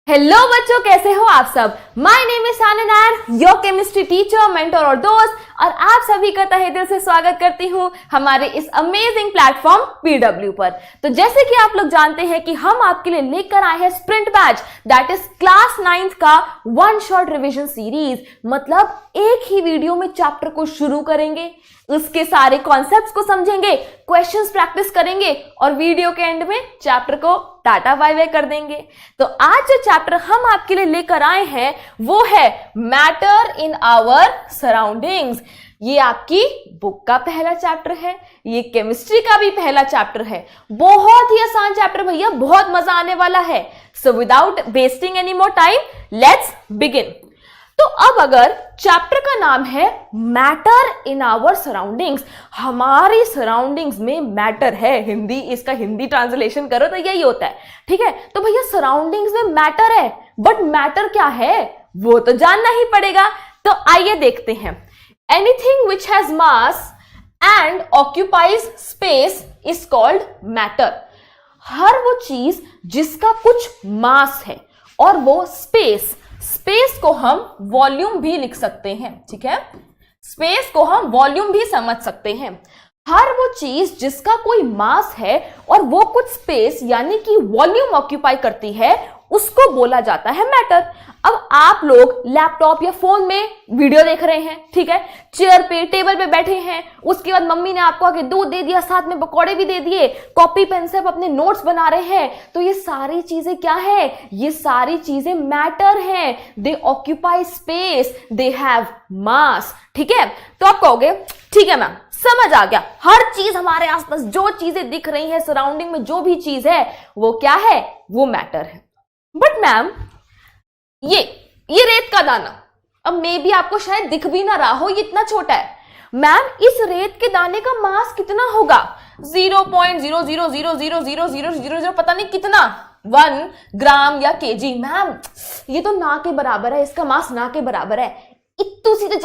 Hello बच्चों, कैसे हो आप सब। My name is Sana Nair, your chemistry teacher, mentor और दोस्त, और आप सभी का तहे दिल से स्वागत करती हूँ हमारे इस अमेजिंग प्लेटफॉर्म पीडब्ल्यू पर। तो जैसे कि आप लोग जानते हैं कि हम आपके लिए लेकर आए हैं sprint batch, that is class 9th का वन शॉट रिवीजन सीरीज। मतलब एक ही वीडियो में चैप्टर को शुरू करेंगे, उसके सारे कॉन्सेप्ट्स को समझेंगे, क्वेश्चंस प्रैक्टिस करेंगे और वीडियो के एंड में चैप्टर को टाटा बाय बाय कर देंगे। तो आज जो चैप्टर हम आपके लिए लेकर आए हैं वो है मैटर इन आवर सराउंडिंग्स। ये आपकी बुक का पहला चैप्टर है, ये केमिस्ट्री का भी पहला चैप्टर है। बहुत ही आसान चैप्टर भैया, बहुत मजा आने वाला है। So without wasting any more time, let's begin. तो अब अगर चैप्टर का नाम है मैटर इन आवर सराउंडिंग्स, हमारी सराउंडिंग्स में मैटर है, हिंदी इसका हिंदी ट्रांसलेशन करो तो यही होता है, ठीक है। तो भैया सराउंडिंग्स में मैटर है, बट मैटर क्या है वो तो जानना ही पड़ेगा। तो आइए देखते हैं। Anything which has mass and occupies space is called matter. हर वो चीज जिसका कुछ मास है और वो स्पेस को हम वॉल्यूम भी लिख सकते हैं, ठीक है। स्पेस को हम वॉल्यूम भी समझ सकते हैं। हर वो चीज जिसका कोई मास है और वो कुछ स्पेस यानी कि वॉल्यूम ऑक्यूपाई करती है, उसको बोला जाता है मैटर। अब आप लोग लैपटॉप या फोन में वीडियो देख रहे हैं, ठीक है, चेयर पे टेबल पे बैठे हैं, उसके बाद मम्मी ने आपको आके दूध दे दिया, साथ में पकौड़े भी दे दिए, कॉपी पेन से आप अपने नोट्स बना रहे हैं। तो ये सारी चीजें क्या है? ये सारी चीजें मैटर हैं। दे ऑक्यूपाई स्पेस, दे हैव मास, ठीक है। तो आप कहोगे ठीक है मैम, समझ आ गया, हर चीज हमारे आसपास जो चीजें दिख रही है, सराउंडिंग में जो भी चीज है वो क्या है? वो मैटर है। बट मैम ये रेत का दाना, अब मे भी आपको शायद दिख भी ना रहा हो, ये इतना छोटा है। मैम इस रेत के दाने का मास कितना होगा? 0.0000000 पता नहीं कितना, 1 ग्राम या केजी। मैम ये तो ना के बराबर है, इसका मास ना के बराबर है। इतनी सी तो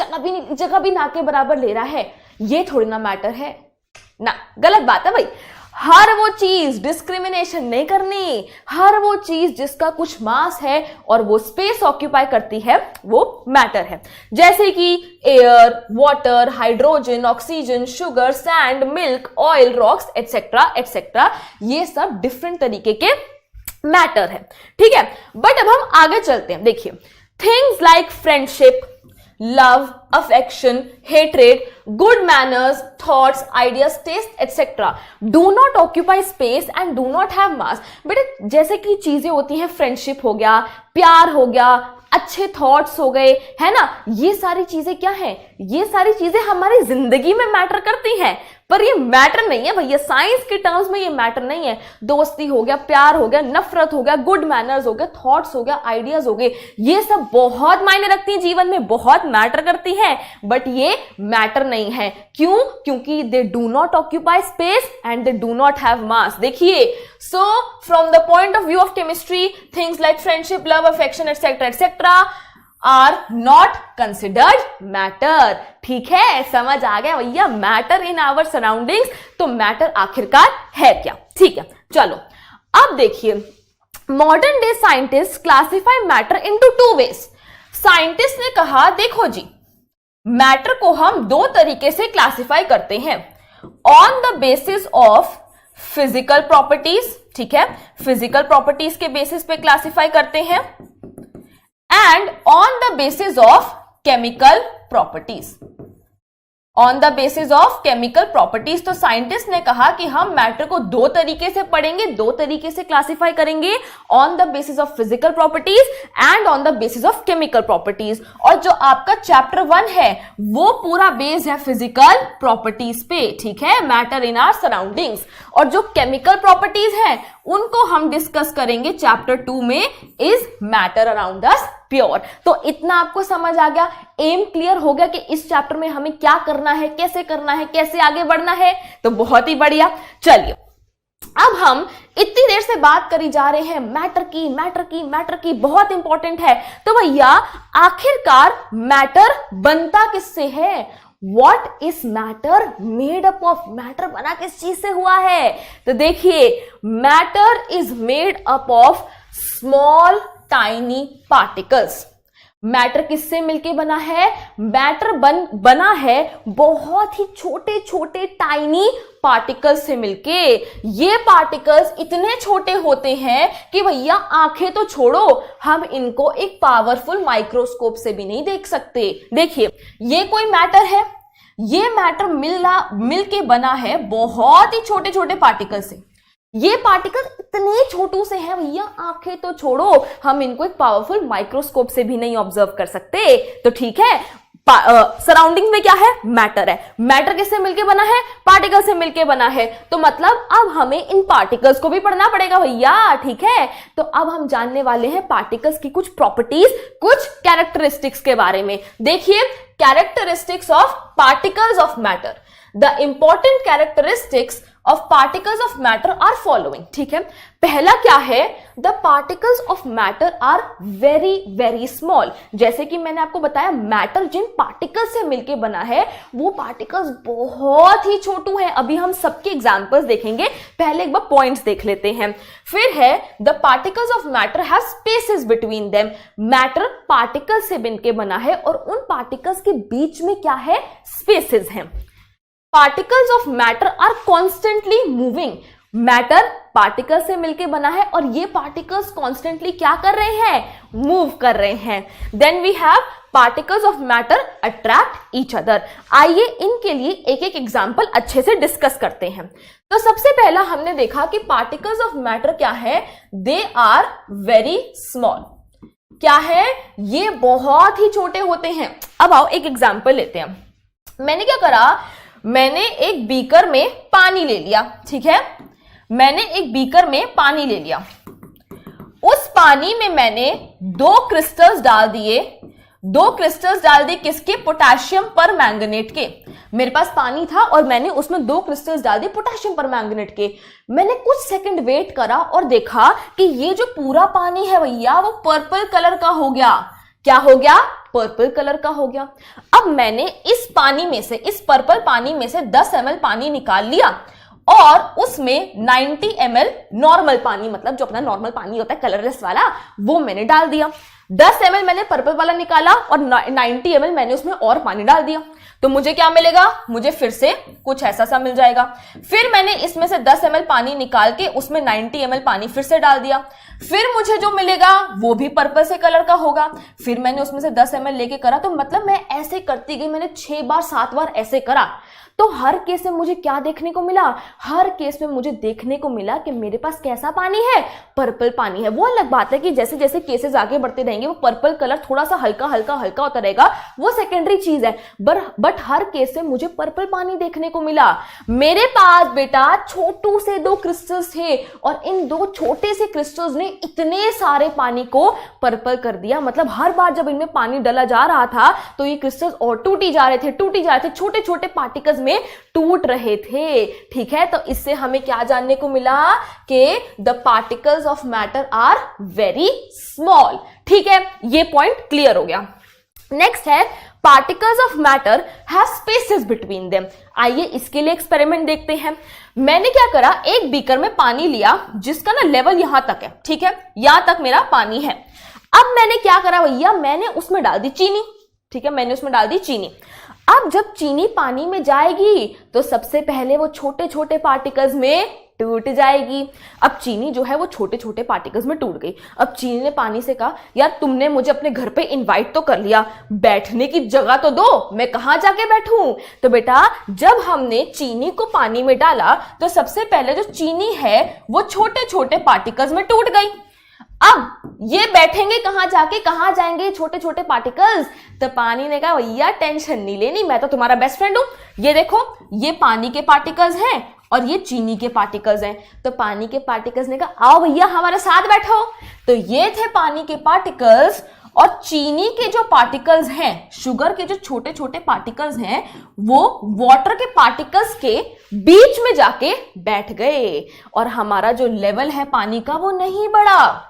जगह भी ना के बराबर ले रहा है, ये थोड़ी ना मैटर है ना। गलत बात है भाई। हर वो चीज, डिस्क्रिमिनेशन नहीं करनी, हर वो चीज जिसका कुछ मास है और वो स्पेस ऑक्यूपाई करती है वो मैटर है। जैसे कि air, water, hydrogen, oxygen, sugar, sand, milk, oil, rocks etcetera etcetera, ये सब डिफरेंट तरीके के मैटर है, ठीक है। बट अब हम आगे चलते हैं। देखिए, things like friendship, love, affection, hatred, good manners, thoughts, ideas, taste, etc. do not occupy space and do not have mass. बेटे जैसे कि चीजें होती हैं, फ्रेंडशिप हो गया, प्यार हो गया, अच्छे थॉट्स हो गए, है ना, ये सारी चीजें क्या है? ये सारी चीजें हमारी जिंदगी में मैटर करती हैं, पर ये मैटर नहीं है भैया, साइंस के टर्म्स में ये मैटर नहीं है। दोस्ती हो गया, प्यार हो गया, नफरत हो गया, गुड मैनर्स हो गया, थॉट्स हो गया, आइडियाज हो गए, ये सब बहुत मायने रखती हैं जीवन में, बहुत मैटर करती हैं, बट ये मैटर नहीं है। क्यों? क्योंकि they do not occupy space and they do not have mass. देखिए, so from the point of view of chemistry, things like friendship, love, affection etcetera etcetera are not considered matter, ठीक है। समझ आ गया भैया, मैटर इन आवर सराउंडिंग्स। तो matter आखिरकार है क्या? ठीक है, चलो अब देखिए, modern day scientist classify matter into 2 ways. Scientist ने कहा देखो जी, मैटर को हम 2 तरीके से क्लासिफाई करते हैं, on the basis of physical properties, ठीक है, फिजिकल प्रॉपर्टीज के बेसिस पे क्लासिफाई करते हैं, and on the basis of chemical properties. On the basis of chemical properties. तो साइंटिस्ट ने कहा कि हम मैटर को 2 तरीके से पढ़ेंगे, 2 तरीके से क्लासिफाई करेंगे, on the basis of physical properties and on the basis of chemical properties. और जो आपका चैप्टर 1 है वो पूरा बेस्ड है फिजिकल प्रॉपर्टीज पे, ठीक है, मैटर इन आवर सराउंडिंग्स। और जो केमिकल प्रॉपर्टीज हैं उनको हम डिस्कस करेंगे चैप्टर 2 में, is matter around us pure. तो इतना आपको समझ आ गया, एम क्लियर हो गया कि इस चैप्टर में हमें क्या करना है, कैसे करना है, कैसे आगे बढ़ना है। तो बहुत ही बढ़िया। चलिए अब हम इतनी देर से बात करी जा रहे हैं मैटर की, मैटर की, मैटर की, बहुत इंपॉर्टेंट है। तो भैया आखिरकार मैटर बनता किससे है? What is matter made up of? Matter बना किस चीज से हुआ है? तो देखिए, matter is made up of small tiny particles. Matter किससे मिलके बना है? मैटर बना है बहुत ही छोटे छोटे टाइनी पार्टिकल्स से मिलके। ये पार्टिकल्स इतने छोटे होते हैं कि भैया आंखें तो छोड़ो, हम इनको एक पावरफुल माइक्रोस्कोप से भी नहीं देख सकते। देखिए, ये कोई मैटर है, ये मैटर मिलके बना है बहुत ही छोटे छोटे पार्टिकल से। ये पार्टिकल इतने छोटू से हैं भैया, आंखें तो छोड़ो, हम इनको एक पावरफुल माइक्रोस्कोप से भी नहीं ऑब्जर्व कर सकते। तो ठीक है, सराउंडिंग में क्या है? मैटर है। मैटर किससे मिलके बना है? पार्टिकल से मिलके बना है। तो मतलब अब हमें इन पार्टिकल्स को भी पढ़ना पड़ेगा भैया, ठीक है। तो अब हम जानने वाले हैं पार्टिकल्स की कुछ प्रॉपर्टीज, कुछ कैरेक्टरिस्टिक्स के बारे में। देखिए, characteristics of particles of matter. The important characteristics of particles of matter are following. ठीक है, पहला क्या है? The particles of matter are very very small. जैसे कि मैंने आपको बताया, मैटर जिन पार्टिकल्स से मिलके बना है वो पार्टिकल्स बहुत ही छोटू हैं। अभी हम सबके एग्जांपल्स देखेंगे, पहले एक बार पॉइंट्स देख लेते हैं। फिर है the particles of matter have spaces between them. Matter particles से मिलके बना है और उन पार्टिकल्स के बीच में क्या है? स्पेसेस हैं। Particles of matter are constantly moving. Matter particle से मिलकर बना है और ये पार्टिकल्स कॉन्स्टेंटली क्या कर रहे हैं? मूव कर रहे हैं। Then we have particles of matter attract each other. आइए इनके लिए एक एक एग्जाम्पल अच्छे से डिस्कस करते हैं। तो सबसे पहला हमने देखा कि पार्टिकल्स ऑफ मैटर क्या है? They are very small. क्या है? ये बहुत ही छोटे होते हैं। अब आओ एक एग्जाम्पल लेते हैं। मैंने क्या करा? मैंने एक बीकर में पानी ले लिया। ठीक है, मैंने एक बीकर में पानी ले लिया। उस पानी में मैंने 2 क्रिस्टल्स डाल दिए। 2 क्रिस्टल्स डाल दिए किसके? पोटेशियम परमैंगनेट के। मेरे पास पानी था और मैंने उसमें 2 क्रिस्टल्स डाल दिए पोटेशियम परमैंगनेट के। मैंने कुछ सेकंड वेट करा और देखा कि ये जो पूरा पानी है भैया वो पर्पल कलर का हो गया। क्या हो गया? पर्पल कलर का हो गया। अब मैंने इस पानी में से, इस पर्पल पानी में से 10 ml पानी निकाल लिया और उसमें 90 ml नॉर्मल पानी, मतलब जो अपना नॉर्मल पानी होता है कलरलेस वाला, वो मैंने डाल दिया। 10 ml मैंने पर्पल वाला निकाला और 90 ml मैंने उसमें और पानी डाल दिया। तो मुझे क्या मिलेगा? मुझे फिर से कुछ ऐसा सा मिल जाएगा। फिर मैंने इसमें से 10 ml पानी निकाल के उसमें 90 ml पानी फिर से डाल दिया। फिर मुझे जो मिलेगा वो भी पर्पल से कलर का होगा। फिर मैंने उसमें से 10 ml लेके करा। तो मतलब मैं ऐसे करती गई, मैंने 6 बार 7 बार ऐसे करा। तो हर केस में मुझे क्या देखने को मिला? हर केस में मुझे देखने को मिला कि मेरे पास कैसा पानी है? पर्पल पानी है। वो अलग बात है कि जैसे जैसे केसेस आगे बढ़ते रहेंगे वो पर्पल कलर थोड़ा सा हल्का हल्का हल्का होता रहेगा, वो सेकेंडरी चीज है। बट हर केस में मुझे पर्पल पानी देखने को मिला। मेरे पास बेटा छोटू से 2 क्रिस्टल्स थे और इन 2 छोटे से क्रिस्टल्स ने इतने सारे पानी को पर्पल कर दिया। मतलब हर बार जब इनमें पानी डाला जा रहा था तो ये क्रिस्टल्स और टूटी जा रहे थे, छोटे छोटे पार्टिकल्स में टूट रहे थे। ठीक है, तो इससे हमें क्या जानने को मिला? कि the particles of matter are very small. ठीक है, ये पॉइंट क्लियर हो गया। नेक्स्ट है particles of matter have spaces between them. आइए इसके लिए एक्सपेरिमेंट देखते हैं। मैंने क्या करा? एक बीकर में पानी लिया जिसका ना लेवल यहां तक है। ठीक है, यहां तक मेरा पानी है। अब मैंने क्या करा भैया? मैंने उसमें डाल दी चीनी। ठीक है, मैंने उसमें डाल दी चीनी। अब जब चीनी पानी में जाएगी तो सबसे पहले वो छोटे छोटे पार्टिकल्स में टूट जाएगी। अब चीनी जो है वो छोटे छोटे पार्टिकल्स में टूट गई। अब चीनी ने पानी से कहा, यार तुमने मुझे अपने घर पे इनवाइट तो कर लिया, बैठने की जगह तो दो, मैं कहां जाके बैठूं? तो बेटा जब हमने चीनी को पानी में डाला तो सबसे पहले जो चीनी है वो छोटे छोटे पार्टिकल्स में टूट गई। अब ये बैठेंगे कहां जाके? कहां जाएंगे छोटे छोटे पार्टिकल्स? तो पानी ने कहा भैया टेंशन नहीं लेनी, मैं तो तुम्हारा बेस्ट फ्रेंड हूं। ये देखो, ये पानी के पार्टिकल्स हैं और ये चीनी के पार्टिकल्स हैं। तो पानी के पार्टिकल्स ने कहा आओ भैया हमारे साथ बैठो। तो ये थे पानी के पार्टिकल्स और चीनी के जो पार्टिकल्स हैं, शुगर के जो छोटे छोटे पार्टिकल्स हैं, वो वाटर के पार्टिकल्स के बीच में जाके बैठ गए और हमारा जो लेवल है पानी का वो नहीं बढ़ा।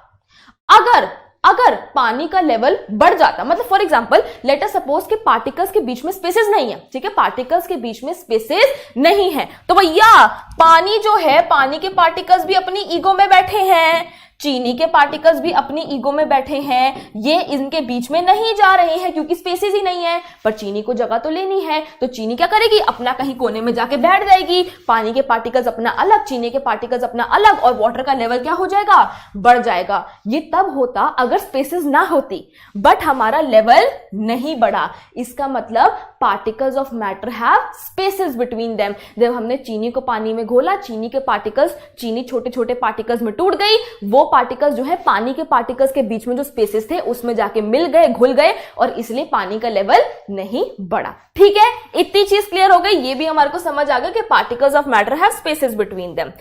अगर पानी का लेवल बढ़ जाता, मतलब for example let us suppose कि पार्टिकल्स के बीच में स्पेसेस नहीं है। ठीक है, पार्टिकल्स के बीच में स्पेसेस नहीं है तो भैया पानी जो है, पानी के पार्टिकल्स भी अपनी ईगो में बैठे हैं। चीनी के पार्टिकल्स भी अपनी ईगो में बैठे हैं, ये इनके बीच में नहीं जा रहे हैं क्योंकि स्पेसेस ही नहीं है, पर चीनी को जगह तो लेनी है, तो चीनी क्या करेगी, अपना कहीं कोने में जाके बैठ जाएगी। पानी के पार्टिकल्स अपना अलग, चीनी के पार्टिकल्स अपना अलग, और वाटर का लेवल क्या हो जाएगा, बढ़ जाएगा। ये तब होता अगर स्पेसेस ना होती, बट हमारा लेवल नहीं बढ़ा। इसका मतलब particles of matter have spaces between them. जब हमने चीनी को पानी में घोला, चीनी के पार्टिकल्स, चीनी छोटे छोटे पार्टिकल्स में टूट गई, वो पार्टिकल्स जो है पानी के पार्टिकल्स के बीच में जो स्पेसेस थे उसमें जाके मिल गए, घुल गए, और इसलिए पानी का लेवल नहीं बढ़ा। ठीक है, इतनी चीज क्लियर हो गई। ये भी हमारे को समझ आ गया कि particles of matter have spaces between them.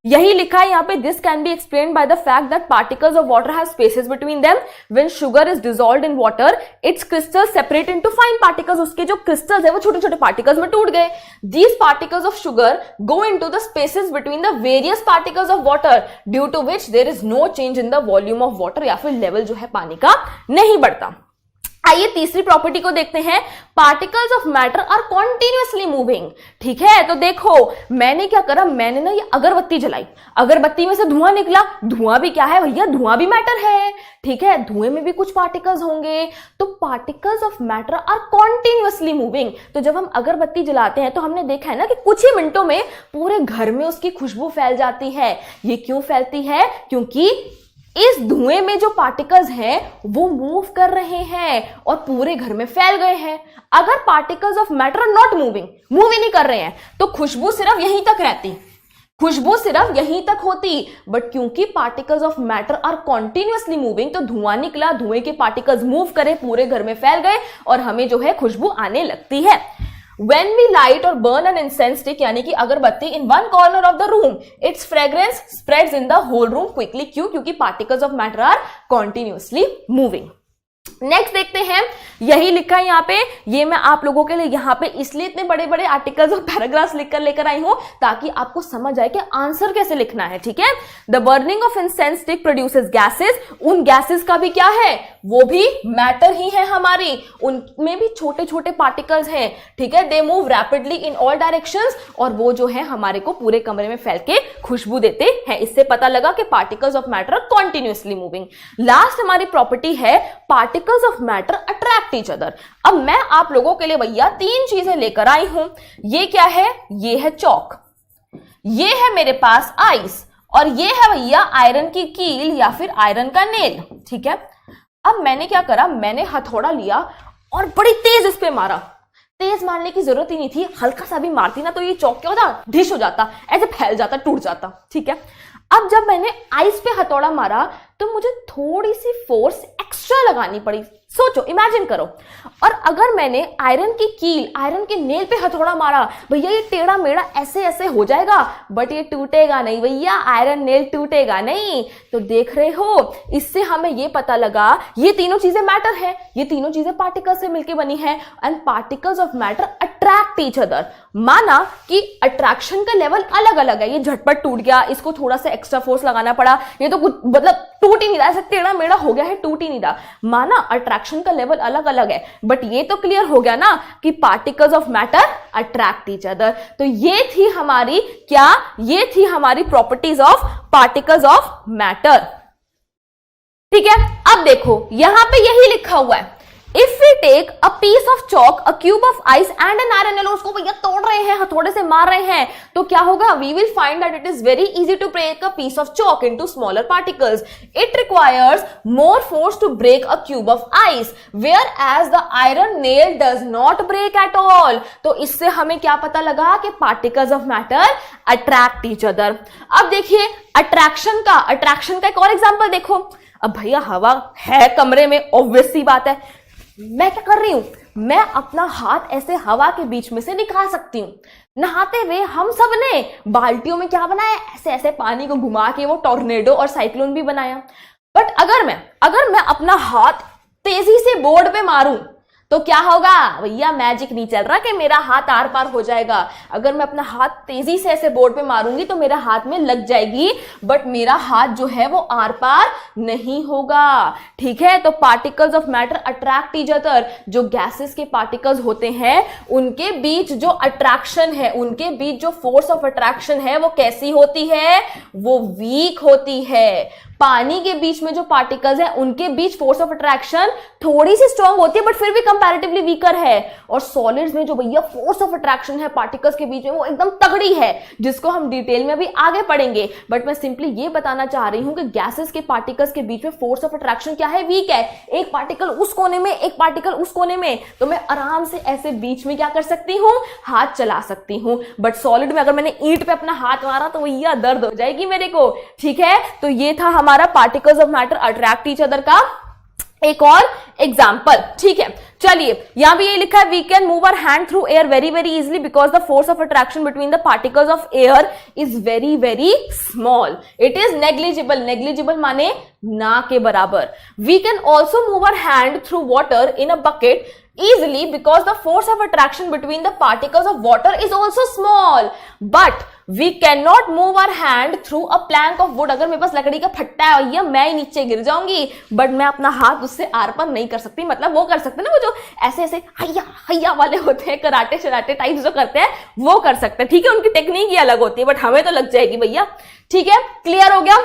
यही लिखा है यहाँ पे, this can be explained by the fact that particles of water have spaces between them. When sugar is dissolved in water, it's crystals separate into fine particles. उसके जो crystals है वो छोटे छोटे पार्टिकल्स में टूट गए। These particles of sugar go into the spaces between the various particles of water, due to which there is no change in the volume of water, या फिर लेवल जो है पानी का नहीं बढ़ता। आइए तीसरी प्रॉपर्टी को देखते हैं, particles of matter are continuously moving. ठीक है, तो देखो मैंने क्या करा, मैंने ना ये अगरबत्ती जलाई, अगरबत्ती में से धुआं निकला, धुआं भी क्या है भैया, धुआं भी मैटर है। ठीक है, धुएं में भी कुछ पार्टिकल्स होंगे, तो particles of matter are continuously moving. तो जब हम अगरबत्ती जलाते हैं तो हमने देखा है ना कि कुछ ही मिनटों में पूरे घर में उसकी खुशबू फैल जाती है। ये क्यों फैलती है, क्योंकि इस धुएं में जो पार्टिकल्स हैं वो मूव कर रहे हैं और पूरे घर में फैल गए हैं। अगर particles of matter are not moving, move ही नहीं कर रहे हैं, तो खुशबू सिर्फ यहीं तक रहती, खुशबू सिर्फ यहीं तक होती। बट क्योंकि particles of matter are continuously moving, तो धुआं निकला, धुएं के पार्टिकल्स मूव करे, पूरे घर में फैल गए और हमें जो है खुशबू आने लगती है। When we light or burn an incense stick, यानी कि अगरबत्ती, in one corner of the room, its fragrance spreads in the whole room quickly. क्यों? क्योंकि particles of matter are continuously moving. Next देखते हैं, यही लिखा है यहाँ पे, ये मैं आप लोगों के लिए यहाँ पे इसलिए इतने बड़े बड़े आर्टिकल्स और पैराग्राफ्स लिखकर लेकर आई हूं ताकि आपको समझ आए कि आंसर कैसे लिखना है। ठीक है, the burning of incense stick produces gases. उन गैसेस का भी क्या है, वो भी मैटर ही है हमारी, उनमें भी छोटे छोटे पार्टिकल्स हैं। ठीक है, they move rapidly in all directions, और वो जो है हमारे को पूरे कमरे में फैल के खुशबू देते हैं। इससे पता लगा कि particles of matter are continuously moving. Last हमारी प्रॉपर्टी है, particles of matter attract each other. अब मैं आप लोगों के लिए भैया तीन चीजें लेकर आई हूं। ये क्या है, ये है चौक, ये है मेरे पास आइस, और ये है भैया आयरन की कील या फिर आयरन का नेल। ठीक है, अब मैंने क्या करा, मैंने हथौड़ा लिया और बड़ी तेज इस पे मारा। तेज मारने की जरूरत ही नहीं थी, हल्का सा भी मारती ना तो ये चौक क्या होता, ढिश हो जाता, ऐसे फैल जाता, टूट जाता। ठीक है, अब जब मैंने आइस पे हथौड़ा मारा तो मुझे थोड़ी सी फोर्स एक्स्ट्रा लगानी पड़ी। सोचो, इमेजिन करो। और अगर मैंने आयरन की कील, आयरन के नेल पे हथौड़ा मारा, भैया ये टेढ़ा मेढ़ा ऐसे ऐसे हो जाएगा, बट ये टूटेगा नहीं भैया, आयरन नेल टूटेगा नहीं। तो देख रहे हो, इससे हमें ये पता लगा ये तीनों चीजें मैटर है, ये तीनों चीजें पार्टिकल्स से मिलकर बनी है, and particles of matter attract each other. माना कि अट्रैक्शन का लेवल अलग अलग है, ये झटपट टूट गया, इसको थोड़ा सा एक्स्ट्रा फोर्स लगाना पड़ा, ये तो कुछ मतलब टूट ही नहीं रहा, ऐसे टेढ़ा मेढ़ा हो गया है, टूट ही नहीं रहा। माना अट्रैक्शन का लेवल अलग अलग है, बट ये तो क्लियर हो गया ना कि particles of matter attract each other. तो ये थी हमारी क्या, ये थी हमारी properties of particles of matter. ठीक है, अब देखो यहां पे यही लिखा हुआ है, if we take a piece of chalk, a cube of ice and an iron alloy, उसको भैया तोड़ रहे हैं, हथौड़े से मार रहे हैं, तो क्या होगा, we will find that it is very easy to break a piece of chalk into smaller particles. It requires more force to break a cube of ice, whereas the iron nail does not break at all. तो इससे हमें क्या पता लगा कि particles of matter attract each other. अब देखिए attraction का एक और एग्जाम्पल देखो। अब भैया हवा है कमरे में, ऑब्वियस सी बात है, मैं क्या कर रही हूं, मैं अपना हाथ ऐसे हवा के बीच में से निकाल सकती हूं। नहाते हुए हम सब ने बाल्टियों में क्या बनाया, ऐसे ऐसे पानी को घुमा के वो टॉर्नेडो और साइक्लोन भी बनाया। बट अगर मैं अपना हाथ तेजी से बोर्ड पे मारूं तो क्या होगा भैया, मैजिक नहीं चल रहा कि मेरा हाथ आर पार हो जाएगा। अगर मैं अपना हाथ तेजी से ऐसे बोर्ड पे मारूंगी तो मेरा हाथ में लग जाएगी, बट मेरा हाथ जो है वो आर पार नहीं होगा। ठीक है, तो particles of matter attract each other. जो गैसेस के पार्टिकल्स होते हैं उनके बीच जो अट्रैक्शन है, उनके बीच जो फोर्स ऑफ अट्रैक्शन है वो कैसी होती है, वो वीक होती है। पानी के बीच में जो पार्टिकल्स हैं उनके बीच फोर्स ऑफ अट्रैक्शन थोड़ी सी स्ट्रांग होती है बट फिर भी कंपैरेटिवली वीकर है, और सॉलिड्स में जो भैया फोर्स ऑफ अट्रैक्शन है पार्टिकल्स के बीच में वो एकदम तगड़ी है, जिसको हम डिटेल में अभी आगे पढ़ेंगे। बट मैं सिंपली ये बताना चाह रही हूं कि गैसेस के पार्टिकल्स के बीच में फोर्स ऑफ अट्रैक्शन क्या है, वीक है। एक पार्टिकल उस कोने में, एक पार्टिकल उस कोने में, तो मैं आराम से ऐसे बीच में क्या कर सकती हूं, हाथ चला सकती हूं। बट सॉलिड में अगर मैंने ईंट पे अपना हाथ मारा तो भैया दर्द हो जाएगी मेरे को, ठीक है। तो ये था हमारा particles of matter attract each other का एक और एग्जाम्पल, ठीक है। चलिए यहां भी ये लिखा है, we can move our hand through air very very easily because the force of attraction between the particles of air is very very small, it is negligible. Negligible माने ना के बराबर। We can also move our hand through water in a bucket easily because the force of attraction between the particles of water is also small, but we cannot move our hand through a plank of wood। अगर मेरे पास लकड़ी का फट्टा है भैया मैं ही नीचे गिर जाऊंगी, बट मैं अपना हाथ उससे आर पार नहीं कर सकती। मतलब वो कर सकते ना, वो जो ऐसे ऐसे हैया हैया वाले होते हैं, कराटे शराटे टाइप जो करते हैं वो कर सकते हैं, ठीक है। उनकी टेक्निक ही अलग होती है, बट हमें तो लग जाएगी भैया, ठीक है। क्लियर हो गया।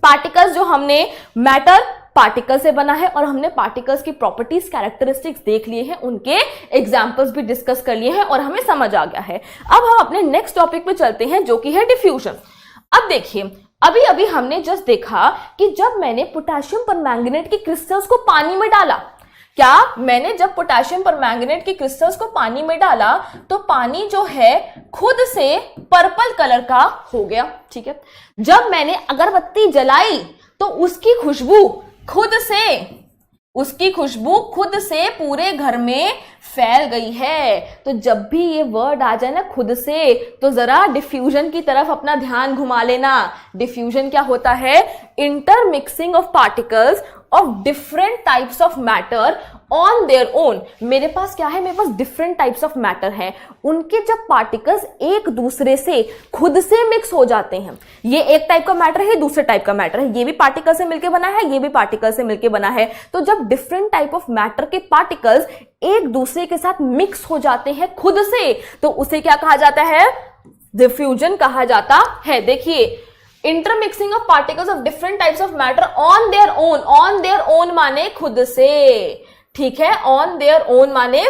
पार्टिकल्स जो हमने मैटर पार्टिकल से बना है और हमने पार्टिकल्स की प्रॉपर्टीज कैरेक्टरिस्टिक्स देख लिए हैं, उनके एग्जांपल्स भी डिस्कस कर लिए हैं और हमें समझ आ गया है। अब हम अपने नेक्स्ट टॉपिक पे चलते हैं जो कि है डिफ्यूजन। अब देखिए अभी अभी हमने जस्ट देखा कि जब मैंने पोटेशियम परमैंगनेट के क्रिस्टल्स को पानी में डाला, क्या मैंने जब पोटेशियम परमैंगनेट के क्रिस्टल्स को पानी में डाला तो पानी जो है खुद से पर्पल कलर का हो गया, ठीक है। जब मैंने अगरबत्ती जलाई तो उसकी खुशबू खुद से पूरे घर में फैल गई है। तो जब भी ये वर्ड आ जाए ना खुद से, तो जरा डिफ्यूजन की तरफ अपना ध्यान घुमा लेना। डिफ्यूजन क्या होता है, intermixing of particles of different types of matter on their own. मेरे पास क्या है, मेरे पास डिफरेंट टाइप्स ऑफ मैटर है, उनके जब पार्टिकल्स एक दूसरे से खुद से मिक्स हो जाते हैं, ये एक टाइप का मैटर है, दूसरे टाइप का मैटर है, ये भी पार्टिकल से मिलकर बना है, ये भी पार्टिकल से मिलकर बना है। तो जब डिफरेंट टाइप ऑफ मैटर के पार्टिकल्स एक दूसरे के साथ मिक्स हो जाते हैं खुद से, तो उसे क्या कहा जाता है, डिफ्यूजन कहा जाता है। देखिए intermixing of particles of different types of matter on their own. On their own माने खुद से, ठीक है। ऑन देयर ओन माने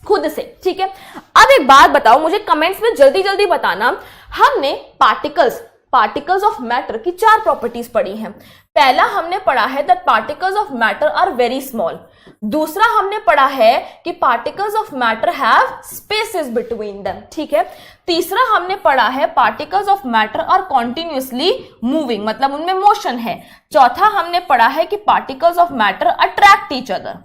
खुद से, ठीक है। अब एक बात बताओ मुझे कमेंट्स में जल्दी जल्दी बताना, हमने पार्टिकल्स ऑफ मैटर की 4 प्रॉपर्टीज पढ़ी हैं। पहला हमने पढ़ा है that particles of matter are very small. दूसरा हमने पढ़ा है कि particles of matter have spaces between them, ठीक है। तीसरा हमने पढ़ा है particles of matter are continuously moving, मतलब उनमें मोशन है। चौथा हमने पढ़ा है कि particles of matter attract each other.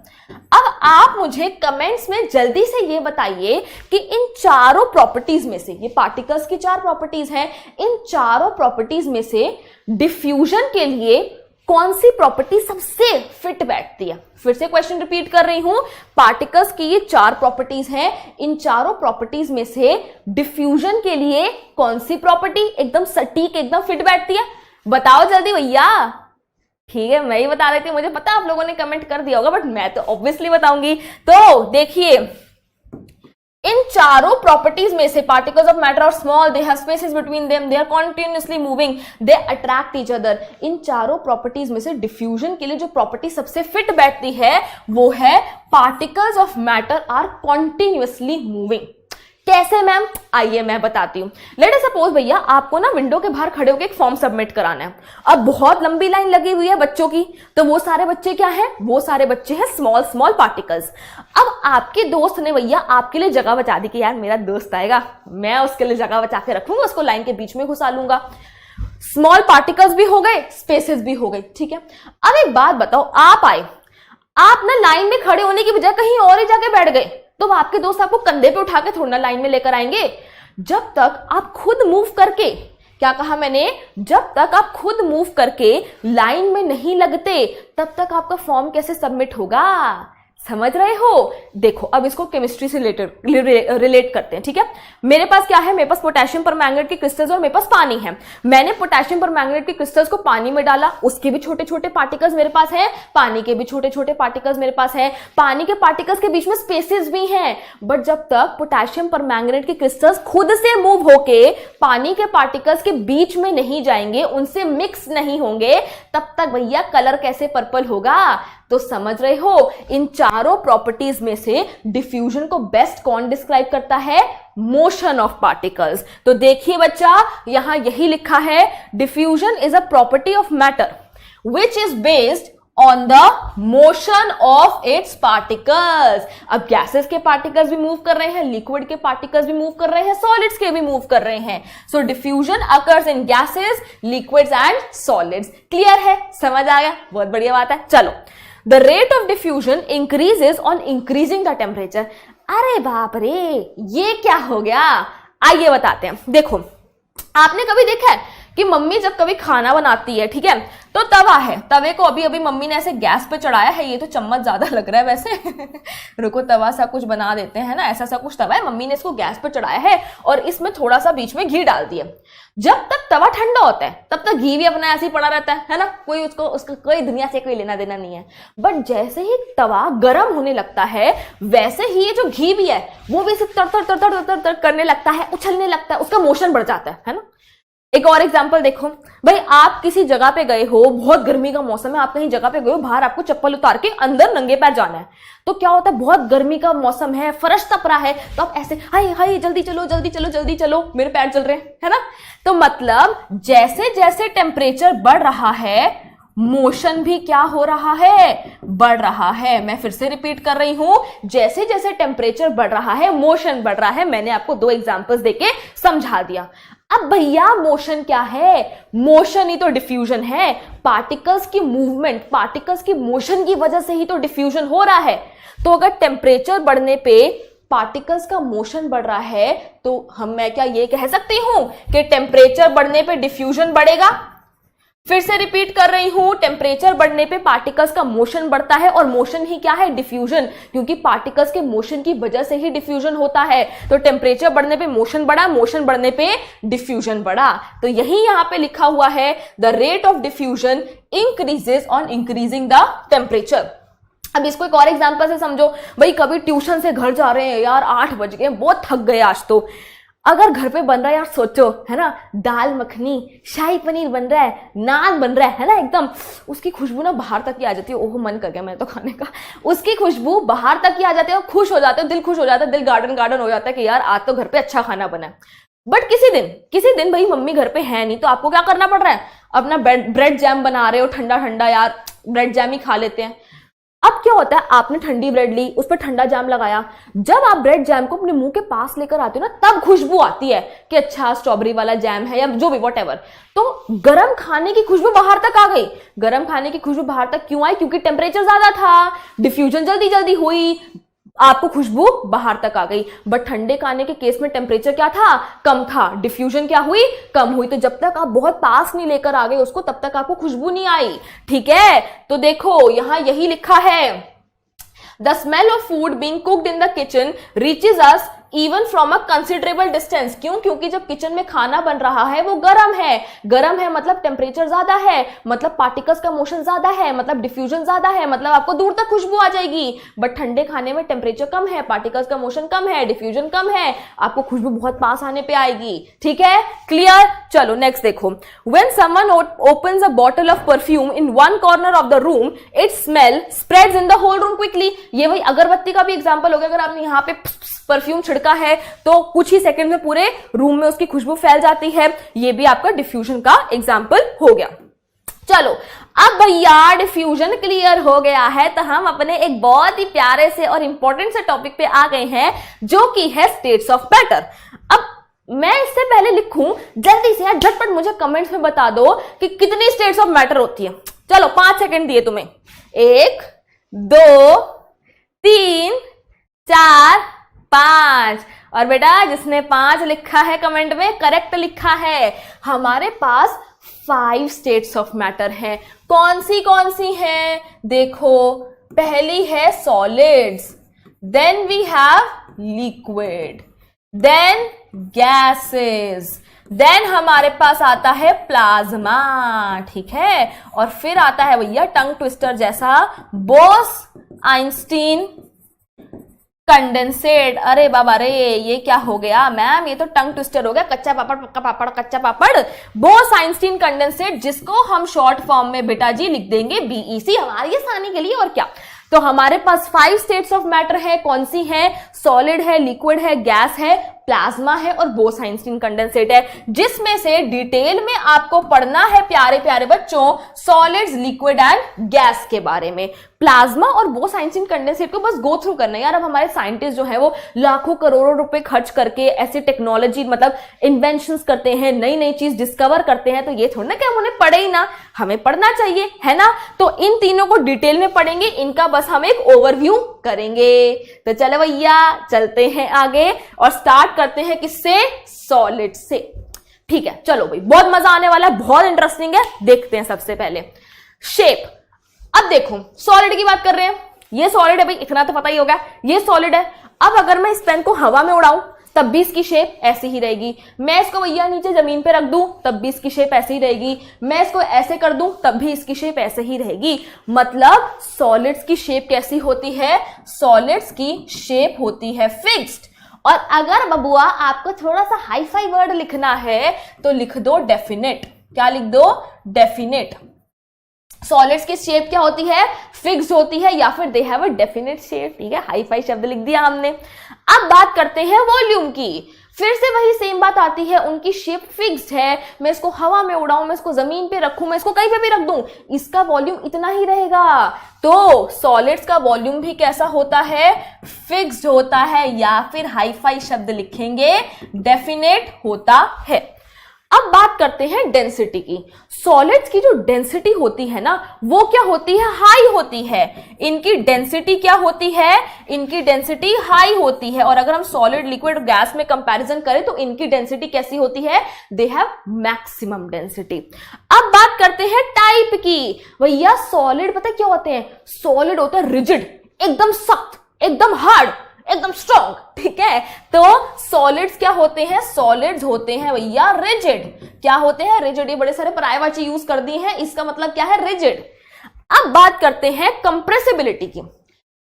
अब आप मुझे कमेंट्स में जल्दी से ये बताइए कि इन चारों प्रॉपर्टीज में से, ये पार्टिकल्स की 4 प्रॉपर्टीज हैं, इन चारों प्रॉपर्टीज में से डिफ्यूजन के लिए कौन सी प्रॉपर्टी सबसे फिट बैठती है। फिर से क्वेश्चन रिपीट कर रही हूं, पार्टिकल्स की ये 4 प्रॉपर्टीज हैं, इन चारों प्रॉपर्टीज में से डिफ्यूजन के लिए कौन सी प्रॉपर्टी एकदम सटीक एकदम फिट बैठती है, बताओ जल्दी भैया। ठीक है मैं ही बता देती हूँ, मुझे पता आप लोगों ने कमेंट कर दिया होगा, बट मैं तो ऑब्वियसली बताऊंगी। तो देखिए इन चारों प्रॉपर्टीज में से particles of matter are small, they have spaces between them, they are continuously moving, they attract each other. इन चारों प्रॉपर्टीज में से डिफ्यूजन के लिए जो प्रॉपर्टी सबसे फिट बैठती है वो है particles of matter are continuously moving. कैसे मैम, आइए मैं बताती हूँ। लेट अस सपोज भैया आपको ना विंडो के बाहर खड़े होकर एक फॉर्म सबमिट कराना है। अब बहुत लंबी लाइन लगी हुई है बच्चों की, तो वो सारे बच्चे क्या हैं, वो सारे बच्चे हैं स्मॉल पार्टिकल्स। अब आपके दोस्त ने भैया आपके लिए जगह बचा दी कि यार मेरा दोस्त आएगा, मैं उसके लिए जगह बचा के रखूंगा, उसको लाइन के बीच में घुसा लूंगा। स्मॉल पार्टिकल्स भी हो गए, स्पेसेस भी हो गए, ठीक है। अब एक बात बताओ, आप आए, आप ना लाइन में खड़े होने की बजाय कहीं और ही जाके बैठ गए, तो आपके दोस्त आपको कंधे पे उठा के थोड़ा ना लाइन में लेकर आएंगे। जब तक आप खुद मूव करके, क्या कहा मैंने, जब तक आप खुद मूव करके लाइन में नहीं लगते तब तक आपका फॉर्म कैसे सबमिट होगा, समझ रहे हो? देखो अब इसको केमिस्ट्री से रिलेट करते हैं, ठीक है। मेरे पास क्या है, मेरे पास पोटेशियम परमैंगनेट के क्रिस्टल्स और मेरे पास पानी है। मैंने पोटेशियम परमैंगनेट के क्रिस्टल्स को पानी में डाला, उसके भी छोटे छोटे पार्टिकल्स मेरे पास हैं, पानी के भी छोटे छोटे पार्टिकल्स मेरे पास हैं, पानी के पार्टिकल्स के बीच में स्पेसेस भी हैं। बट जब तक पोटेशियम परमैंगनेट के क्रिस्टल्स खुद से मूव होके पानी के पार्टिकल्स के बीच में नहीं जाएंगे, उनसे मिक्स नहीं होंगे, तब तक भैया कलर कैसे पर्पल होगा? तो समझ रहे हो, इन चारों प्रॉपर्टीज में से डिफ्यूजन को बेस्ट कौन डिस्क्राइब करता है? Motion of particles. तो देखिए बच्चा, यहां यही लिखा है, diffusion is a property of matter which is based on the motion of its particles. अब गैसेस के पार्टिकल्स भी मूव कर रहे हैं, लिक्विड के पार्टिकल्स भी मूव कर रहे हैं, सॉलिड्स के भी मूव कर रहे हैं। So diffusion occurs in gases, liquids and solids. Clear है? समझ आ गया? बहुत बढ़िया बात है। चलो, the rate of diffusion increases on increasing the temperature. अरे बाप रे, ये क्या हो गया? आइए बताते हैं। देखो, आपने कभी देखा है कि मम्मी जब कभी खाना बनाती है, ठीक है, तो तवा है, तवे को अभी अभी मम्मी ने ऐसे गैस पे चढ़ाया है, ये तो चम्मच ज्यादा लग रहा है वैसे रुको, तवा सा कुछ बना देते हैं ना, ऐसा सा कुछ तवा है, मम्मी ने इसको गैस पे चढ़ाया है और इसमें थोड़ा सा बीच में घी डाल दिया। जब तक तवा ठंडा होता है तब तक घी भी अपना ऐसे ही पड़ा रहता है ना, कोई उसका कोई दुनिया से कोई लेना देना नहीं है। बट जैसे ही तवा गर्म होने लगता है, वैसे ही ये जो घी भी है वो भी इसे तर तर तर तर तर तर करने लगता है, उछलने लगता है, उसका मोशन बढ़ जाता है ना। एक और एग्जांपल देखो भाई, आप किसी जगह पे गए हो, बहुत गर्मी का मौसम है, आप कहीं जगह पे गए हो, बाहर आपको चप्पल उतार के अंदर नंगे पैर जाना है, तो क्या होता है, बहुत गर्मी का मौसम है, फर्श तप रहा है, तो आप ऐसे हाय हाय जल्दी चलो जल्दी चलो जल्दी चलो, मेरे पैर चल रहे हैं, है ना। तो मतलब जैसे जैसे टेम्परेचर बढ़ रहा है, मोशन भी क्या हो रहा है? बढ़ रहा है। मैं फिर से रिपीट कर रही हूं, जैसे जैसे टेम्परेचर बढ़ रहा है, मोशन बढ़ रहा है। मैंने आपको 2 एग्जांपल्स देके समझा दिया। अब भैया मोशन क्या है? मोशन ही तो डिफ्यूजन है। पार्टिकल्स की मूवमेंट, पार्टिकल्स की मोशन की वजह से ही तो डिफ्यूजन हो रहा है। तो अगर टेम्परेचर बढ़ने पे पार्टिकल्स का मोशन बढ़ रहा है, तो मैं क्या ये कह सकती हूं कि टेम्परेचर बढ़ने पे डिफ्यूजन बढ़ेगा? फिर से रिपीट कर रही हूं, टेम्परेचर बढ़ने पे पार्टिकल्स का मोशन बढ़ता है, और मोशन ही क्या है? डिफ्यूजन, क्योंकि पार्टिकल्स के मोशन की वजह से ही डिफ्यूजन होता है। तो टेम्परेचर बढ़ने पे मोशन बढ़ा, मोशन बढ़ने पे डिफ्यूजन बढ़ा। तो यही यहां पे लिखा हुआ है, the rate of diffusion increases on increasing the temperature. अब इसको एक और एग्जांपल से समझो भाई, कभी ट्यूशन से घर जा रहे हैं, यार 8 बज गए, बहुत थक गए आज तो। अगर घर पे बन रहा है, यार सोचो, है ना, दाल मखनी, शाही पनीर बन रहा है, नान बन रहा है ना, एकदम उसकी खुशबू ना बाहर तक ही आ जाती है। ओह, मन कर गया मैं तो खाने का। उसकी खुशबू बाहर तक ही आ जाती है और खुश हो जाते हो, दिल खुश हो जाता है, दिल गार्डन गार्डन हो जाता है कि यार आज तो घर पे अच्छा खाना बना है। बट किसी दिन भाई मम्मी घर पे है नहीं, तो आपको क्या करना पड़ रहा है? अपना ब्रेड जैम बना रहे हो, ठंडा ठंडा, यार ब्रेड जैम ही खा लेते हैं। अब क्या होता है, आपने ठंडी ब्रेड ली, उस पर ठंडा जैम लगाया, जब आप ब्रेड जैम को अपने मुंह के पास लेकर आते हो ना, तब खुशबू आती है कि अच्छा स्ट्रॉबेरी वाला जैम है या जो भी व्हाटएवर। तो गरम खाने की खुशबू बाहर तक आ गई। गरम खाने की खुशबू बाहर तक क्यों आई? क्योंकि टेम्परेचर ज्यादा था, डिफ्यूजन जल्दी जल्दी हुई, आपको खुशबू बाहर तक आ गई। बट ठंडे खाने के केस में टेम्परेचर क्या था? कम था, डिफ्यूजन क्या हुई? कम हुई। तो जब तक आप बहुत पास नहीं लेकर आ गए उसको, तब तक आपको खुशबू नहीं आई। ठीक है, तो देखो यहां यही लिखा है, the smell of food being cooked in the kitchen reaches us even from a considerable distance. क्यों? क्योंकि जब किचन में खाना बन रहा है वो गर्म है, गर्म है मतलब टेम्परेचर ज्यादा है, मतलब पार्टिकल्स का मोशन ज्यादा है, मतलब डिफ्यूजन ज्यादा है, मतलब आपको दूर तक खुशबू आ जाएगी। बट ठंडे खाने में टेम्परेचर कम है, पार्टिकल्स का मोशन कम है, डिफ्यूजन कम है, आपको खुशबू बहुत पास आने पे आएगी। ठीक है, क्लियर? चलो नेक्स्ट देखो, when someone opens a bottle of perfume in one corner of the room, its smell spreads in the whole room quickly. ये वही अगरबत्ती का भी एग्जांपल हो गया। अगर आपने यहाँ पे परफ्यूम छिड़का है तो कुछ ही सेकंड में पूरे रूम में उसकी खुशबू फैल जाती है। ये भी आपका डिफ्यूजन का एग्जांपल हो गया। चलो अब भैया डिफ्यूजन क्लियर हो गया है, तो हम अपने एक बहुत ही प्यारे से और इंपॉर्टेंट से टॉपिक पे आ गए हैं, जो कि है स्टेट्स ऑफ मैटर। अब मैं इससे पहले लिखूं, जल्दी से यार झटपट मुझे कमेंट्स में बता दो कि कितनी स्टेट्स ऑफ मैटर होती है। चलो 5 सेकंड दिए तुम्हें, 1 2 3 4 5। और बेटा जिसने 5 लिखा है कमेंट में, करेक्ट लिखा है। हमारे पास 5 स्टेट्स ऑफ मैटर है। कौन सी है? देखो, पहली है solids, then we have liquid, then gases, then हमारे पास आता है प्लाज्मा, ठीक है, और फिर आता है भैया टंग ट्विस्टर जैसा बोस-आइंस्टीन कंडेंसेट। अरे बाबा रे, ये क्या हो गया मैम, ये तो टंग ट्विस्टर हो गया, कच्चा पापड़ पक्का पापड़, कच्चा पापड़, बोस-आइंस्टीन कंडेंसेट, जिसको हम शॉर्ट फॉर्म में बेटा जी लिख देंगे बीईसी, हमारी आसानी के लिए, और क्या। तो हमारे पास 5 स्टेट्स ऑफ मैटर है, कौन सी है, सॉलिड है, लिक्विड है, गैस है, प्लाज्मा है और बोस-आइंस्टीन कंडेंसेट है, जिसमें से डिटेल में आपको पढ़ना है प्यारे प्यारे बच्चों सॉलिड्स, लिक्विड एंड गैस के बारे में। प्लाज्मा और बोस-आइंस्टीन कंडेंसेट को बस गो थ्रू करना है यार। अब हमारे साइंटिस्ट जो है वो लाखों करोड़ों रुपए खर्च करके ऐसी टेक्नोलॉजी मतलब इन्वेंशंस करते हैं, नई नई चीज डिस्कवर करते हैं, तो ये थोड़ा ना कि हम उन्हें पढ़े ही ना, हमें पढ़ना चाहिए, है ना। तो इन तीनों को डिटेल में पढ़ेंगे, इनका बस हम एक ओवरव्यू करेंगे। तो चलो भैया चलते हैं आगे और स्टार्ट करते हैं किससे, सॉलिड से। ठीक है, चलो भाई, बहुत मजा आने वाला है, बहुत इंटरेस्टिंग है। देखते हैं सबसे पहले शेप। अब देखो सॉलिड की बात कर रहे हैं, ये सॉलिड है भाई, इतना तो पता ही होगा, ये सॉलिड है। अब अगर मैं इस पेन को हवा में उड़ाऊं तब भी इसकी शेप ऐसी ही रहेगी, मैं इसको भैया नीचे जमीन पे रख दूं तब भी इसकी शेप ऐसी ही रहेगी, मैं इसको ऐसे कर दूं तब भी इसकी शेप ऐसे ही रहेगी। मतलब सॉलिड्स की शेप कैसी होती है, सॉलिड्स की शेप होती है फिक्स्ड। और अगर बबुआ आपको थोड़ा सा हाई फाई वर्ड लिखना है तो लिख दो डेफिनेट। क्या लिख दो, डेफिनेट। सॉलिड्स की शेप क्या होती है, फिक्स्ड होती है, या फिर they have a definite shape. ठीक है, हाई फाई शब्द लिख दिया हमने। अब बात करते हैं वॉल्यूम की। फिर से वही सेम बात आती है, उनकी शेप फिक्स्ड है, मैं इसको हवा में उड़ाऊं, मैं इसको जमीन पे रखूं, मैं इसको कहीं पे भी रख दूं, इसका वॉल्यूम इतना ही रहेगा। तो सॉलिड्स का वॉल्यूम भी कैसा होता है, फिक्स्ड होता है, या फिर हाई फाई शब्द लिखेंगे डेफिनेट होता है। अब बात करते हैं डेंसिटी की। सॉलिड्स की जो डेंसिटी होती है ना, वो क्या होती है, हाई होती है। इनकी डेंसिटी क्या होती है, इनकी डेंसिटी हाई होती है। और अगर हम सॉलिड, लिक्विड, गैस में कंपैरिजन करें तो इनकी डेंसिटी कैसी होती है, दे हैव मैक्सिमम डेंसिटी। अब बात करते हैं टाइप की। भैया सॉलिड पता क्या होते हैं, सॉलिड होता है रिजिड, एकदम सख्त, एकदम हार्ड, एकदम स्ट्रॉन्ग। ठीक है, तो सॉलिड्स क्या होते हैं, सॉलिड्स होते हैं भैया रिजिड। क्या होते हैं, रिजिड। ये बड़े सारे पर्यायवाची यूज कर दी हैं, इसका मतलब क्या है, रिजिड। अब बात करते हैं कंप्रेसिबिलिटी की।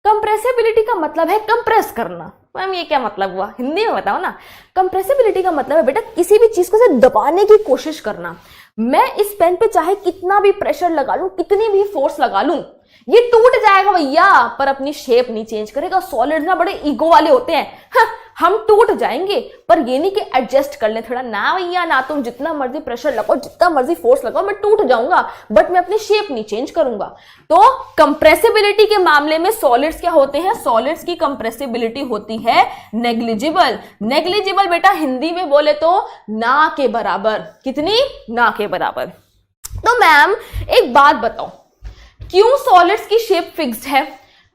कंप्रेसिबिलिटी का मतलब है कंप्रेस करना। मैम ये क्या मतलब हुआ, हिंदी में बताओ ना। कंप्रेसिबिलिटी का मतलब है बेटा किसी भी चीज को दबाने की कोशिश करना। मैं इस पेन पे चाहे कितना भी प्रेशर लगा लूं, कितनी भी फोर्स लगा लूं, ये टूट जाएगा भैया, पर अपनी शेप नहीं चेंज करेगा। सॉलिड ना बड़े ईगो वाले होते हैं, हम टूट जाएंगे पर ये नहीं कि एडजस्ट कर ले थोड़ा, ना भैया ना, तुम जितना मर्जी प्रेशर लगाओ, जितना मर्जी फोर्स लगाओ, मैं टूट जाऊंगा बट मैं अपनी शेप नहीं चेंज करूंगा। तो कंप्रेसिबिलिटी के मामले में सॉलिड्स क्या होते हैं, सॉलिड्स की कंप्रेसिबिलिटी होती है नेग्लिजिबल। नेग्लिजिबल बेटा हिंदी में बोले तो ना के बराबर। कितनी, ना के बराबर। तो मैम एक बात बताओ, क्यों सॉलिड्स की शेप फिक्स्ड है,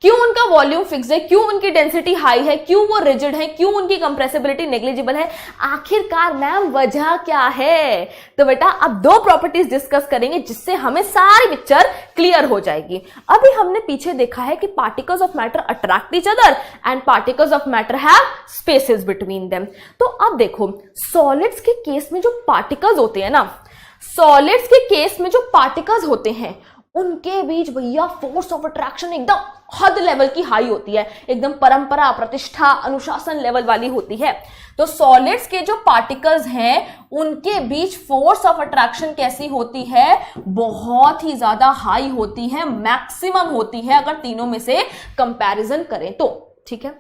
क्यों उनका वॉल्यूम फिक्स्ड है, क्यों उनकी डेंसिटी हाई है, क्यों वो रिजिड है, क्यों उनकी कंप्रेसिबिलिटी नेग्लिजिबल है, आखिरकार मैम वजह क्या है। तो बेटा अब 2 प्रॉपर्टीज डिस्कस करेंगे जिससे हमें सारी पिक्चर क्लियर हो जाएगी। अभी हमने पीछे देखा है कि particles of matter attract each other and particles of matter have spaces between them. तो अब देखो सॉलिड्स के केस में जो पार्टिकल्स होते हैं ना, सॉलिड्स के केस में जो पार्टिकल्स होते हैं उनके बीच भैया फोर्स ऑफ अट्रैक्शन एकदम हद लेवल की हाई होती है, एकदम परंपरा, प्रतिष्ठा, अनुशासन लेवल वाली होती है। तो सॉलिड्स के जो पार्टिकल्स हैं उनके बीच फोर्स ऑफ अट्रैक्शन कैसी होती है, बहुत ही ज्यादा हाई होती है, मैक्सिमम होती है अगर तीनों में से कंपैरिजन करें तो। ठीक है,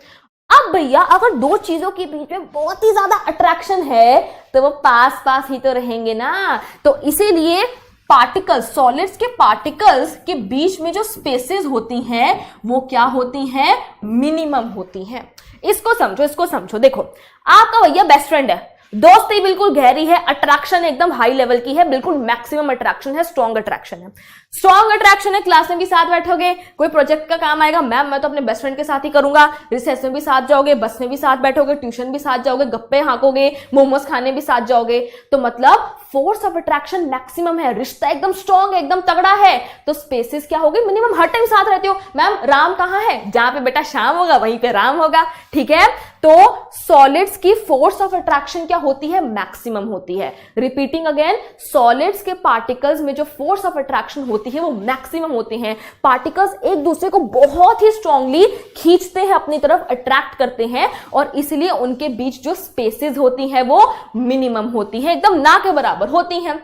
अब भैया अगर 2 चीजों के बीच में बहुत ही ज्यादा अट्रैक्शन है तो वो पास पास ही तो रहेंगे ना। तो इसीलिए पार्टिकल्स, सॉलिड्स के पार्टिकल्स के बीच में जो स्पेसेस होती हैं वो क्या होती हैं, मिनिमम होती हैं। इसको समझो, इसको समझो। देखो आपका भैया बेस्ट फ्रेंड है, दोस्ती बिल्कुल गहरी है, अट्रैक्शन एकदम हाई लेवल की है, बिल्कुल मैक्सिमम अट्रैक्शन है, स्ट्रॉन्ग अट्रैक्शन है। स्ट्रॉन्ग अट्रैक्शन है, क्लास में भी साथ बैठोगे, कोई प्रोजेक्ट का काम आएगा, मैम मैं तो अपने बेस्ट फ्रेंड के साथ ही करूंगा, रिसेस में भी साथ जाओगे, बस में भी साथ बैठोगे, ट्यूशन भी साथ जाओगे, गप्पे हाँकोगे, मोमोज खाने भी साथ जाओगे। तो मतलब फोर्स ऑफ अट्रैक्शन मैक्सिमम है, रिश्ता एकदम स्ट्रॉन्ग है, एकदम तगड़ा है, तो स्पेसेस क्या होगी, मिनिमम, हर टाइम साथ रहते हो। मैम राम कहां है, जहां पे बेटा शाम होगा वहीं पे राम होगा, ठीक है। तो सॉलिड्स की फोर्स ऑफ अट्रैक्शन क्या होती है, मैक्सिमम होती है। रिपीटिंग अगेन, सॉलिड्स के पार्टिकल्स में जो फोर्स ऑफ अट्रैक्शन होती है वो मैक्सिमम होती है। पार्टिकल्स एक दूसरे को बहुत ही स्ट्रांगली खींचते हैं, अपनी तरफ अट्रैक्ट करते हैं, और इसलिए उनके बीच जो स्पेसेस होती हैं वो मिनिमम होती है, एकदम ना के बराबर होती हैं,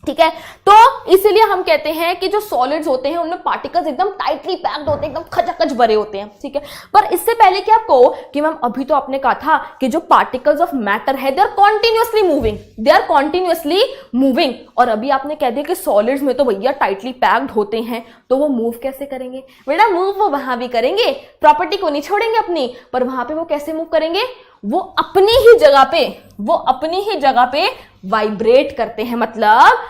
ठीक है। तो इसीलिए हम कहते हैं कि जो सॉलिड्स होते हैं उनमें पार्टिकल्स एकदम टाइटली पैक्ड होते हैं, एकदम खचाखच भरे होते हैं, ठीक है। पर इससे पहले क्या आपको कि मैम अभी तो आपने कहा था कि जो पार्टिकल्स ऑफ मैटर है they are continuously moving, they are continuously moving, और अभी आपने कह दिया कि सॉलिड्स में तो भैया टाइटली पैक्ड होते हैं, तो वो मूव कैसे करेंगे बेटा, मूव वो वहां भी करेंगे, प्रॉपर्टी को नहीं छोड़ेंगे अपनी, पर वहां पे वो कैसे मूव करेंगे, वो अपनी ही जगह पे वाइब्रेट करते हैं। मतलब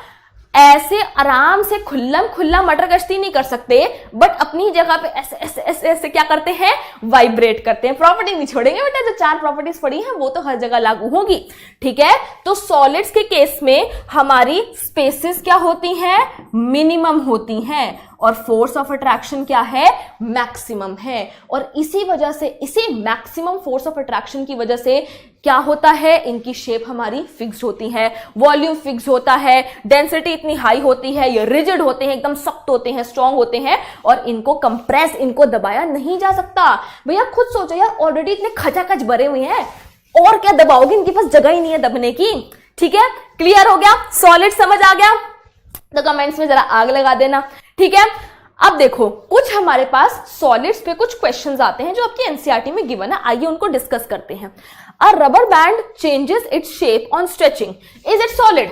ऐसे आराम से खुल्लम खुल्ला मटर गश्ती नहीं कर सकते, बट अपनी जगह पे ऐसे ऐसे ऐसे ऐसे क्या करते हैं, वाइब्रेट करते हैं। प्रॉपर्टी नहीं छोड़ेंगे बेटा, जो 4 प्रॉपर्टीज पड़ी हैं वो तो हर जगह लागू होगी, ठीक है। तो सॉलिड्स के केस में हमारी स्पेसेस क्या होती हैं, मिनिमम होती हैं, और फोर्स ऑफ अट्रैक्शन क्या है, मैक्सिमम है। और इसी वजह से, इसी मैक्सिमम फोर्स ऑफ अट्रैक्शन की वजह से क्या होता है, इनकी शेप हमारी फिक्स होती है, वॉल्यूम फिक्स होता है, डेंसिटी इतनी हाई होती है, ये रिजिड होते हैं, एकदम सख्त होते हैं, स्ट्रांग होते हैं, और इनको कंप्रेस, इनको दबाया नहीं जा सकता। भैया खुद सोचो यार, ऑलरेडी इतने खचाखच भरे हुए हैं, और क्या दबाओगे, इनके पास जगह ही नहीं है दबने की, ठीक है। क्लियर हो गया, सॉलिड समझ आ गया, तो कमेंट्स में जरा आग लगा देना, ठीक है। अब देखो कुछ हमारे पास सॉलिड्स पे कुछ क्वेश्चंस आते हैं जो आपकी एनसीईआरटी में गिवन है, आइए उनको डिस्कस करते हैं। अ rubber band changes its shape on stretching, is it solid?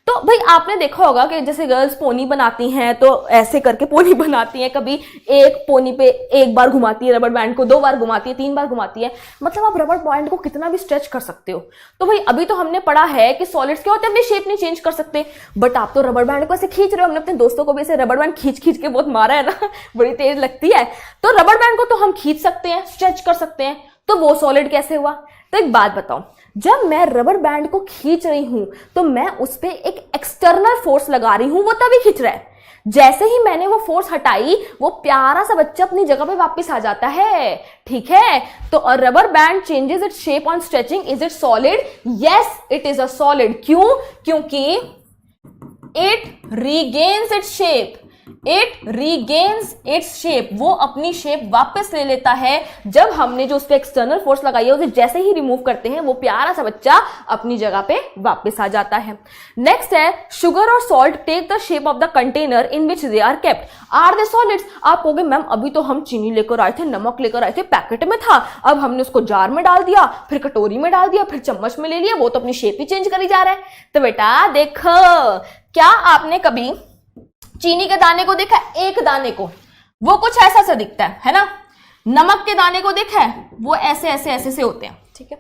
तो भाई आपने देखा होगा कि जैसे गर्ल्स पोनी बनाती हैं तो ऐसे करके पोनी बनाती हैं, कभी एक पोनी पे एक बार घुमाती है रबर बैंड को, 2 बार घुमाती है, 3 बार घुमाती है, मतलब आप रबर बैंड को कितना भी स्ट्रेच कर सकते हो। तो भाई अभी तो हमने पढ़ा है कि सॉलिड्स क्या होते हैं, अपनी शेप नहीं चेंज कर सकते, बट आप तो रबर बैंड को ऐसे खींच रहे हो। हमने अपने दोस्तों को भी ऐसे रबर बैंड खींच खींच के बहुत मारा है ना, बड़ी तेज लगती है। तो रबर बैंड को तो हम खींच सकते हैं, स्ट्रेच कर सकते हैं, तो वो सॉलिड कैसे हुआ? तो एक बात बताओ, जब मैं रबर बैंड को खींच रही हूं तो मैं उस पर एक एक्सटर्नल फोर्स लगा रही हूं, वो तभी खींच रहा है। जैसे ही मैंने वो फोर्स हटाई, वो प्यारा सा बच्चा अपनी जगह पे वापस आ जाता है, ठीक है। तो rubber band changes its shape on stretching, is it solid? Yes, it is a solid. क्यों? क्योंकि it regains its shape, it regains its shape, वो अपनी शेप वापस ले लेता है। जब हमने जो उस पर एक्सटर्नल फोर्स लगाई है उसे जैसे ही रिमूव करते हैं, वो प्यारा सा बच्चा अपनी जगह पे वापस आ जाता है। नेक्स्ट है, शुगर और salt take the shape of the container in which they are kept, are they solids? आप कहोगे मैम अभी तो हम चीनी लेकर आए थे, नमक लेकर आए थे, पैकेट में था, अब हमने उसको जार में डाल दिया, फिर कटोरी में डाल दिया, फिर चम्मच में ले लिया, वो तो अपनी शेप ही चेंज करी जा रहा है। तो बेटा देखो, क्या आपने कभी चीनी के दाने को देखा? एक दाने को, वो कुछ ऐसा सा दिखता है ना। नमक के दाने को देखा है, वो ऐसे ऐसे ऐसे से होते हैं, ठीक है।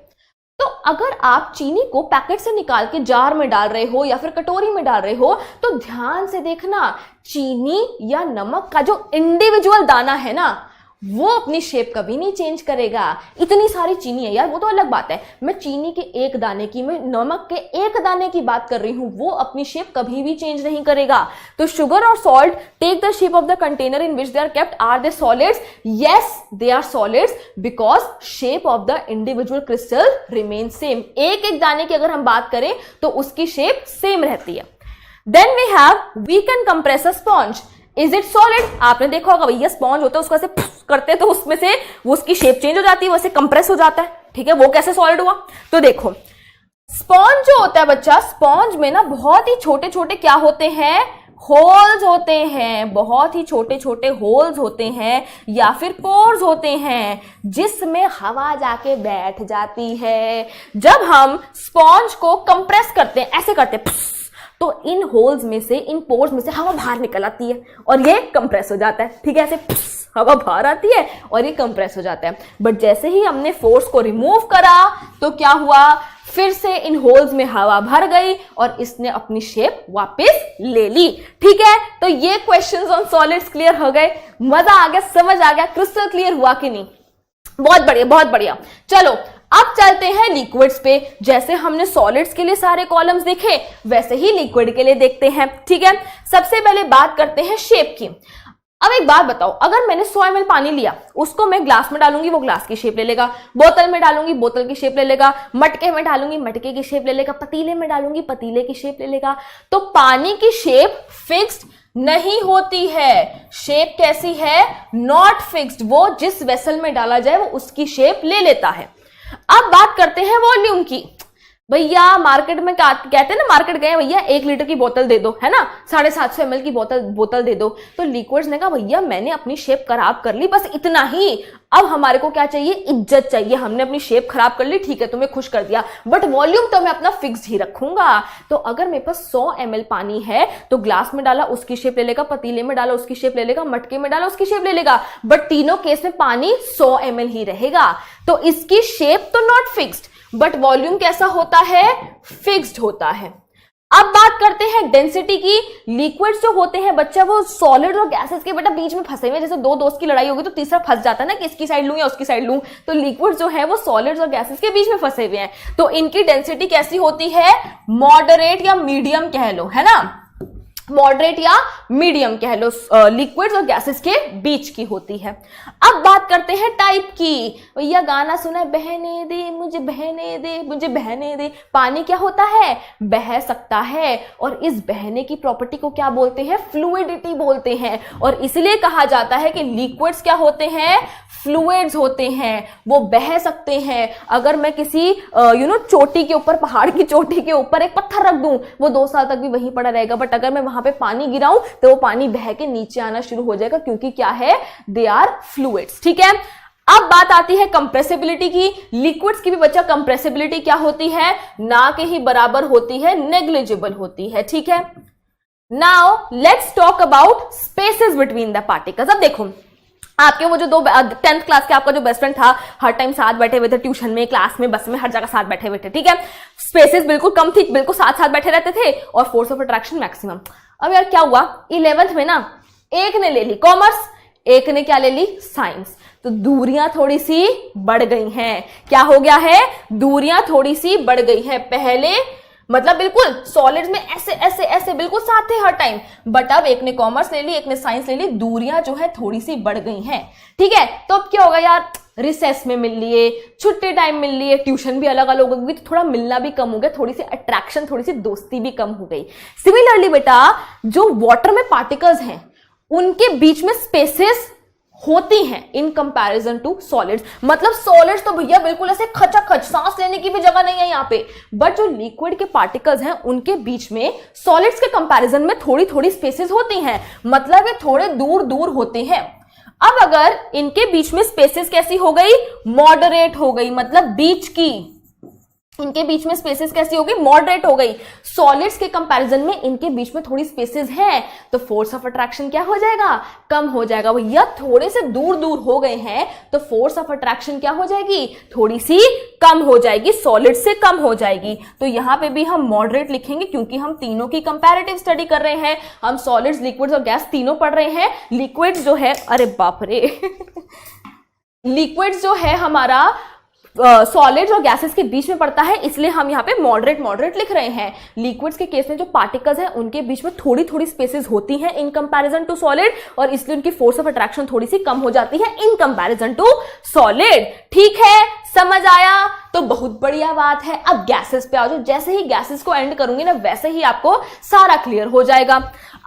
तो अगर आप चीनी को पैकेट से निकाल के जार में डाल रहे हो या फिर कटोरी में डाल रहे हो, तो ध्यान से देखना, चीनी या नमक का जो इंडिविजुअल दाना है ना, वो अपनी शेप कभी नहीं चेंज करेगा। इतनी सारी चीनी है यार, वो तो अलग बात है, मैं चीनी के एक दाने की, मैं नमक के एक दाने की बात कर रही हूं, वो अपनी शेप कभी भी चेंज नहीं करेगा। तो शुगर और salt take the shape of the container in which they are kept, are they solids? Yes, they are solids, because shape of the individual crystal remain same. एक एक दाने की अगर हम बात करें तो उसकी शेप सेम रहती है। Then we have we can compress a sponge, is it solid? आपने देखा होगा भैया स्पॉन्ज होता है, उसको ऐसे करते हैं तो उसमें से वो उसकी शेप चेंज हो जाती है, वैसे कंप्रेस हो जाता है, ठीक है। वो कैसे सॉलिड हुआ? तो देखो, स्पॉन्ज जो होता है बच्चा, स्पॉन्ज में ना बहुत ही छोटे छोटे क्या होते हैं, होल्स होते हैं, बहुत ही छोटे छोटे होल्स होते हैं या फिर पोर्स होते हैं, जिसमें हवा जाके बैठ जाती है। जब हम स्पॉन्ज को कंप्रेस करते हैं, ऐसे करते हैं, तो इन होल्स में से, इन पोर्स में से हवा बाहर निकल आती है और ये कंप्रेस हो जाता है, ठीक है। ऐसे हवा बाहर आती है और ये कंप्रेस हो जाता है। बट जैसे ही हमने फोर्स को रिमूव करा तो क्या हुआ, फिर से इन होल्स में हवा भर गई और इसने अपनी शेप वापस ले ली, ठीक है। तो ये क्वेश्चंस ऑन सॉलिड्स क्लियर हो गए, मजा आ गया, समझ आ गया, क्रिस्टल क्लियर हुआ कि नहीं? बहुत बढ़िया, बहुत बढ़िया। चलो अब चलते हैं लिक्विड्स पे। जैसे हमने सॉलिड्स के लिए सारे कॉलम्स देखे, वैसे ही लिक्विड के लिए देखते हैं। ठीक है, सबसे पहले बात करते हैं शेप की। अब एक बात बताओ, अगर मैंने 100 ml पानी लिया, उसको मैं ग्लास में डालूंगी, वो ग्लास की शेप ले लेगा, बोतल में डालूंगी, बोतल की शेप ले लेगा, मटके में डालूंगी, मटके की शेप ले लेगा, पतीले में डालूंगी, पतीले की शेप ले लेगा। तो पानी की शेप फिक्स्ड नहीं होती है। शेप कैसी है? Not fixed. वो जिस वेसल में डाला जाए वो उसकी शेप ले लेता है। अब बात करते हैं वॉल्यूम की। भैया मार्केट में कहते हैं ना, मार्केट गए भैया 1 लीटर की बोतल दे दो, है ना, 750 ml की बोतल दे दो। तो लिक्विड्स ने कहा भैया मैंने अपनी शेप खराब कर ली, बस इतना ही। अब हमारे को क्या चाहिए? इज्जत चाहिए। हमने अपनी शेप खराब कर ली, ठीक है, तुम्हें खुश कर दिया, बट वॉल्यूम तो मैं अपना फिक्स ही रखूंगा। तो अगर मेरे पास 100 ml पानी है तो ग्लास में डाला उसकी शेप ले लेगा, पतीले में डाला उसकी शेप ले लेगा, मटके में डाला उसकी शेप ले लेगा, बट तीनों केस में पानी 100 ml ही रहेगा। तो इसकी शेप तो नॉट फिक्स्ड, बट वॉल्यूम कैसा होता है? फिक्स्ड होता है। अब बात करते हैं डेंसिटी की। लिक्विड्स जो होते हैं बच्चा, वो सॉलिड और गैसेस के बेटा बीच में फंसे हुए। जैसे दो दोस्त की लड़ाई होगी तो तीसरा फंस जाता है ना कि इसकी साइड लूं या उसकी साइड लूं। तो लिक्विड्स जो है वो सॉलिड्स और गैसेस के बीच में फंसे हुए हैं। तो इनकी डेंसिटी कैसी होती है? मॉडरेट या मीडियम कह लो, है ना, मॉडरेट या मीडियम कह लो, लिक्विड्स और गैसेस के बीच की होती है। अब बात करते हैं टाइप की। भैया गाना सुना है, बहने दे मुझे बहने दे मुझे बहने दे। पानी क्या होता है? बह सकता है, और इस बहने की प्रॉपर्टी को क्या बोलते हैं? फ्लूइडिटी बोलते हैं। और इसलिए कहा जाता है कि लिक्विड्स क्या होते हैं? फ्लूइड्स होते हैं, वो बह सकते हैं। अगर मैं किसी चोटी के ऊपर, पहाड़ की चोटी के ऊपर एक पत्थर रख दूं, वो 2 साल तक भी वहीं पड़ा रहेगा, बट अगर मैं वहां पे पानी गिराऊं तो वो पानी बह के नीचे आना शुरू हो जाएगा, क्योंकि क्या है? They are fluids. ठीक है, अब बात आती है कंप्रेसिबिलिटी की। लिक्विड्स की भी बच्चा कंप्रेसिबिलिटी क्या होती है? ना के ही बराबर होती है, नेग्लिजिबल होती है। ठीक है, now let's talk about spaces between the particles. अब देखो, आपके वो जो 10th क्लास के आपका जो बेस्ट फ्रेंड था, हर टाइम साथ बैठे हुए थे, ट्यूशन में, क्लास में, बस में, हर जगह साथ बैठे हुए थे। ठीक है, स्पेसेस बिल्कुल कम थी, बिल्कुल साथ साथ बैठे रहते थे, और फोर्स ऑफ अट्रैक्शन मैक्सिमम। अब यार क्या हुआ, 11th में ना एक ने ले ली कॉमर्स, एक ने क्या ले ली? साइंस। तो दूरियां थोड़ी सी बढ़ गई हैं। क्या हो गया है? दूरियां थोड़ी सी बढ़ गई हैं। पहले मतलब बिल्कुल सॉलिड्स में ऐसे ऐसे ऐसे बिल्कुल साथ थे हर टाइम, बट अब एक ने कॉमर्स ले ली, एक ने साइंस ले ली, दूरियां जो है थोड़ी सी बढ़ गई हैं। ठीक है, तो अब क्या होगा यार? रिसेस में मिल लिए, छुट्टी टाइम मिल लिए, ट्यूशन भी अलग अलग हो गई, तो थोड़ा मिलना भी कम हो गया, थोड़ी सी अट्रैक्शन, थोड़ी सी दोस्ती भी कम हो गई। सिमिलरली बेटा, जो वाटर में पार्टिकल्स हैं उनके बीच में स्पेसेस होती हैं इन कंपैरिजन टू सॉलिड्स। मतलब सॉलिड्स तो भैया बिल्कुल ऐसे खचाखच, सांस लेने की भी जगह नहीं है यहाँ पे, बट जो लिक्विड के पार्टिकल्स हैं उनके बीच में सॉलिड्स के कंपैरिजन में थोड़ी थोड़ी स्पेसेस होती हैं, मतलब ये थोड़े दूर दूर होते हैं। अब अगर इनके बीच में स्पेसेस कैसी हो गई? मॉडरेट हो गई, मतलब बीच की, इनके बीच में स्पेसेस कैसी हो गई? मॉडरेट हो गई। सॉलिड्स के कंपैरिजन में इनके बीच में थोड़ी स्पेसेस हैं, तो फोर्स ऑफ अट्रैक्शन क्या हो जाएगा? कम हो जाएगा। भैया थोड़े से दूर दूर हो गए हैं तो फोर्स ऑफ अट्रैक्शन क्या हो जाएगी? थोड़ी सी कम हो जाएगी, सॉलिड से कम हो जाएगी। तो यहां पे भी हम मॉडरेट लिखेंगे, क्योंकि हम तीनों की कंपैरेटिव स्टडी कर रहे हैं। हम सॉलिड्स, लिक्विड्स और गैस तीनों पढ़ रहे हैं। लिक्विड्स जो है, अरे बाप रे लिक्विड्स जो है हमारा सॉलिड्स और गैसेस के बीच में पड़ता है, इसलिए हम यहाँ पे मॉडरेट मॉडरेट लिख रहे हैं। लिक्विड्स के केस में जो पार्टिकल्स हैं उनके बीच में थोड़ी थोड़ी स्पेसेस होती हैं इन कंपैरिजन टू सॉलिड, और इसलिए उनकी फोर्स ऑफ अट्रैक्शन थोड़ी सी कम हो जाती है इन कंपैरिजन टू सॉलिड। ठीक है, समझ आया? तो बहुत बढ़िया बात है। अब गैसेस पे आ जाओ। जैसे ही गैसेस को एंड करूंगी ना, वैसे ही आपको सारा क्लियर हो जाएगा।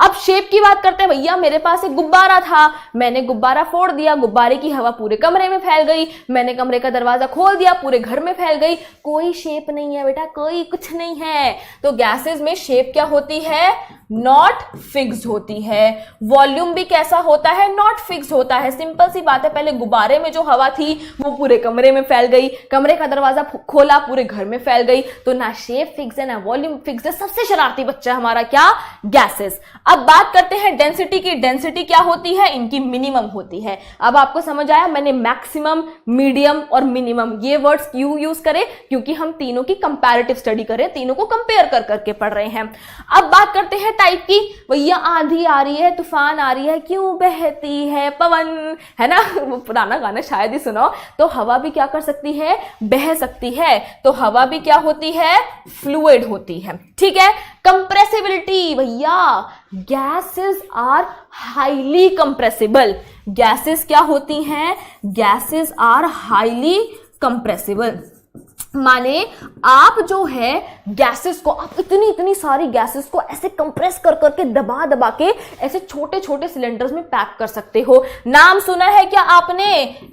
अब शेप की बात करते हैं। भैया मेरे पास एक गुब्बारा था, मैंने गुब्बारा फोड़ दिया, गुब्बारे की हवा पूरे कमरे में फैल गई, मैंने कमरे का दरवाजा खोल दिया, पूरे घर में फैल गई। कोई शेप नहीं है बेटा, कोई कुछ नहीं है। तो गैसेस में शेप क्या होती है? नॉट फिक्स्ड होती है। वॉल्यूम भी कैसा होता है? नॉट फिक्स्ड होता है। सिंपल सी बात है, पहले गुब्बारे में जो हवा थी वो पूरे कमरे में फैल गई, कमरे का दरवाजा खोला, पूरे घर में फैल गई। तो ना शेप फिक्स है ना वॉल्यूम फिक्स है। सबसे शरारती बच्चा हमारा क्या? गैसेस। अब बात करते हैं डेंसिटी की। डेंसिटी क्या होती है? इनकी मिनिमम होती है। अब आपको समझ आया मैंने मैक्सिमम, मीडियम और मिनिमम ये वर्ड्स क्यों यूज करे? क्योंकि हम तीनों की कंपैरेटिव स्टडी करें, तीनों को कंपेयर कर करके पढ़ रहे हैं। अब बात करते हैं टाइप की। भैया आंधी आ रही है, तूफान आ रही है, क्यों बहती है पवन, है ना वो पुराना गाना शायद ही सुनो। तो हवा भी क्या कर सकती है? बह सकती है, तो हवा भी क्या होती है, फ्लूइड होती है। ठीक है। कंप्रेसिबिलिटी, भैया gases are highly compressible. Gases क्या होती हैं, गैसेस आर हाईली कंप्रेसिबल। माने आप जो है गैसेस को, आप इतनी इतनी सारी गैसेस को ऐसे कंप्रेस कर करके दबा दबा के ऐसे छोटे छोटे सिलेंडर्स में पैक कर सकते हो। नाम सुना है क्या आपने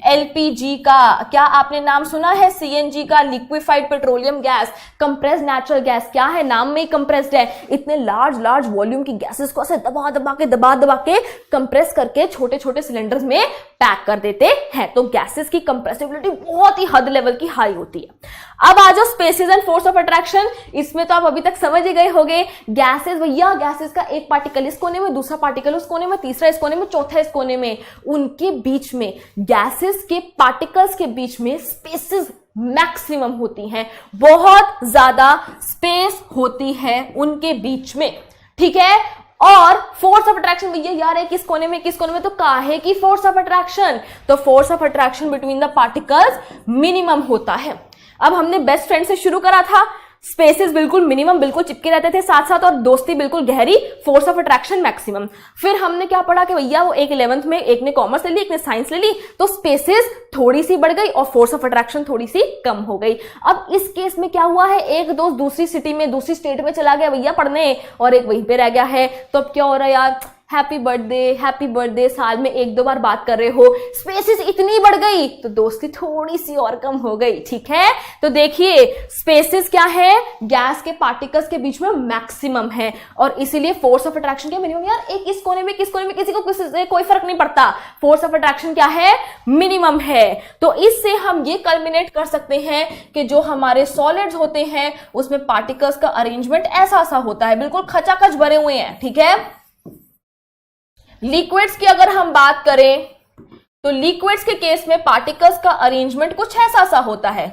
एलपीजी का, क्या आपने नाम सुना है सीएनजी का, liquefied petroleum gas, compressed natural gas, क्या है, नाम में ही कंप्रेस्ड है। इतने लार्ज वॉल्यूम की गैसेस को ऐसे दबा दबा के कंप्रेस करके छोटे छोटे सिलेंडर्स में पैक कर देते हैं। तो गैसेस की कंप्रेसिबिलिटी बहुत ही हद लेवल की हाई होती है। अब आ जाओ spaces and force of attraction. इसमें तो आप अभी तक समझ ही गए होंगे। गैसेस, भैया गैसेस का एक पार्टिकल इस कोने में, दूसरा पार्टिकल उस कोने में, तीसरा इस कोने में, चौथा इस कोने में, उनके बीच में, गैसेस के पार्टिकल्स के बीच में स्पेसिस मैक्सिमम होती हैं, बहुत ज्यादा स्पेस होती है उनके बीच में। ठीक है। और फोर्स ऑफ अट्रैक्शन, भैया यार है किस कोने में किस कोने में, तो काहे की फोर्स ऑफ अट्रैक्शन, तो force of attraction between the particles minimum होता है। अब हमने बेस्ट फ्रेंड से शुरू करा था, स्पेसेस बिल्कुल मिनिमम, बिल्कुल चिपके रहते थे साथ साथ, और दोस्ती बिल्कुल गहरी, फोर्स ऑफ अट्रैक्शन मैक्सिमम। फिर हमने क्या पढ़ा कि भैया वो एक 11th में एक ने कॉमर्स ले ली, एक ने साइंस ले ली, तो स्पेसेस थोड़ी सी बढ़ गई और फोर्स ऑफ अट्रैक्शन थोड़ी सी कम हो गई। अब इस केस में क्या हुआ है, एक दोस्त दूसरी सिटी में, दूसरी स्टेट में चला गया भैया पढ़ने, और एक वहीं पे रह गया है। तो अब क्या हो रहा है यार, हैप्पी बर्थडे, साल में एक दो बार बात कर रहे हो, स्पेसेस इतनी बढ़ गई तो दोस्ती थोड़ी सी और कम हो गई। ठीक है। तो देखिए स्पेसेस क्या है, गैस के पार्टिकल्स के बीच में मैक्सिमम है, और इसीलिए फोर्स ऑफ अट्रैक्शन क्या मिनिमम। यार एक इस कोने में किस कोने में, किसी को किसी से कोई फर्क नहीं पड़ता, फोर्स ऑफ अट्रैक्शन क्या है, मिनिमम है। तो इससे हम ये कल्मिनेट कर सकते हैं कि जो हमारे सॉलिड्स होते हैं उसमें पार्टिकल्स का अरेंजमेंट ऐसा सा होता है, बिल्कुल खचाखच भरे हुए हैं। ठीक है। लिक्विड्स की अगर हम बात करें तो लिक्विड्स के केस में पार्टिकल्स का अरेंजमेंट कुछ ऐसा सा होता है।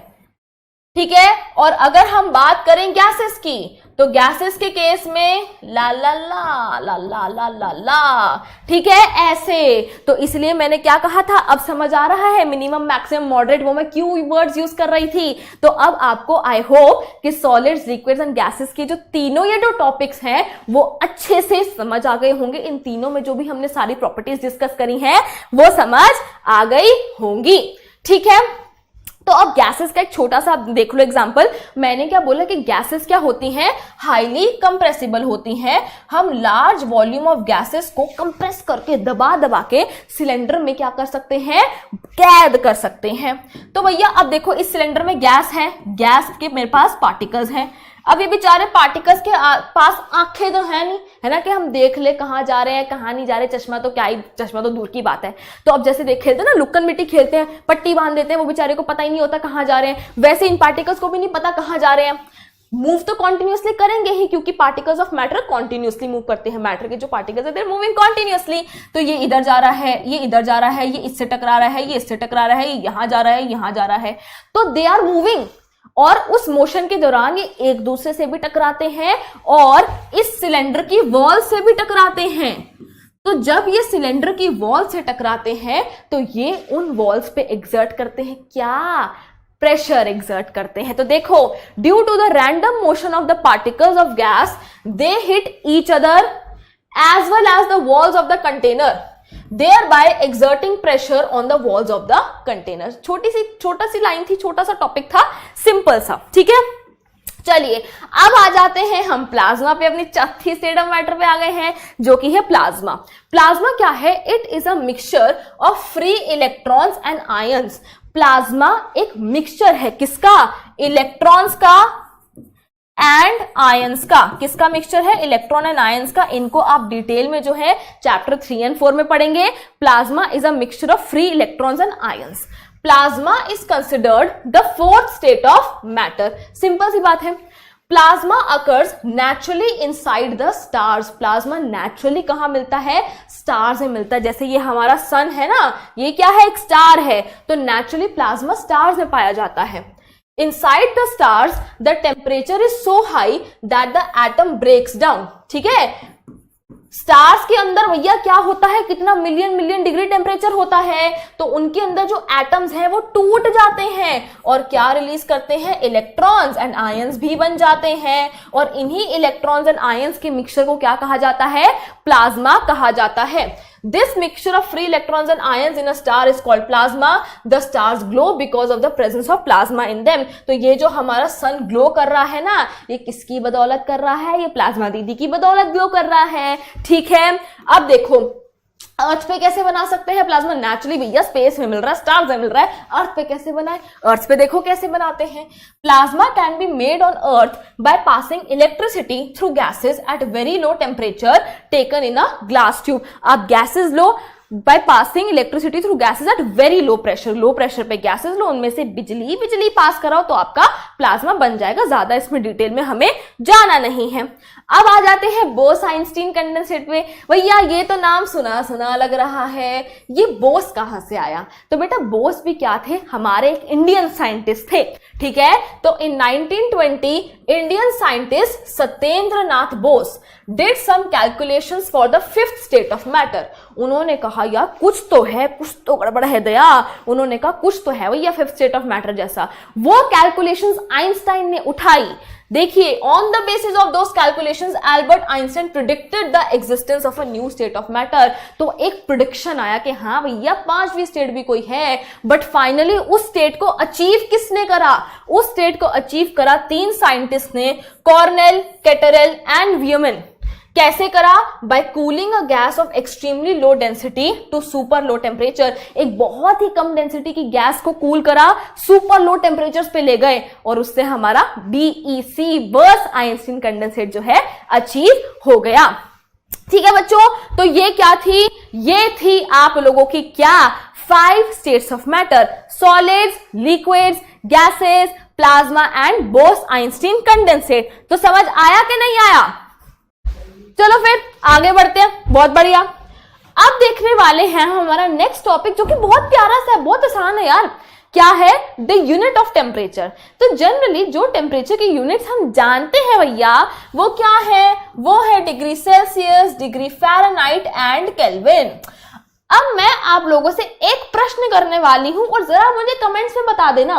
ठीक है। और अगर हम बात करें गैसेस की, तो गैसेस के केस में ला ला ला ला ला ला ला ला, ठीक है, ऐसे। तो इसलिए मैंने क्या कहा था, अब समझ आ रहा है मिनिमम मैक्सिमम मॉडरेट, वो मैं क्यों वर्ड्स यूज कर रही थी। तो अब आपको आई होप कि सॉलिड्स, लिक्विड्स एंड गैसेस के जो तीनों ये जो टॉपिक्स हैं वो अच्छे से समझ आ गए होंगे। इन तीनों में जो भी हमने सारी प्रॉपर्टीज डिस्कस करी हैं वो समझ आ गई होंगी। ठीक है। तो अब गैसेस का एक छोटा सा देख लो एग्जांपल। मैंने क्या बोला कि गैसेस क्या होती हैं, हाईली कंप्रेसिबल होती हैं। हम लार्ज वॉल्यूम ऑफ गैसेस को कंप्रेस करके दबा दबा के सिलेंडर में क्या कर सकते हैं, कैद कर सकते हैं। तो भैया अब देखो इस सिलेंडर में गैस है, गैस के मेरे पास पार्टिकल्स हैं। अब ये बेचारे पार्टिकल्स के पास आंखें तो है नहीं, है ना, कि हम देख ले कहाँ जा रहे हैं कहाँ नहीं जा रहे। चश्मा तो क्या ही, चश्मा तो दूर की बात है। तो अब जैसे देख खेलते हैं ना, लुक्कन मिट्टी खेलते हैं, पट्टी बांध देते हैं, वो बेचारे को पता ही नहीं होता कहाँ जा रहे हैं। वैसे इन पार्टिकल्स को भी नहीं पता कहाँ जा रहे हैं। मूव तो कॉन्टिन्यूसली करेंगे ही, क्योंकि particles of matter continuously move करते हैं। मैटर के जो पार्टिकल्स है, दे आर मूविंग कॉन्टिन्यूसली। तो ये इधर जा रहा है, ये इधर जा रहा है, ये इससे टकरा रहा है, ये इससे टकरा रहा है, ये यहां जा रहा है, यहां जा रहा है। तो दे आर मूविंग, और उस मोशन के दौरान ये एक दूसरे से भी टकराते हैं और इस सिलेंडर की वॉल से भी टकराते हैं। तो जब ये सिलेंडर की वॉल से टकराते हैं तो ये उन वॉल्स पे एग्जर्ट करते हैं, क्या, प्रेशर एग्जर्ट करते हैं। तो देखो, due to the random motion of the particles of gas they hit each other as well as the walls of the container, thereby exerting pressure on the walls of the container। छोटा सी line थी, छोटा सा topic था, simple सा। ठीक है। चलिए अब आ जाते हैं हम प्लाज्मा पे, अपनी चौथी स्टेट ऑफ मैटर पे आ गए हैं, जो कि है प्लाज्मा। प्लाज्मा क्या है, it is a mixture of free electrons and ions. Plasma एक मिक्सचर है, किसका, इलेक्ट्रॉन्स का एंड आयंस का। किसका मिक्सचर है, इलेक्ट्रॉन एंड आयंस का। इनको आप डिटेल में जो है चैप्टर 3 और 4 में पढ़ेंगे। Plasma is a mixture of free electrons and ions. Plasma is considered the fourth state of matter. Simple सी बात है। Plasma occurs naturally inside the stars. Plasma naturally कहां मिलता है, स्टार्स में मिलता है। जैसे ये हमारा सन है ना, ये क्या है, एक स्टार है, तो नेचुरली प्लाज्मा स्टार्स में पाया जाता है। Inside the stars, the temperature is so high that the atom breaks down। ठीक है। स्टार्स के अंदर भैया क्या होता है, कितना मिलियन मिलियन डिग्री टेम्परेचर होता है, तो उनके अंदर जो एटम्स हैं वो टूट जाते हैं और क्या रिलीज करते हैं, इलेक्ट्रॉन्स एंड आयंस भी बन जाते हैं। और इन्हीं इलेक्ट्रॉन्स एंड आयंस के मिक्सचर को क्या कहा जाता है, प्लाज्मा कहा जाता है। This mixture of free electrons and ions in a star is called plasma. The stars glow because of the presence of plasma in them. तो ये जो हमारा सन ग्लो कर रहा है ना, ये किसकी बदौलत कर रहा है, ये प्लाज्मा दीदी की बदौलत ग्लो कर रहा है। ठीक है, अब देखो अर्थ पे कैसे बना सकते हैं प्लाज्मा, नेचुरली भैया स्पेस में मिल रहा है, स्टार्स में मिल रहा है, अर्थ पे कैसे बनाए, अर्थ पे देखो कैसे बनाते हैं। Plasma can be made on earth by passing electricity through gases at very low temperature taken in a glass tube. आप गैसेस लो by passing electricity through gases at very low pressure पे गैसेस लो, उनमें से बिजली पास कराओ तो आपका प्लाज्मा बन जाएगा। ज्यादा इसमें डिटेल में हमें जाना नहीं है। अब आ जाते हैं बोस आइंस्टीन कंडेंसेट पे। भैया ये तो नाम सुना सुना लग रहा है, ये बोस कहां से आया, तो बेटा बोस भी क्या थे, हमारे एक इंडियन साइंटिस्ट थे। ठीक है, तो in 1920 Indian scientist Satyendra Nath Bose did some calculations for the fifth state of matter. उन्होंने कहा यार कुछ तो है, कुछ तो गड़बड़ है दया, उन्होंने कहा कुछ तो है भैया फिफ्थ स्टेट ऑफ मैटर जैसा। वो कैलकुलेशंस आइंस्टाइन ने उठाई। देखिए, on the basis of those calculations Albert Einstein predicted the existence of a new state of matter. तो एक प्रिडिक्शन आया कि हाँ भैया पांचवी स्टेट भी कोई है, बट फाइनली उस स्टेट को अचीव किसने करा, उस स्टेट को अचीव करा तीन साइंटिस्ट ने, कॉर्नेल, कैटरेल एंड वियमन। कैसे करा, by cooling a gas of extremely low density to super low temperature. एक बहुत ही कम डेंसिटी की गैस को कूल करा, सुपर लो टेम्परेचर पे ले गए और उससे हमारा BEC बॉस आइंस्टीन कंडेंसेट जो है अचीव हो गया। ठीक है बच्चों, तो ये क्या थी, ये थी आप लोगों की क्या 5 states of matter, solids, liquids, gases, plasma and boss Einstein condensate. तो समझ आया कि नहीं आया? चलो फिर आगे बढ़ते हैं, बहुत बढ़िया। अब देखने वाले हैं हमारा नेक्स्ट टॉपिक जो कि बहुत प्यारा सा है, बहुत आसान है यार। क्या है, द यूनिट ऑफ टेम्परेचर। तो जनरली जो टेम्परेचर की यूनिट्स हम जानते हैं भैया वो क्या है, वो है degree Celsius, degree Fahrenheit and kelvin. अब मैं आप लोगों से एक प्रश्न करने वाली हूं और जरा मुझे कमेंट्स में बता देना,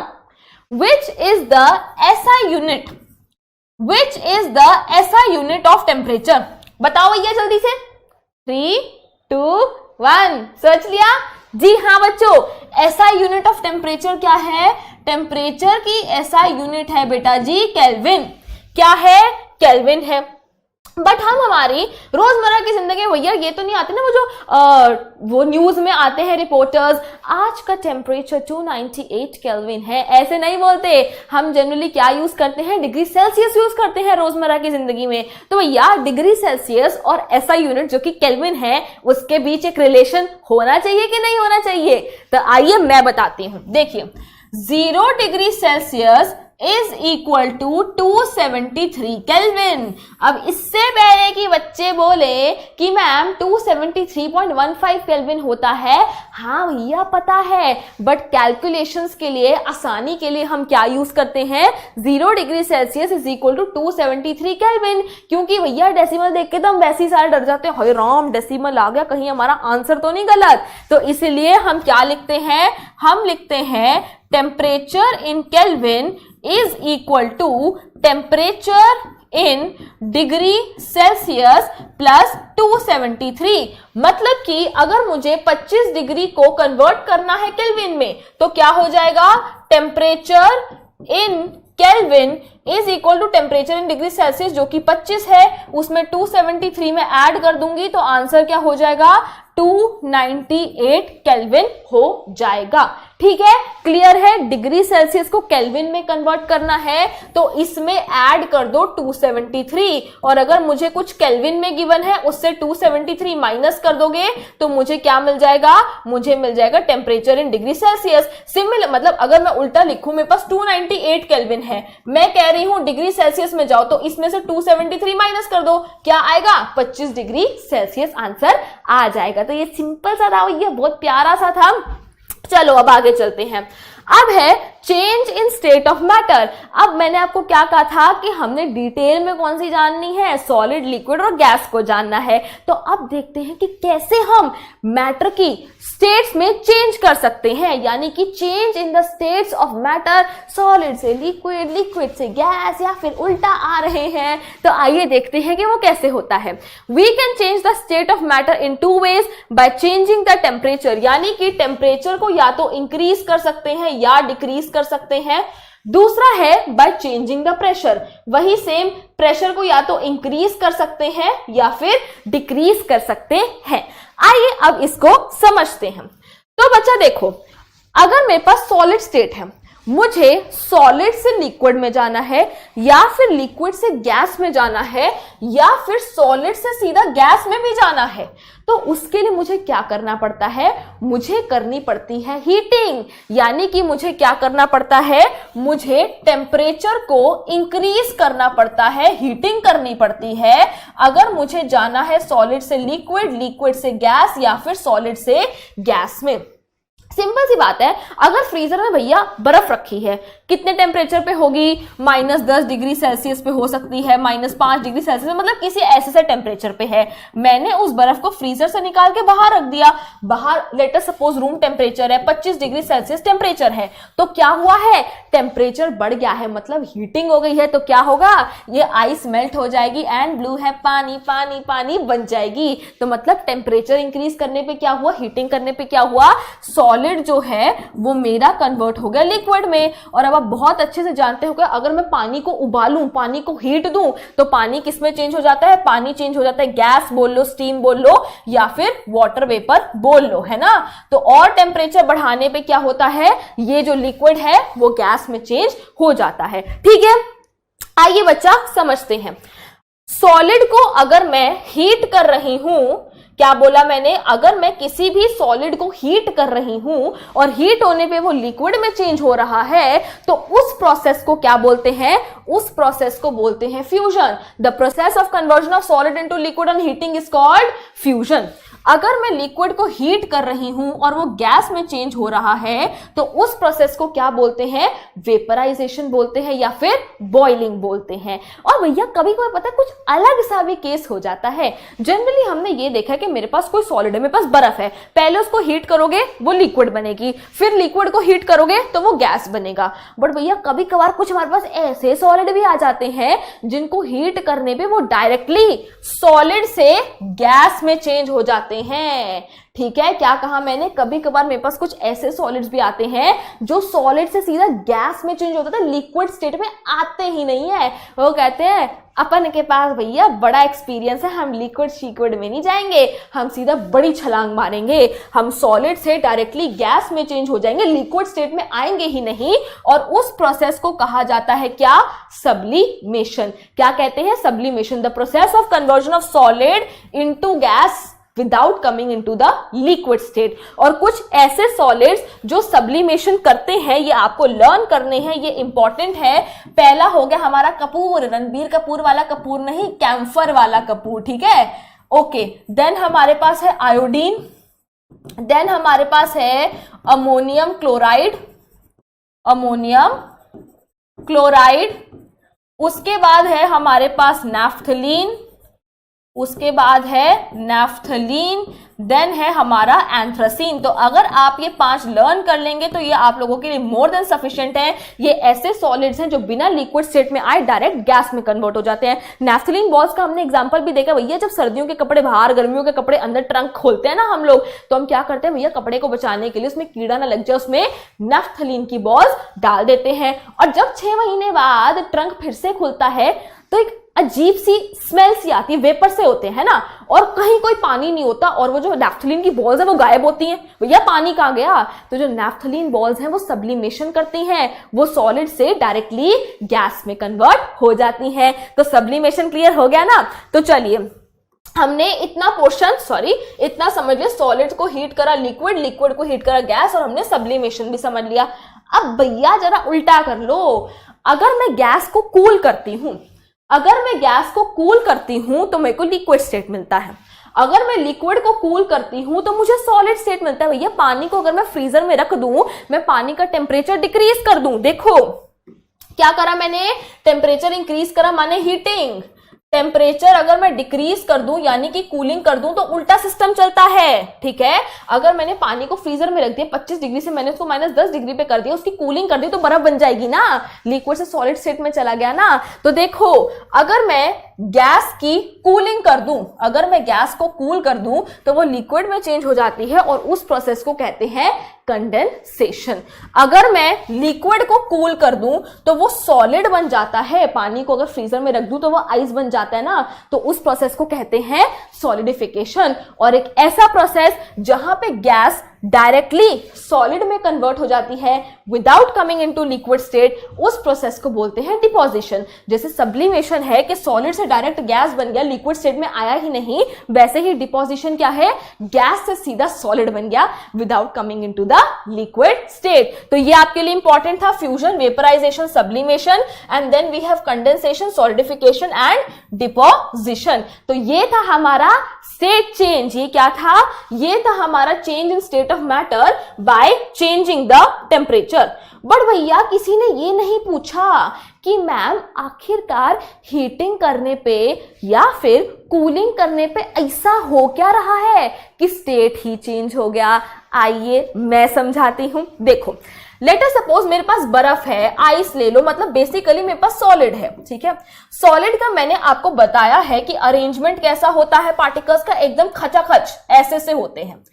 which is the SI unit, which is the SI unit of temperature. बताओ भैया जल्दी से, 3, 2, 1 सोच लिया? जी हाँ बच्चों, SI यूनिट ऑफ टेम्परेचर क्या है, टेम्परेचर की SI यूनिट है बेटा जी केल्विन। क्या है, केल्विन है। बट हम हमारी रोजमर्रा की जिंदगी में भैया ये तो नहीं आते ना, वो जो वो न्यूज में आते हैं रिपोर्टर्स, आज का टेम्परेचर 298 केल्विन है, ऐसे नहीं बोलते। हम जनरली क्या यूज करते हैं, डिग्री सेल्सियस यूज करते हैं रोजमर्रा की जिंदगी में। तो भैया डिग्री सेल्सियस और SI यूनिट जो कि केल्विन है उसके बीच एक रिलेशन होना चाहिए कि नहीं होना चाहिए? तो आइए मैं बताती हूं। देखिए, 0 degree Celsius is equal to 273 Kelvin. अब इससे पहले कि बच्चे बोले कि मैम 273.15 केल्विन होता है, हाँ भैया पता है, बट कैलकुलेशंस के लिए, आसानी के लिए हम क्या यूज करते हैं, 0 degree Celsius is equal to 273 Kelvin. क्योंकि भैया डेसिमल देख के तो हम वैसे ही सारे डर जाते हैं, हाय राम डेसिमल आ गया, कहीं हमारा आंसर तो नहीं गलत। तो इसलिए हम क्या लिखते हैं, हम लिखते हैं temperature in kelvin is equal to temperature in degree Celsius plus 273। मतलब कि अगर मुझे 25 डिग्री को कन्वर्ट करना है केल्विन में तो क्या हो जाएगा, temperature in Kelvin is equal to temperature in degree Celsius जो कि 25 है, उसमें 273 में ऐड कर दूंगी तो आंसर क्या हो जाएगा, 298 केल्विन हो जाएगा। ठीक है, क्लियर है? डिग्री सेल्सियस को केल्विन में कन्वर्ट करना है तो इसमें ऐड कर दो 273, और अगर मुझे कुछ केल्विन में गिवन है उससे 273 माइनस कर दोगे तो मुझे क्या मिल जाएगा, मुझे मिल जाएगा temperature in degree Celsius. Similar मतलब अगर मैं उल्टा लिखूं, मेरे पास 298 केल्विन है, मैं कह रही हूं डिग्री सेल्सियस में जाओ तो इसमें से 273 माइनस कर दो, क्या आएगा, 25 डिग्री सेल्सियस आंसर आ जाएगा। तो ये सिंपल सा था भैया, बहुत प्यारा सा था। चलो अब आगे चलते हैं। अब है change in state of matter. अब मैंने आपको क्या कहा था कि हमने डिटेल में कौन सी जाननी है, सॉलिड, लिक्विड और गैस को जानना है। तो अब देखते हैं कि कैसे हम मैटर की स्टेट्स में चेंज कर सकते हैं, यानी कि change in the states of matter, solid से लिक्विड, लिक्विड से गैस, या फिर उल्टा आ रहे हैं। तो आइए देखते हैं कि वो कैसे होता है। We can change the state of matter in two ways by changing the temperature, यानी कि टेम्परेचर को या तो इंक्रीज कर सकते हैं या डिक्रीज कर सकते हैं। दूसरा है बाय चेंजिंग द प्रेशर, वही सेम प्रेशर को या तो इंक्रीज कर सकते हैं या फिर डिक्रीज कर सकते हैं। आइए अब इसको समझते हैं। तो बच्चा देखो, अगर मेरे पास सॉलिड स्टेट है, मुझे सॉलिड से लिक्विड में जाना है, या फिर लिक्विड से गैस में जाना है, या फिर सॉलिड से सीधा गैस में भी जाना है, तो उसके लिए मुझे क्या करना पड़ता है, मुझे करनी पड़ती है हीटिंग। यानी कि मुझे क्या करना पड़ता है, मुझे टेम्परेचर को इंक्रीज करना पड़ता है, हीटिंग करनी पड़ती है, अगर मुझे जाना है सॉलिड से लिक्विड, लिक्विड से गैस, या फिर सॉलिड से गैस में। सिंपल सी बात है, अगर फ्रीजर में भैया बर्फ रखी है, कितने टेम्परेचर पे होगी, -10 डिग्री सेल्सियस पे हो सकती है, -5 डिग्री सेल्सियस, मतलब किसी ऐसे टेम्परेचर पे है। मैंने उस बर्फ को फ्रीजर से निकाल के बाहर रख दिया, बाहर लेटर सपोज रूम टेम्परेचर है, 25 डिग्री सेल्सियस टेम्परेचर है, तो क्या हुआ है, टेम्परेचर बढ़ गया है, मतलब हीटिंग हो गई है। तो क्या होगा, ये आइस मेल्ट हो जाएगी एंड ब्लू है पानी, पानी पानी बन जाएगी। तो मतलब टेम्परेचर इंक्रीज करने पे क्या हुआ, हीटिंग करने पे क्या हुआ, सॉलिड जो है वो मेरा कन्वर्ट हो गया लिक्विड में। और अब आप बहुत अच्छे से जानते हो कि अगर मैं पानी को उबालूं, पानी को हीट दूं, तो पानी किस में चेंज हो जाता है, पानी चेंज हो जाता है गैस बोल लो, स्टीम बोल लो, या फिर वाटर वेपर बोल लो, है ना। तो और टेम्परेचर बढ़ाने पे क्या होता है, ये जो लिक्विड है वो गैस में चेंज हो जाता है। ठीक है, आइए बच्चा समझते हैं। सॉलिड को अगर मैं हीट कर रही हूं, क्या बोला मैंने, अगर मैं किसी भी सॉलिड को हीट कर रही हूं और हीट होने पे वो लिक्विड में चेंज हो रहा है, तो उस प्रोसेस को क्या बोलते हैं, उस प्रोसेस को बोलते हैं fusion. The process of conversion of solid into liquid on heating is called fusion. अगर मैं लिक्विड को हीट कर रही हूं और वो गैस में चेंज हो रहा है, तो उस प्रोसेस को क्या बोलते हैं, वेपराइजेशन बोलते हैं या फिर बॉइलिंग बोलते हैं। और भैया कभी कभी पता है कुछ अलग सा भी केस हो जाता है। जनरली हमने ये देखा है कि मेरे पास कोई सॉलिड है, मेरे पास बर्फ है, पहले उसको हीट करोगे वो लिक्विड बनेगी, फिर लिक्विड को हीट करोगे तो वो गैस बनेगा। बट भैया कभी कभार कुछ हमारे पास ऐसे सॉलिड भी आ जाते हैं जिनको हीट करने पे वो डायरेक्टली सॉलिड से गैस में चेंज हो जाते हैं। ठीक है, क्या कहा मैंने, कभी कभार मेरे पास कुछ ऐसे सॉलिड्स भी आते हैं जो सॉलिड से सीधा गैस में चेंज होता है, लिक्विड स्टेट में आते ही नहीं है। वो कहते हैं अपन के पास भैया बड़ा एक्सपीरियंस है, हम लिक्विड शीक्विड में नहीं जाएंगे, हम सीधा बड़ी छलांग मारेंगे, हम सॉलिड से डायरेक्टली गैस में चेंज हो जाएंगे, लिक्विड स्टेट में आएंगे ही नहीं। और उस प्रोसेस को कहा जाता है क्या, सब्लिमेशन। क्या कहते हैं, sublimation, the process of conversion of solid into gas without coming into the liquid state. और कुछ ऐसे सॉलिड्स जो सब्लिमेशन करते हैं, ये आपको लर्न करने हैं, ये इंपॉर्टेंट है। पहला हो गया हमारा कपूर, रणबीर कपूर वाला कपूर नहीं, कैम्फर वाला कपूर, ठीक है, ओके। देन हमारे पास है आयोडीन, देन हमारे पास है अमोनियम क्लोराइड, अमोनियम क्लोराइड, उसके बाद है हमारे पास नैफ्थलीन, उसके बाद है नैफ्थलीन, देन है हमारा एंथ्रासीन। तो अगर आप ये 5 लर्न कर लेंगे तो ये आप लोगों के लिए मोर देन सफिशिएंट है। ये ऐसे सॉलिड्स हैं जो बिना लिक्विड स्टेट में आए डायरेक्ट गैस में कन्वर्ट हो जाते हैं। नैफ्थलीन बॉल्स का हमने एग्जांपल भी देखा भैया, जब सर्दियों के कपड़े बाहर, गर्मियों के कपड़े अंदर ट्रंक खोलते हैं ना हम लोग, तो हम क्या करते हैं भैया, कपड़े को बचाने के लिए उसमें कीड़ा ना लग जाए, उसमें नैफ्थलीन की बॉल्स डाल देते हैं। और जब 6 महीने बाद ट्रंक फिर से खुलता है तो एक अजीब सी स्मेल सी आती है, वेपर से होते हैं ना, और कहीं कोई पानी नहीं होता, और वो जो नैफ्थलीन की बॉल्स है वो गायब होती हैं। भैया पानी कहाँ गया, तो जो नैफ्थलीन बॉल्स हैं वो सब्लिमेशन करती हैं, वो सॉलिड से डायरेक्टली गैस में कन्वर्ट हो जाती हैं। तो सब्लिमेशन क्लियर हो गया ना। तो चलिए हमने इतना पोर्शन इतना समझ लिया, सॉलिड को हीट करा लिक्विड, लिक्विड को हीट करा गैस, और हमने सब्लिमेशन भी समझ लिया। अब भैया जरा उल्टा कर लो, अगर मैं गैस को कूल करती हूं, अगर मैं गैस को कूल करती हूं तो मेरे को लिक्विड स्टेट मिलता है। अगर मैं लिक्विड को कूल करती हूं तो मुझे सॉलिड स्टेट मिलता है। भैया पानी को अगर मैं फ्रीजर में रख दूं, मैं पानी का टेम्परेचर डिक्रीज कर दूं, देखो क्या करा मैंने, टेम्परेचर इंक्रीज करा माने हीटिंग। टेम्परेचर अगर मैं डिक्रीज कर दूं यानी कि कूलिंग कर दूं तो उल्टा सिस्टम चलता है, ठीक है। अगर मैंने पानी को फ्रीजर में रख दिया 25 डिग्री से, मैंने उसको -10 डिग्री पे कर दिया, उसकी कूलिंग कर दी तो बर्फ बन जाएगी ना, लिक्विड से सॉलिड स्टेट में चला गया ना। तो देखो अगर मैं गैस की कूलिंग कर दूं, अगर मैं गैस को कूल कर दूं तो वो लिक्विड में चेंज हो जाती है और उस प्रोसेस को कहते हैं कंडेंसेशन। अगर मैं लिक्विड को कूल कर दूं तो वो सॉलिड बन जाता है, पानी को अगर फ्रीजर में रख दूं तो वो आइस बन जाता है ना, तो उस प्रोसेस को कहते हैं सॉलिडिफिकेशन। और एक ऐसा प्रोसेस जहां पे गैस डायरेक्टली सॉलिड में कन्वर्ट हो जाती है without coming into liquid state, उस प्रोसेस को बोलते हैं डिपोजिशन। जैसे सब्लिमेशन है कि सॉलिड से डायरेक्ट गैस बन गया, लिक्विड स्टेट में आया ही नहीं, वैसे ही डिपोजिशन क्या है, गैस से सीधा सॉलिड बन गया without coming into the liquid state. तो ये आपके लिए इंपॉर्टेंट था, fusion, vaporization, sublimation, and then we have condensation, solidification and deposition. तो ये था हमारा स्टेट चेंज। ये क्या था, ये था हमारा change in state of matter bye changing the temperature. But भैया किसी ने ये नहीं पूछा कि मैम आखिरकार हीटिंग करने पे या फिर कूलिंग करने पे ऐसा हो क्या रहा है कि स्टेट ही चेंज हो गया। आइए मैं समझाती हूं। देखो लेट अस सपोज मेरे पास बर्फ है, आइस ले लो, मतलब बेसिकली मेरे पास सॉलिड है, ठीक है। सॉलिड का मैंने आपको बताया है कि अरेंजमेंट कैसा होता है पार्टिकल्स का, एकदम खचाखच ऐसे से होते हैं।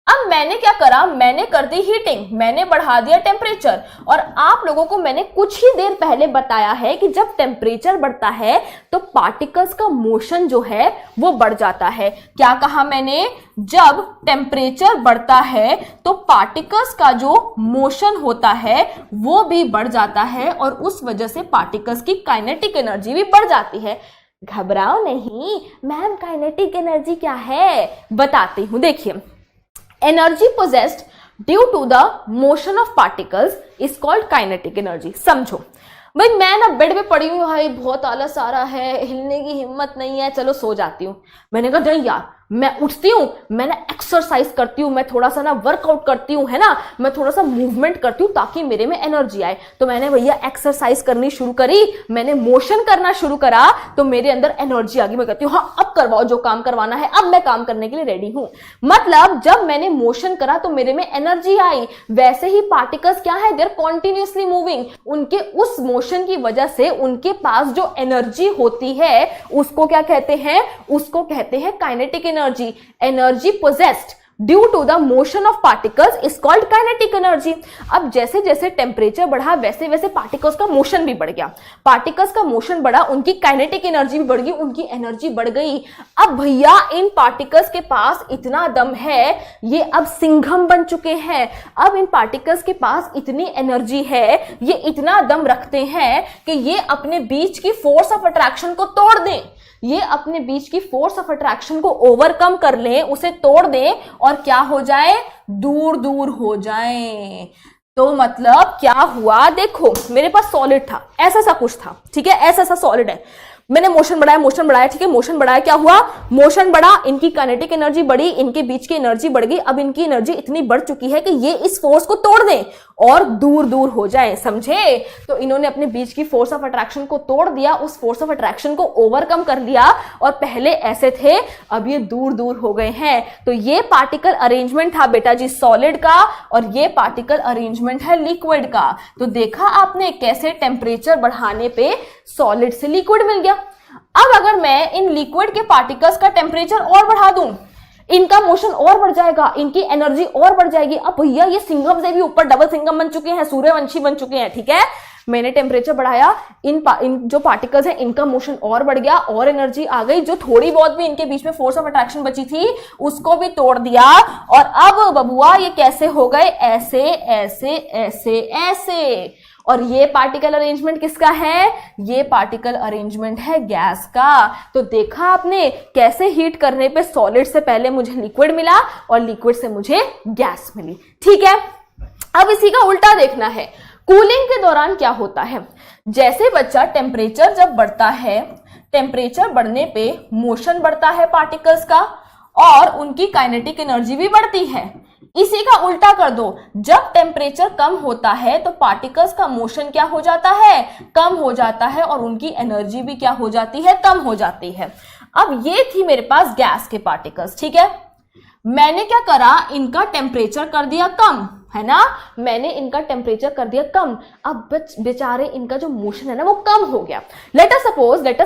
अब मैंने क्या करा, मैंने कर दी हीटिंग, मैंने बढ़ा दिया टेम्परेचर। और आप लोगों को मैंने कुछ ही देर पहले बताया है कि जब टेम्परेचर बढ़ता है तो पार्टिकल्स का मोशन जो है वो बढ़ जाता है। क्या कहा मैंने, जब टेम्परेचर बढ़ता है तो पार्टिकल्स का जो मोशन होता है वो भी बढ़ जाता है और उस वजह से पार्टिकल्स की काइनेटिक एनर्जी भी बढ़ जाती है। घबराओ नहीं मैम, काइनेटिक एनर्जी क्या है बताती हूं। देखिए, energy possessed due to the motion of particles is called kinetic energy. समझो भाई, मैं ना बेड पे पड़ी हुई, भाई बहुत आलस आ रहा है, हिलने की हिम्मत नहीं है, चलो सो जाती हूँ। मैंने कहा नहीं यार, मैं उठती हूँ, मैं ना एक्सरसाइज करती हूँ, मैं थोड़ा सा ना वर्कआउट करती हूँ, है ना, मैं थोड़ा सा मूवमेंट करती हूँ ताकि मेरे में एनर्जी आए। तो मैंने भैया एक्सरसाइज करनी शुरू करी, मैंने मोशन करना शुरू करा, तो मेरे अंदर एनर्जी आ गई। मैं कहती हूँ हाँ अब करवाओ जो काम करवाना है, अब मैं काम करने के लिए रेडी हूँ। मतलब जब मैंने मोशन करा तो मेरे में एनर्जी आई। वैसे ही पार्टिकल्स क्या है, दे आर कॉन्टिन्यूसली मूविंग। उनके उस मोशन की वजह से उनके पास जो एनर्जी होती है उसको क्या कहते हैं, उसको कहते हैं kinetic energy. Energy possessed due to the motion of particles is called kinetic energy. अब जैसे जैसे टेम्परेचर बढ़ा वैसे वैसे पार्टिकल्स का मोशन भी बढ़ गया। पार्टिकल्स का मोशन बढ़ा, उनकी काइनेटिक एनर्जी भी बढ़ गई, उनकी एनर्जी बढ़ गई। अब भैया इन पार्टिकल्स के पास इतना दम है, ये अब सिंघम बन चुके हैं। अब इन पार्टिकल्स के पास इतनी एनर्जी है, ये इतना दम रखते हैं कि ये अपने बीच की फोर्स ऑफ अट्रैक्शन को तोड़ दें, ये अपने बीच की फोर्स ऑफ अट्रैक्शन को ओवरकम कर लें, उसे तोड़ दें और क्या हो जाए, दूर दूर हो जाएं। तो मतलब क्या हुआ, देखो मेरे पास सॉलिड था, ऐसा सा कुछ था, ठीक है, ऐसा सा सॉलिड है। मैंने मोशन बढ़ाया, ठीक है, मोशन बढ़ाया, क्या हुआ, मोशन बढ़ा, इनकी काइनेटिक एनर्जी बढ़ी, इनके बीच की एनर्जी बढ़ गई। अब इनकी एनर्जी इतनी बढ़ चुकी है कि ये इस फोर्स को तोड़ दें और दूर दूर हो जाएं, समझे। तो इन्होंने अपने बीच की फोर्स ऑफ अट्रैक्शन को तोड़ दिया, उस फोर्स ऑफ अट्रैक्शन को ओवरकम कर लिया, और पहले ऐसे थे अब ये दूर दूर हो गए हैं। तो ये पार्टिकल अरेंजमेंट था बेटा जी सॉलिड का, और ये पार्टिकल अरेंजमेंट है लिक्विड का। तो देखा आपने कैसे टेम्परेचर बढ़ाने पे सॉलिड से लिक्विड मिल गया। अब अगर मैं इन लिक्विड के पार्टिकल्स का टेम्परेचर और बढ़ा दूं, इनका मोशन और बढ़ जाएगा, इनकी एनर्जी और बढ़ जाएगी। अब भैया ये सिंघम से भी ऊपर डबल सिंघम बन चुके हैं, सूर्यवंशी बन चुके हैं, ठीक है। मैंने टेम्परेचर बढ़ाया, इन जो पार्टिकल्स हैं इनका मोशन और बढ़ गया और एनर्जी आ गई, जो थोड़ी बहुत भी इनके बीच में फोर्स ऑफ अट्रैक्शन बची थी उसको भी तोड़ दिया। और अब बबुआ ये कैसे हो गए, ऐसे ऐसे ऐसे ऐसे। और ये पार्टिकल अरेंजमेंट किसका है, ये पार्टिकल अरेंजमेंट है गैस का। तो देखा आपने कैसे हीट करने पे सॉलिड से पहले मुझे लिक्विड मिला और लिक्विड से मुझे गैस मिली, ठीक है। अब इसी का उल्टा देखना है, कूलिंग के दौरान क्या होता है। जैसे बच्चा टेम्परेचर जब बढ़ता है, टेम्परेचर बढ़ने पे मोशन बढ़ता है पार्टिकल्स का, और उनकी काइनेटिक एनर्जी भी बढ़ती है। इसी का उल्टा कर दो, जब टेम्परेचर कम होता है तो पार्टिकल्स का मोशन क्या हो जाता है, कम हो जाता है, और उनकी एनर्जी भी क्या हो जाती है, कम हो जाती है। अब ये थी मेरे पास गैस के पार्टिकल्स, ठीक है। मैंने क्या करा, इनका टेम्परेचर कर दिया कम, है ना, मैंने इनका टेम्परेचर कर दिया कम। अब बेचारे इनका जो मोशन है ना वो कम हो गया। लेट अस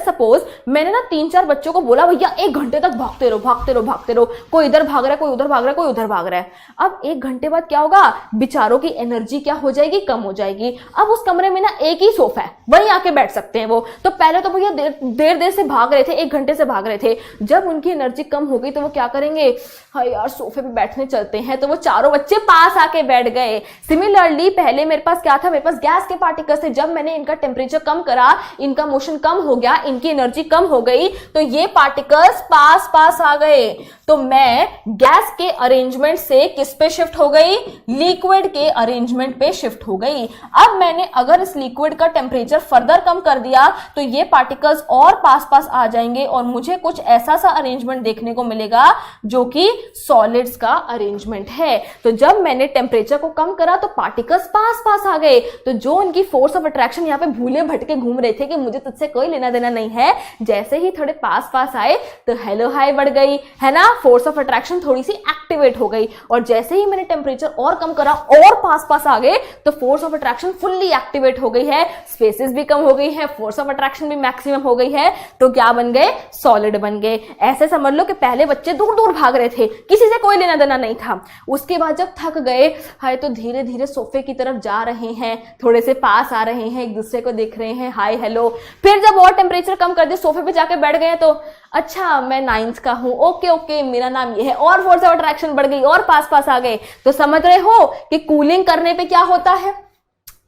सपोज मैंने ना 3-4 बच्चों को बोला भैया 1 घंटे तक भागते रहो, कोई इधर भाग रहा है, कोई उधर भाग रहा है, कोई उधर भाग रहा है। अब 1 घंटे बाद क्या होगा, बेचारों की एनर्जी क्या हो जाएगी, कम हो जाएगी। अब उस कमरे में ना एक ही सोफा है, वहीं आके बैठ सकते हैं वो। तो पहले तो भैया देर से भाग रहे थे, 1 घंटे से भाग रहे थे। जब उनकी एनर्जी कम हो गई तो वो क्या करेंगे, हाँ यार सोफे पे बैठने चलते हैं, तो वो चारों बच्चे पास आके बैठ गए। सिमिलरली पहले मेरे पास क्या था, मेरे पास गैस के पार्टिकल्स थे। जब मैंने इनका टेम्परेचर कम करा, इनका मोशन कम हो गया, इनकी एनर्जी कम हो गई, तो ये पार्टिकल्स पास आ गए। तो मैं गैस के अरेंजमेंट से किस पे शिफ्ट हो गई, लिक्विड के अरेंजमेंट पे शिफ्ट हो गई। अब मैंने अगर इस लिक्विड का टेम्परेचर फर्दर कम कर दिया तो ये पार्टिकल्स और पास आ जाएंगे और मुझे कुछ ऐसा सा अरेंजमेंट देखने को मिलेगा जो कि सॉलिड्स का अरेंजमेंट है। तो जब मैंने टेम्परेचर को कम करा तो पार्टिकल्स पास आ गए। तो जो उनकी फोर्स ऑफ अट्रैक्शन यहाँ पे भूले भटके घूम रहे थे कि मुझे तुझसे कोई लेना देना नहीं है, जैसे ही थोड़े पास आए तो हेलो हाई बढ़ गई, है ना, फोर्स ऑफ अट्रैक्शन थोड़ी सी एक्टिवेट हो गई। और जैसे ही मैंने टेम्परेचर और कम करा और पास आ गए तो force of attraction fully activate हो गई है, स्पेसेस भी कम हो गई है, फोर्स ऑफ अट्रैक्शन भी मैक्सिमम हो गई है। तो क्या बन गए, सॉलिड बन गए। ऐसे समझ लो कि पहले बच्चे दूर भाग रहे थे, किसी से कोई लेना देना नहीं था। उसके बाद जब थक गए, हाय, तो धीरे धीरे सोफे की तरफ जा रहे हैं, थोड़े से पास आ रहे हैं, एक दूसरे को देख रहे हैं, हाय हेलो। फिर जब और टेम्परेचर कम कर दिया, सोफे पे जाके बैठ गए, तो अच्छा मैं 9th का हूं, ओके मेरा नाम ये है, और फोर्स ऑफ अट्रैक्शन बढ़ गई और पास आ गए। तो समझ रहे हो कि कूलिंग करने पे क्या होता है।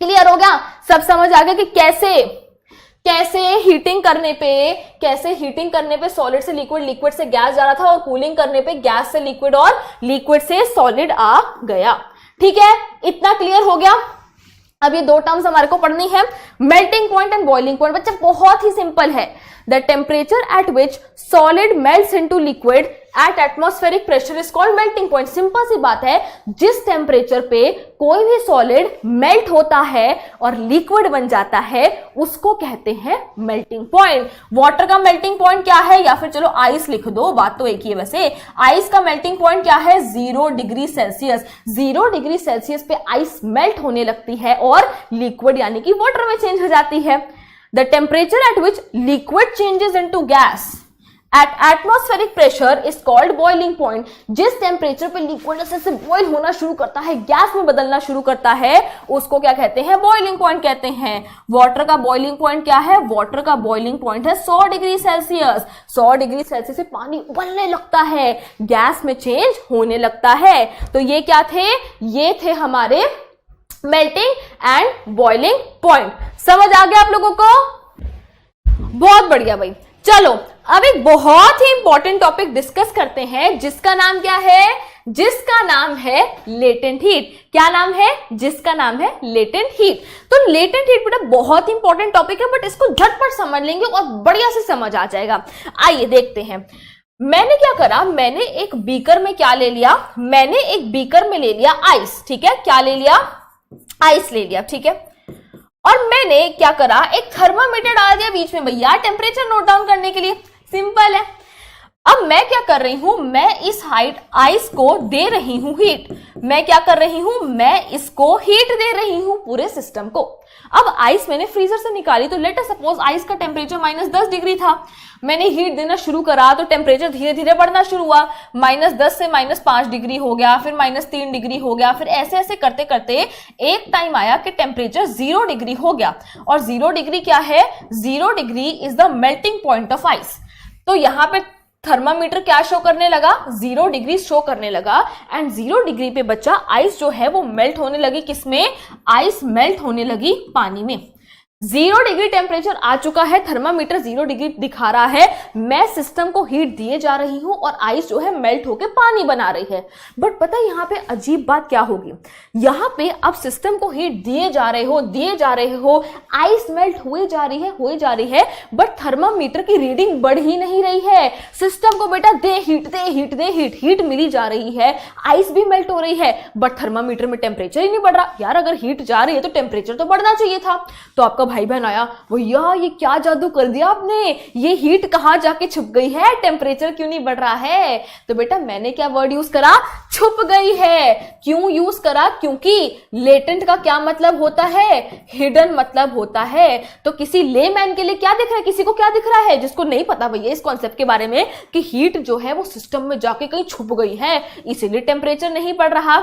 क्लियर हो गया, सब समझ आ गया कि कैसे हीटिंग करने पे सॉलिड से लिक्विड से गैस जा रहा था, और कूलिंग करने पे गैस से लिक्विड और लिक्विड से सॉलिड आ गया। ठीक है, इतना क्लियर हो गया। अब ये 2 टर्म्स हमारे को पढ़नी है, melting point and boiling point. बच्चा बहुत ही सिंपल है, the temperature at which solid melts into liquid at atmospheric pressure is called melting point. Simple सी बात है, जिस टेम्परेचर पे कोई भी सॉलिड मेल्ट होता है और लिक्विड बन जाता है उसको कहते हैं मेल्टिंग पॉइंट। वाटर का मेल्टिंग पॉइंट क्या है, या फिर चलो आइस लिख दो, बात तो एक ही है वैसे। आइस का मेल्टिंग पॉइंट क्या है, 0 डिग्री सेल्सियस। 0 डिग्री सेल्सियस पे आइस मेल्ट होने लगती है और लिक्विड यानी कि वाटर में चेंज हो जाती है। The temperature at which liquid changes into gas at atmospheric pressure is called boiling point. जिस टेम्परेचर पे लिक्विड से बॉइल होना शुरू करता है, गैस में बदलना शुरू करता है, उसको क्या कहते हैं, बॉइलिंग पॉइंट कहते हैं। वाटर का बॉइलिंग पॉइंट क्या है, वाटर का बॉइलिंग पॉइंट है 100 डिग्री सेल्सियस। 100 डिग्री सेल्सियस से पानी उबलने लगता है, गैस में चेंज होने लगता है। तो ये क्या थे, ये थे हमारे मेल्टिंग एंड बॉइलिंग पॉइंट। समझ आ गया आप लोगों को, बहुत बढ़िया भाई। चलो अब एक बहुत ही इंपॉर्टेंट टॉपिक डिस्कस करते हैं, जिसका नाम क्या है, जिसका नाम है लेटेंट हीट। क्या नाम है, जिसका नाम है लेटेंट हीट। तो लेटेंट हीट बेटा बहुत इंपॉर्टेंट टॉपिक है, बट इसको झटपट समझ लेंगे और बढ़िया से समझ आ जाएगा। आइए देखते हैं। मैंने क्या करा, मैंने एक बीकर में क्या ले लिया, मैंने एक बीकर में ले लिया आइस। ठीक है, क्या ले लिया, आइस ले लिया। ठीक है, और मैंने क्या करा, एक थर्मामीटर डाल दिया बीच में भैया टेम्परेचर नोट डाउन करने के लिए। सिंपल है। अब मैं क्या कर रही हूं, मैं इस हाइट आइस को दे रही हूं हीट। मैं क्या कर रही हूं, मैं इसको हीट दे रही हूं पूरे सिस्टम को। अब आइस मैंने फ्रीजर से निकाली, तो लेट अस सपोज आइस का टेम्परेचर -10 डिग्री था। मैंने हीट देना शुरू करा तो टेम्परेचर धीरे धीरे बढ़ना शुरू हुआ, -10 से -5 डिग्री हो गया, फिर -3 डिग्री हो गया, फिर ऐसे ऐसे करते करते एक टाइम आया कि टेम्परेचर 0 डिग्री हो गया। और 0 डिग्री क्या है, 0 degree is the melting point of ice. तो यहां पे थर्मामीटर क्या शो करने लगा, 0 डिग्री शो करने लगा। एंड 0 डिग्री पे बच्चा आइस जो है वो मेल्ट होने लगी, किसमें, आइस मेल्ट होने लगी पानी में। 0 डिग्री टेम्परेचर आ चुका है, थर्मामीटर 0 डिग्री दिखा रहा है, मैं सिस्टम को हीट दिए जा रही हूं और आइस जो है मेल्ट होके पानी बना रही है। बट पता है यहां पे अजीब बात क्या होगी, यहां पे आप सिस्टम को हीट दिए जा रहे हो, आइस मेल्ट हुई जा रही है, बट थर्मामीटर की रीडिंग बढ़ ही नहीं रही है। सिस्टम को बेटा दे हीट मिली जा रही है, आइस भी मेल्ट हो रही है, बट थर्मामीटर में टेम्परेचर ही नहीं बढ़ रहा। यार अगर हीट जा रही है तो टेम्परेचर तो बढ़ना चाहिए था। तो आपका भाई बहन आया, भैया ये क्या जादू कर दिया आपने, ये हीट कहां जाके छुप गई है, टेम्परेचर क्यों नहीं बढ़ रहा है। तो बेटा मैंने क्या वर्ड यूज करा, छुप गई है। क्यों यूज करा, क्योंकि लेटेंट का क्या मतलब होता है, हिडन मतलब होता है। तो किसी लेमैन के लिए क्या दिख रहा है, किसी को क्या दिख रहा है, जिसको नहीं पता भैया इस कॉन्सेप्ट के बारे में कि हीट जो है वो सिस्टम में जाके कहीं छुप गई है, इसीलिए टेम्परेचर नहीं बढ़ रहा।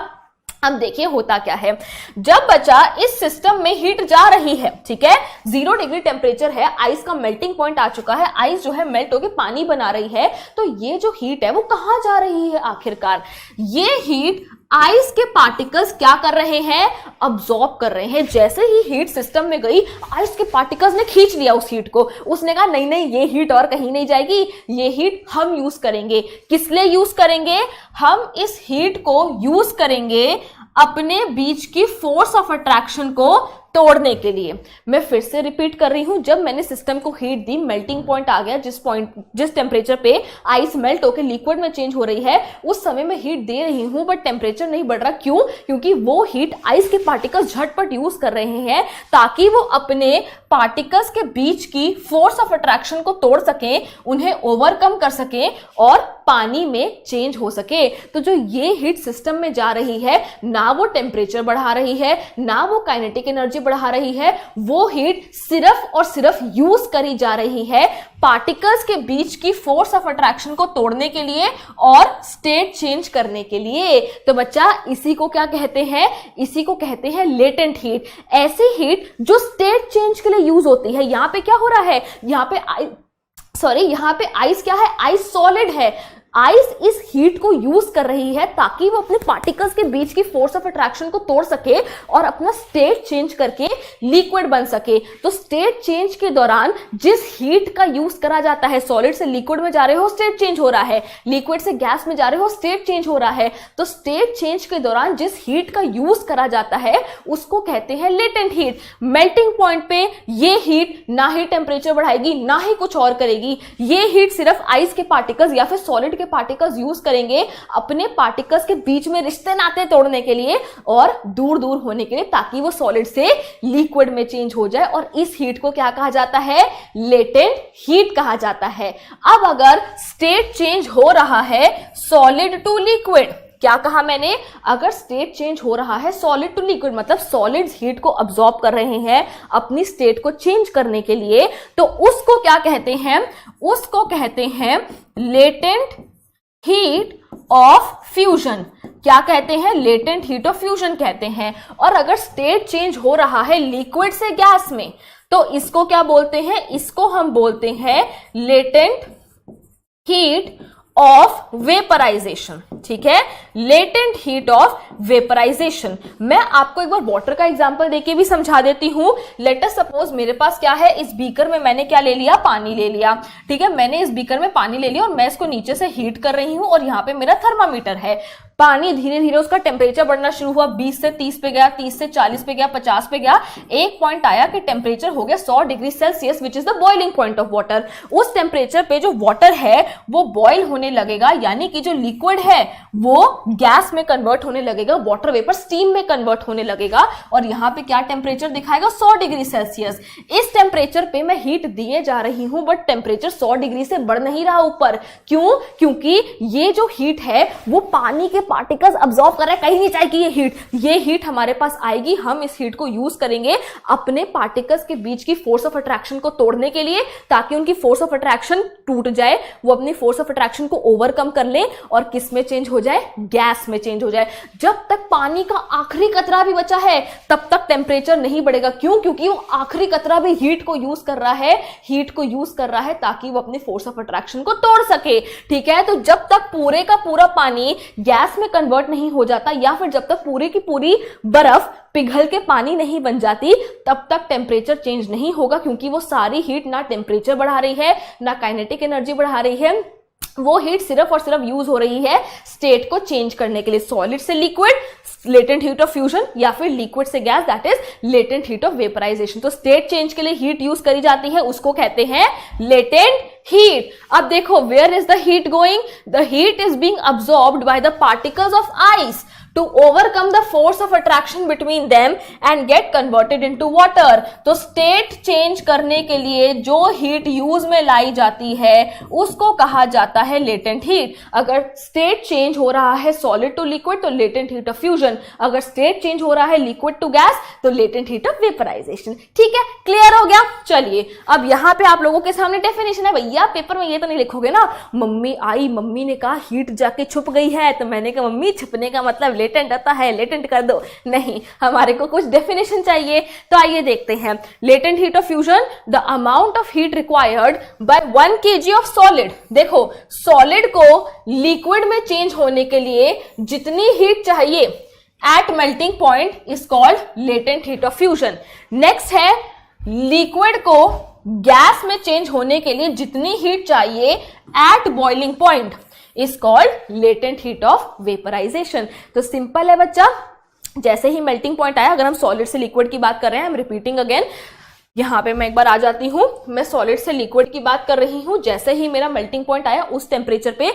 अब देखिए होता क्या है, जब बच्चा इस सिस्टम में हीट जा रही है, ठीक है, 0 डिग्री टेम्परेचर है, आइस का मेल्टिंग पॉइंट आ चुका है, आइस जो है मेल्ट होकर पानी बना रही है, तो ये जो हीट है वो कहां जा रही है आखिरकार, ये हीट आइस के पार्टिकल्स क्या कर रहे हैं, अब्सॉर्ब कर रहे हैं। जैसे ही हीट सिस्टम में गई, आइस के पार्टिकल्स ने खींच लिया उस हीट को, उसने कहा नहीं नहीं ये हीट और कहीं नहीं जाएगी, ये हीट हम यूज करेंगे। किस लिए यूज करेंगे, हम इस हीट को यूज करेंगे अपने बीच की फोर्स ऑफ अट्रैक्शन को तोड़ने के लिए। मैं फिर से रिपीट कर रही हूं, जब मैंने सिस्टम को हीट दी, मेल्टिंग पॉइंट आ गया, जिस टेम्परेचर पे आइस मेल्ट होकर लिक्विड में चेंज हो रही है, उस समय मैं हीट दे रही हूं, बट टेम्परेचर नहीं बढ़ रहा। क्यों, क्योंकि वो हीट आइस के पार्टिकल्स झटपट यूज कर रहे हैं ताकि वो अपने पार्टिकल्स के बीच की फोर्स ऑफ अट्रैक्शन को तोड़ सकें, उन्हें ओवरकम कर सकें और पानी में चेंज हो सके। तो जो ये हीट सिस्टम में जा रही है, ना वो टेम्परेचर बढ़ा रही है, ना वो काइनेटिक एनर्जी बढ़ा रही है, वो हीट सिर्फ और सिर्फ यूज करी जा रही है पार्टिकल्स के बीच की फोर्स ऑफ अट्रैक्शन को तोड़ने के लिए और स्टेट चेंज करने के लिए। तो बच्चा इसी को क्या कहते हैं, इसी को कहते हैं लेटेंट हीट। ऐसी हीट जो स्टेट चेंज के लिए यूज होती है। यहां पे क्या हो रहा है, यहां पे आइस क्या है, आइस सॉलिड है। आइस इस हीट को यूज कर रही है ताकि वो अपने पार्टिकल्स के बीच की फोर्स ऑफ अट्रैक्शन को तोड़ सके और अपना स्टेट चेंज करके लिक्विड बन सके। तो स्टेट चेंज के दौरान जिस हीट का यूज करा जाता है, सॉलिड से लिक्विड में जा रहे हो स्टेट चेंज हो रहा है, लिक्विड से गैस में जा रहे हो स्टेट चेंज हो रहा है। तो स्टेट चेंज के दौरान जिस हीट का यूज करा जाता है उसको कहते हैं लेटेंट हीट। मेल्टिंग पॉइंट पे ये हीट ना ही टेम्परेचर बढ़ाएगी ना ही कुछ और करेगी। ये हीट सिर्फ आइस के पार्टिकल्स या फिर सॉलिड पार्टिकल्स यूज करेंगे अपने पार्टिकल्स के बीच में रिश्ते नाते तोड़ने के लिए और दूर दूर होने के लिए, ताकि वो सॉलिड से लिक्विड में चेंज हो जाए। और इस हीट को क्या कहा जाता है, लेटेंट हीट कहा जाता है। अब अगर स्टेट चेंज हो रहा है सॉलिड टू लिक्विड, क्या कहा मैंने, अगर स्टेट चेंज हो रहा है सॉलिड टू लिक्विड, मतलब सॉलिड्स हीट को अब्सॉर्ब कर रहे हैं अपनी स्टेट को चेंज करने के लिए, तो उसको क्या कहते हैं, उसको कहते हैं लेटेंट हीट ऑफ फ्यूजन। क्या कहते हैं, लेटेंट हीट ऑफ फ्यूजन कहते हैं। और अगर स्टेट चेंज हो रहा है लिक्विड से गैस में, तो इसको क्या बोलते हैं, इसको हम बोलते हैं लेटेंट हीट ऑफ वेपराइजेशन। ठीक है, लेटेंट हीट ऑफ वेपराइजेशन। मैं आपको एक बार वाटर का एग्जांपल देके भी समझा देती हूं। लेट अस सपोज मेरे पास क्या है, इस बीकर में मैंने क्या ले लिया, पानी ले लिया। ठीक है, मैंने इस बीकर में पानी ले लिया और मैं इसको नीचे से हीट कर रही हूं और यहां पे मेरा थर्मामीटर है। पानी धीरे धीरे उसका टेम्परेचर बढ़ना शुरू हुआ, 20 से 30 पे गया, 30 से 40 पे गया, 50 पे गया। एक पॉइंट आया कि टेम्परेचर हो गया 100 degree Celsius, which is the boiling point of water. उस टेम्परेचर पे जो वाटर है वो बॉइल होने लगेगा, यानी कि जो लिक्विड है वो गैस में कन्वर्ट होने लगेगा, वाटर वेपर स्टीम में कन्वर्ट होने लगेगा। और यहां पे क्या टेम्परेचर दिखाएगा, 100 डिग्री सेल्सियस। इस टेम्परेचर पे मैं हीट दिए जा रही हूं, बट टेम्परेचर 100 डिग्री से बढ़ नहीं रहा ऊपर। क्यों, क्योंकि ये जो हीट है वो पानी के पार्टिकल्स अब्सॉर्ब कर रहे हैं, कहीं नहीं जाएगी ये हीट हमारे पास आएगी। हम इस हीट को यूज करेंगे अपने पार्टिकल्स के बीच की फोर्स ऑफ अट्रैक्शन को तोड़ने के लिए, ताकि उनकी फोर्स ऑफ अट्रैक्शन टूट जाए, वो अपनी फोर्स ऑफ अट्रैक्शन को ओवरकम कर ले और किस में चेंज हो जाए, गैस में चेंज हो जाए। जब तक पानी का आखिरी कतरा भी बचा है तब तक टेम्परेचर नहीं बढ़ेगा। क्यों, क्योंकि वो आखिरी कतरा भी हीट को यूज कर रहा है, हीट को यूज कर रहा है ताकि वो अपनी फोर्स ऑफ अट्रैक्शन को तोड़ सके। ठीक है, तो जब तक पूरे का पूरा पानी गैस गैस में कन्वर्ट नहीं हो जाता या फिर जब तक पूरी की पूरी बर्फ पिघल के पानी नहीं बन जाती तब तक टेम्परेचर चेंज नहीं होगा, क्योंकि वो सारी हीट ना टेम्परेचर बढ़ा रही है ना काइनेटिक एनर्जी बढ़ा रही है, वो हीट सिर्फ और सिर्फ यूज हो रही है स्टेट को चेंज करने के लिए, सॉलिड से liquid latent heat of fusion या फिर लिक्विड से gas that is latent heat of vaporization. तो स्टेट चेंज के लिए हीट यूज करी जाती है, उसको कहते हैं लेटेंट हीट। अब देखो where is the heat going, the heat is being absorbed by the particles of ice to overcome the force of attraction between them and get converted into water। तो state change करने के लिए जो heat use में लाई जाती है उसको कहा जाता है लेटेंट हीट। अगर स्टेट चेंज हो रहा है सॉलिड टू लिक्विड तो लेटेंट हीट ऑफ फ्यूजन, अगर स्टेट चेंज हो रहा है लिक्विड टू गैस तो लेटेंट हीट ऑफ वेपराइजेशन। ठीक है, क्लियर हो गया। चलिए अब यहां पे आप लोगों के सामने डेफिनेशन है। भैया पेपर में ये तो नहीं लिखोगे ना, मम्मी आई, मम्मी ने कहा हीट जाके छुप गई है, तो मैंने कहा मम्मी छुपने का मतलब लेटेंट आता है, लेटेंट कर दो। नहीं, हमारे को कुछ डेफिनेशन चाहिए, तो आइए देखते हैं। Latent heat of fusion, the amount of heat required by 1 kg of solid. देखो सॉलिड को लिक्विड में चेंज होने के लिए जितनी हीट चाहिए at melting point is called latent heat of fusion. Next है लिक्विड को गैस में चेंज होने के लिए जितनी हीट चाहिए at boiling point is called latent heat of vaporization. तो सिंपल है बच्चा, जैसे ही मेल्टिंग पॉइंट आया, अगर हम सॉलिड से लिक्विड की बात कर रहे हैं, आई एम रिपीटिंग अगेन, यहां पे मैं एक बार आ जाती हूं, मैं सॉलिड से लिक्विड की बात कर रही हूं। जैसे ही मेरा मेल्टिंग पॉइंट आया उस टेम्परेचर पे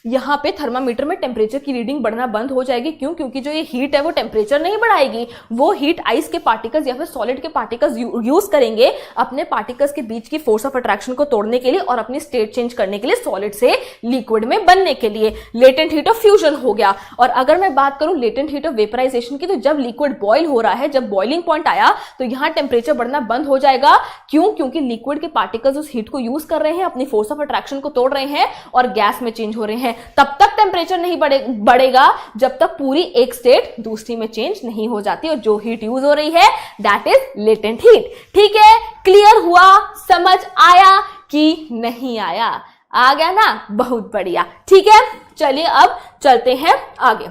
यहां पे थर्मामीटर में टेम्परेचर की रीडिंग बढ़ना बंद हो जाएगी। क्यों? क्योंकि जो ये हीट है वो टेम्परेचर नहीं बढ़ाएगी, वो हीट आइस के पार्टिकल्स या फिर सॉलिड के पार्टिकल्स यूज करेंगे अपने पार्टिकल्स के बीच की फोर्स ऑफ अट्रैक्शन को तोड़ने के लिए और अपनी स्टेट चेंज करने के लिए, सॉलिड से लिक्विड में बनने के लिए। लेटेंट हीट ऑफ फ्यूजन हो गया। और अगर मैं बात करूं लेटेंट हीट ऑफ वेपराइजेशन की, तो जब लिक्विड बॉयल हो रहा है, जब बॉइलिंग पॉइंट आया तो यहां टेम्परेचर बढ़ना बंद हो जाएगा। क्यों? क्योंकि लिक्विड के पार्टिकल्स उस हीट को यूज कर रहे हैं, अपनी फोर्स ऑफ अट्रैक्शन को तोड़ रहे हैं और गैस में चेंज हो रहे हैं। तब तक टेम्परेचर नहीं बढ़ेगा जब तक पूरी एक स्टेट दूसरी में चेंज नहीं हो जाती, और जो हीट यूज हो रही है दैट इज लेटेंट हीट। ठीक है, क्लियर हुआ? समझ आया कि नहीं आया? आ गया ना, बहुत बढ़िया। ठीक है, चलिए अब चलते हैं आगे।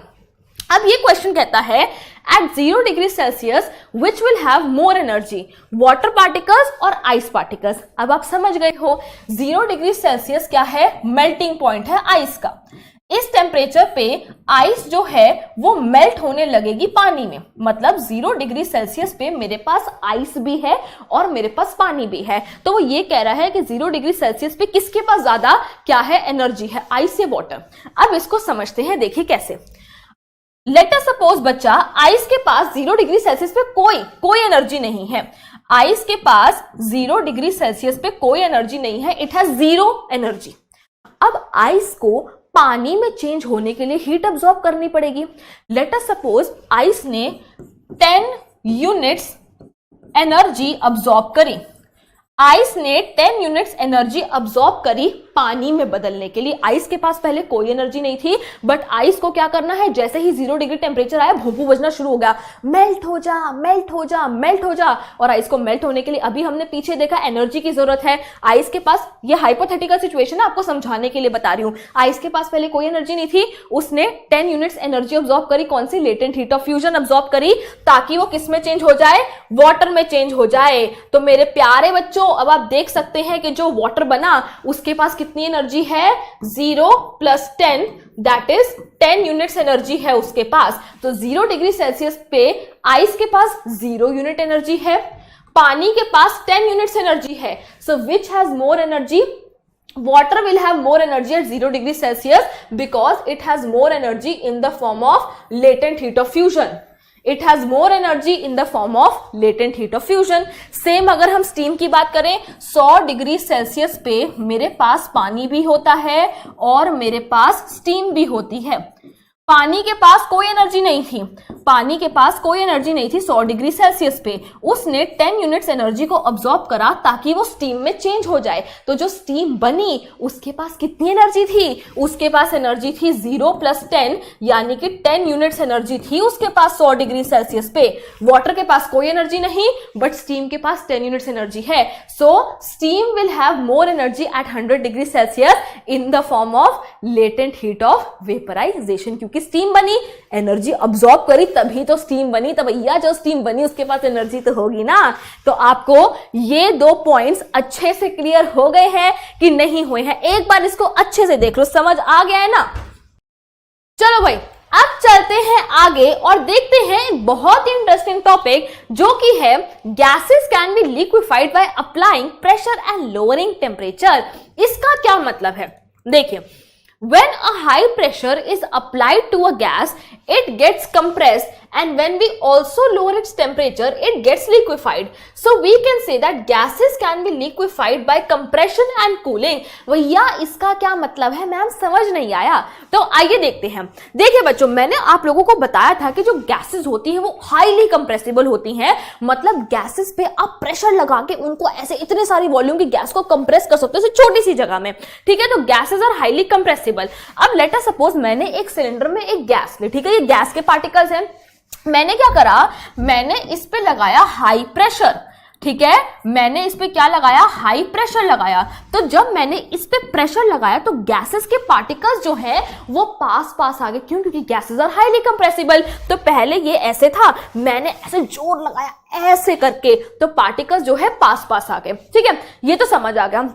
अब ये क्वेश्चन कहता है at 0 degree Celsius which will have more energy, water particles और आइस पार्टिकल्स। अब आप समझ गए हो 0 डिग्री सेल्सियस क्या है? मेल्टिंग पॉइंट है आइस का। इस टेम्परेचर पे आइस जो है वो मेल्ट होने लगेगी पानी में। मतलब 0 डिग्री सेल्सियस पे मेरे पास आइस भी है और मेरे पास पानी भी है। तो वो ये कह रहा है कि 0 डिग्री सेल्सियस पे किसके पास ज्यादा क्या है? एनर्जी है, आइस या वाटर। अब इसको समझते हैं, देखिए कैसे। लेट अस सपोज बच्चा, आइस के पास 0 डिग्री सेल्सियस पे कोई एनर्जी नहीं है। आइस के पास 0 डिग्री सेल्सियस पे कोई एनर्जी नहीं है, इट हैज 0 एनर्जी। अब आइस को पानी में चेंज होने के लिए हीट अब्सॉर्ब करनी पड़ेगी। लेट अस सपोज आइस ने 10 यूनिट्स एनर्जी अब्सॉर्ब करी। आइस ने 10 यूनिट्स एनर्जी अब्सॉर्ब करी पानी में बदलने के लिए। आइस के पास पहले कोई एनर्जी नहीं थी, बट आइस को क्या करना है, जैसे ही 0 डिग्री टेम्परेचर आया भूपू बजना शुरू हो गया, मेल्ट हो जा, मेल्ट हो जा, मेल्ट हो जा। और आइस को मेल्ट होने के लिए अभी हमने पीछे देखा एनर्जी की जरूरत है। आइस के पास, ये हाइपोथेटिकल सिचुएशन है, आपको समझाने के लिए बता रही हूं। आइस के पास पहले कोई एनर्जी नहीं थी, उसने 10 यूनिट्स एनर्जी अब्सॉर्ब करी। कौन सी? Latent heat of fusion absorb करी, ताकि वो किस में चेंज हो जाए? वाटर में चेंज हो जाए। तो मेरे प्यारे बच्चों, अब आप देख सकते हैं कि जो वाटर बना उसके पास कितनी एनर्जी है? 0 + 10 दैट इज 10 यूनिट्स एनर्जी है उसके पास। तो 0 डिग्री सेल्सियस पे आइस के पास 0 यूनिट एनर्जी है, पानी के पास 10 यूनिट्स एनर्जी है। So which has more energy? Water will have more energy at 0 degree Celsius because it has more energy in the form of latent heat of fusion. It has more energy in the form of latent heat of fusion. Same अगर हम steam की बात करें, 100 degree Celsius पे मेरे पास पानी भी होता है और मेरे पास स्टीम भी होती है। पानी के पास कोई एनर्जी नहीं थी, पानी के पास कोई एनर्जी नहीं थी 100 डिग्री सेल्सियस पे। उसने 10 यूनिट्स एनर्जी को अब्सॉर्ब करा ताकि वो स्टीम में चेंज हो जाए। तो जो स्टीम बनी उसके पास कितनी एनर्जी थी? उसके पास एनर्जी थी 0 + 10 यानी कि 10 यूनिट्स एनर्जी थी उसके पास 100 डिग्री सेल्सियस पे। वाटर के पास कोई एनर्जी नहीं, बट स्टीम के पास 10 यूनिट्स एनर्जी है। So steam will have more energy at 100 degree Celsius in the form of latent heat of vaporization, क्योंकि क्योंकि स्टीम बनी, एनर्जी अब्सॉर्ब करी, तभी तो स्टीम बनी। तो भैया जो स्टीम बनी उसके पास एनर्जी तो होगी ना। तो आपको ये 2 पॉइंट्स अच्छे से क्लियर हो गए हैं कि नहीं हुए हैं? एक बार इसको अच्छे से देख लो, समझ आ गया है ना? चलो भाई, अब चलते हैं आगे और देखते हैं एक बहुत ही इंटरेस्टिंग टॉपिक, जो कि है gases can be liquefied by applying pressure and lowering temperature. इसका क्या मतलब है? देखिए, when a high pressure is applied to a gas, it gets compressed, and when we also lower its temperature, it gets liquefied. So we can say that gases can be liquefied by compression and cooling. भैया इसका क्या मतलब है ma'am, समझ नहीं आया? तो आइए देखते हैं। देखिए बच्चों, मैंने आप लोगों को बताया था कि जो गैसेस होती हैं वो हाईली कंप्रेसिबल होती हैं। मतलब गैसेस पे आप प्रेशर लगा के उनको ऐसे इतने सारी वॉल्यूम की गैस को कंप्रेस कर सकते हो छोटी सी जगह में, ठीक है? तो गैसेस आर हाईली कंप्रेसिबल। अब लेट अस सपोज मैंने एक सिलेंडर में एक गैस ली, ठीक है? ये गैस के पार्टिकल्स हैं। मैंने क्या करा, मैंने इस पे लगाया हाई प्रेशर, ठीक है? मैंने इस पे क्या लगाया, हाई प्रेशर लगाया। तो जब मैंने इस पे प्रेशर लगाया तो गैसेस के पार्टिकल्स जो है वो पास पास आ गए। क्यों? क्योंकि गैसेस आर हाईली कंप्रेसिबल। तो पहले ये ऐसे था, मैंने ऐसे जोर लगाया ऐसे करके, तो पार्टिकल्स जो है पास पास आ गए, ठीक है? ये तो समझ आ गया।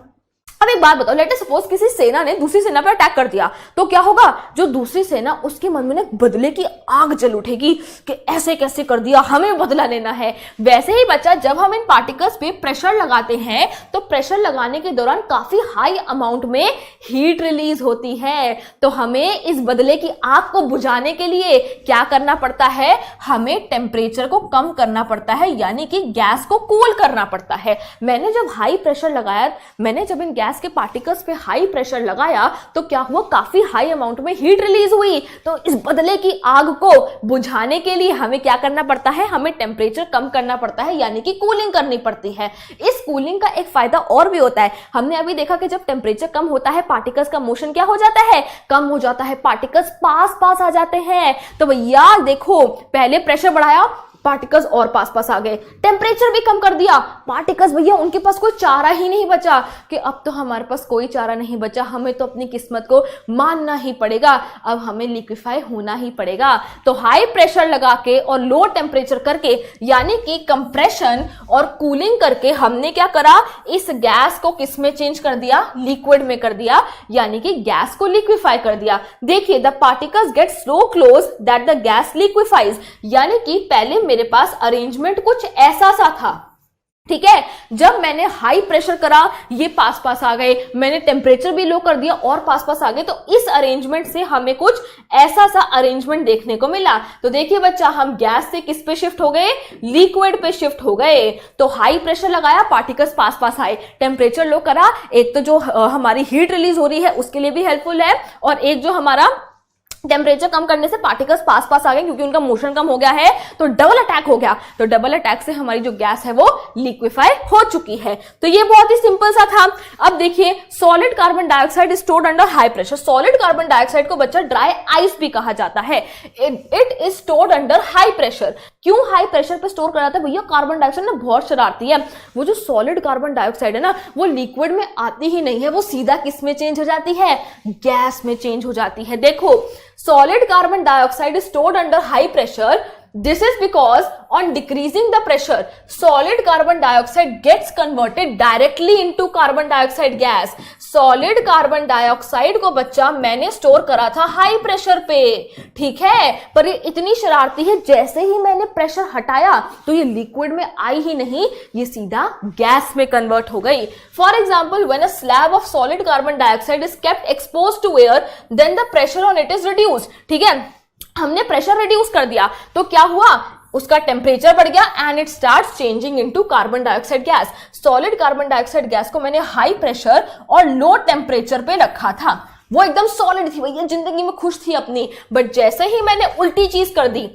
अब एक बात बताओ, लेट अस सपोज किसी सेना ने दूसरी सेना पर अटैक कर दिया, तो क्या होगा? जो दूसरी सेना, उसके मन में बदले की आग जल उठेगी कि ऐसे कैसे कर दिया, हमें बदला लेना है। वैसे ही बच्चा, जब हम इन पार्टिकल्स पे प्रेशर लगाते हैं तो प्रेशर लगाने के दौरान काफी हाई अमाउंट में हीट रिलीज होती है। तो हमें इस बदले की आग को बुझाने के लिए क्या करना पड़ता है? हमें टेम्परेचर को कम करना पड़ता है, यानी कि गैस को कूल करना पड़ता है। मैंने जब हाई प्रेशर लगाया, मैंने जब इन गैस के पार्टिकल्स पे हाई प्रेशर लगाया तो क्या हुआ? काफी हाई अमाउंट में हीट रिलीज हुई। तो इस बदले की आग को बुझाने के लिए हमें क्या करना पड़ता है? हमें टेम्परेचर कम करना पड़ता है, यानी कि कूलिंग करनी पड़ती है। इस कूलिंग का एक फायदा और भी होता है। हमने अभी देखा कि जब टेम्परेचर कम होता है, पार्टिकल्स का मोशन क्या हो जाता है? कम हो जाता है, पार्टिकल्स पास पास आ जाते हैं। तो भैया देखो, पहले प्रेशर बढ़ाया, पार्टिकल्स और पास पास आ गए, टेम्परेचर भी कम कर दिया, पार्टिकल्स भैया उनके पास कोई चारा ही नहीं बचा कि अब तो हमारे पास कोई चारा नहीं बचा, हमें तो अपनी किस्मत को मानना ही पड़ेगा, अब हमें लिक्विफाई होना ही पड़ेगा। तो हाई प्रेशर लगा के और लो टेम्परेचर करके, यानी कि कंप्रेशन और कूलिंग करके, हमने क्या करा? इस गैस को किस में चेंज कर दिया? लिक्विड में कर दिया, यानी कि गैस को लिक्विफाई कर दिया। देखिए, the particles get so close that the gas liquefies, यानी कि पहले मेरे पास अरेंजमेंट कुछ ऐसा सा था, ठीक है? जब मैंने हाई प्रेशर करा, ये पास पास आ गए, मैंने टेम्परेचर भी लो कर दिया और पास पास आ गए। तो इस अरेंजमेंट से हमें कुछ ऐसा सा अरेंजमेंट देखने को मिला। तो देखिए बच्चा, हम गैस से किस पे शिफ्ट हो गए? लिक्विड पे शिफ्ट हो गए। तो हाई प्रेशर लगाया, पार्टिकल्स पास पास आए, टेम्परेचर लो करा, एक तो जो हमारी हीट रिलीज हो रही है उसके लिए भी हेल्पफुल है, और एक जो हमारा टेम्परेचर कम करने से पार्टिकल्स पास पास आ गए क्योंकि उनका मोशन कम हो गया है, तो डबल अटैक हो गया। तो डबल अटैक से हमारी जो गैस है वो लिक्विफाई हो चुकी है। तो ये बहुत ही सिंपल सा था। अब देखिए, solid carbon dioxide stored under high pressure. Solid carbon dioxide को बच्चा ड्राई आइस भी कहा जाता है। It is stored under high pressure. क्यों हाई प्रेशर पे स्टोर करा था? भैया कार्बन डाइऑक्साइड ना बहुत शरारती है। वो जो सॉलिड कार्बन डाइऑक्साइड है ना, वो लिक्विड में आती ही नहीं है, वो सीधा किस में चेंज हो जाती है? गैस में चेंज हो जाती है। देखो, solid carbon dioxide is stored under high pressure. This is because on decreasing the pressure, solid carbon dioxide gets converted directly into carbon dioxide gas. Solid carbon dioxide को बच्चा मैंने स्टोर करा था हाई प्रेशर पे, ठीक है? पर ये इतनी शरारती है, जैसे ही मैंने प्रेशर हटाया तो ये लिक्विड में आई ही नहीं, ये सीधा गैस में कन्वर्ट हो गई। For example, when a slab of solid carbon dioxide is kept exposed to air, then the pressure on it is reduced. ठीक है, हमने प्रेशर रिड्यूस कर दिया तो क्या हुआ? उसका टेम्परेचर बढ़ गया and it starts changing into carbon dioxide gas. Solid carbon dioxide gas को मैंने हाई प्रेशर और लो टेम्परेचर पे रखा था, वो एकदम सॉलिड थी भैया, जिंदगी में खुश थी अपनी। बट जैसे ही मैंने उल्टी चीज कर दी,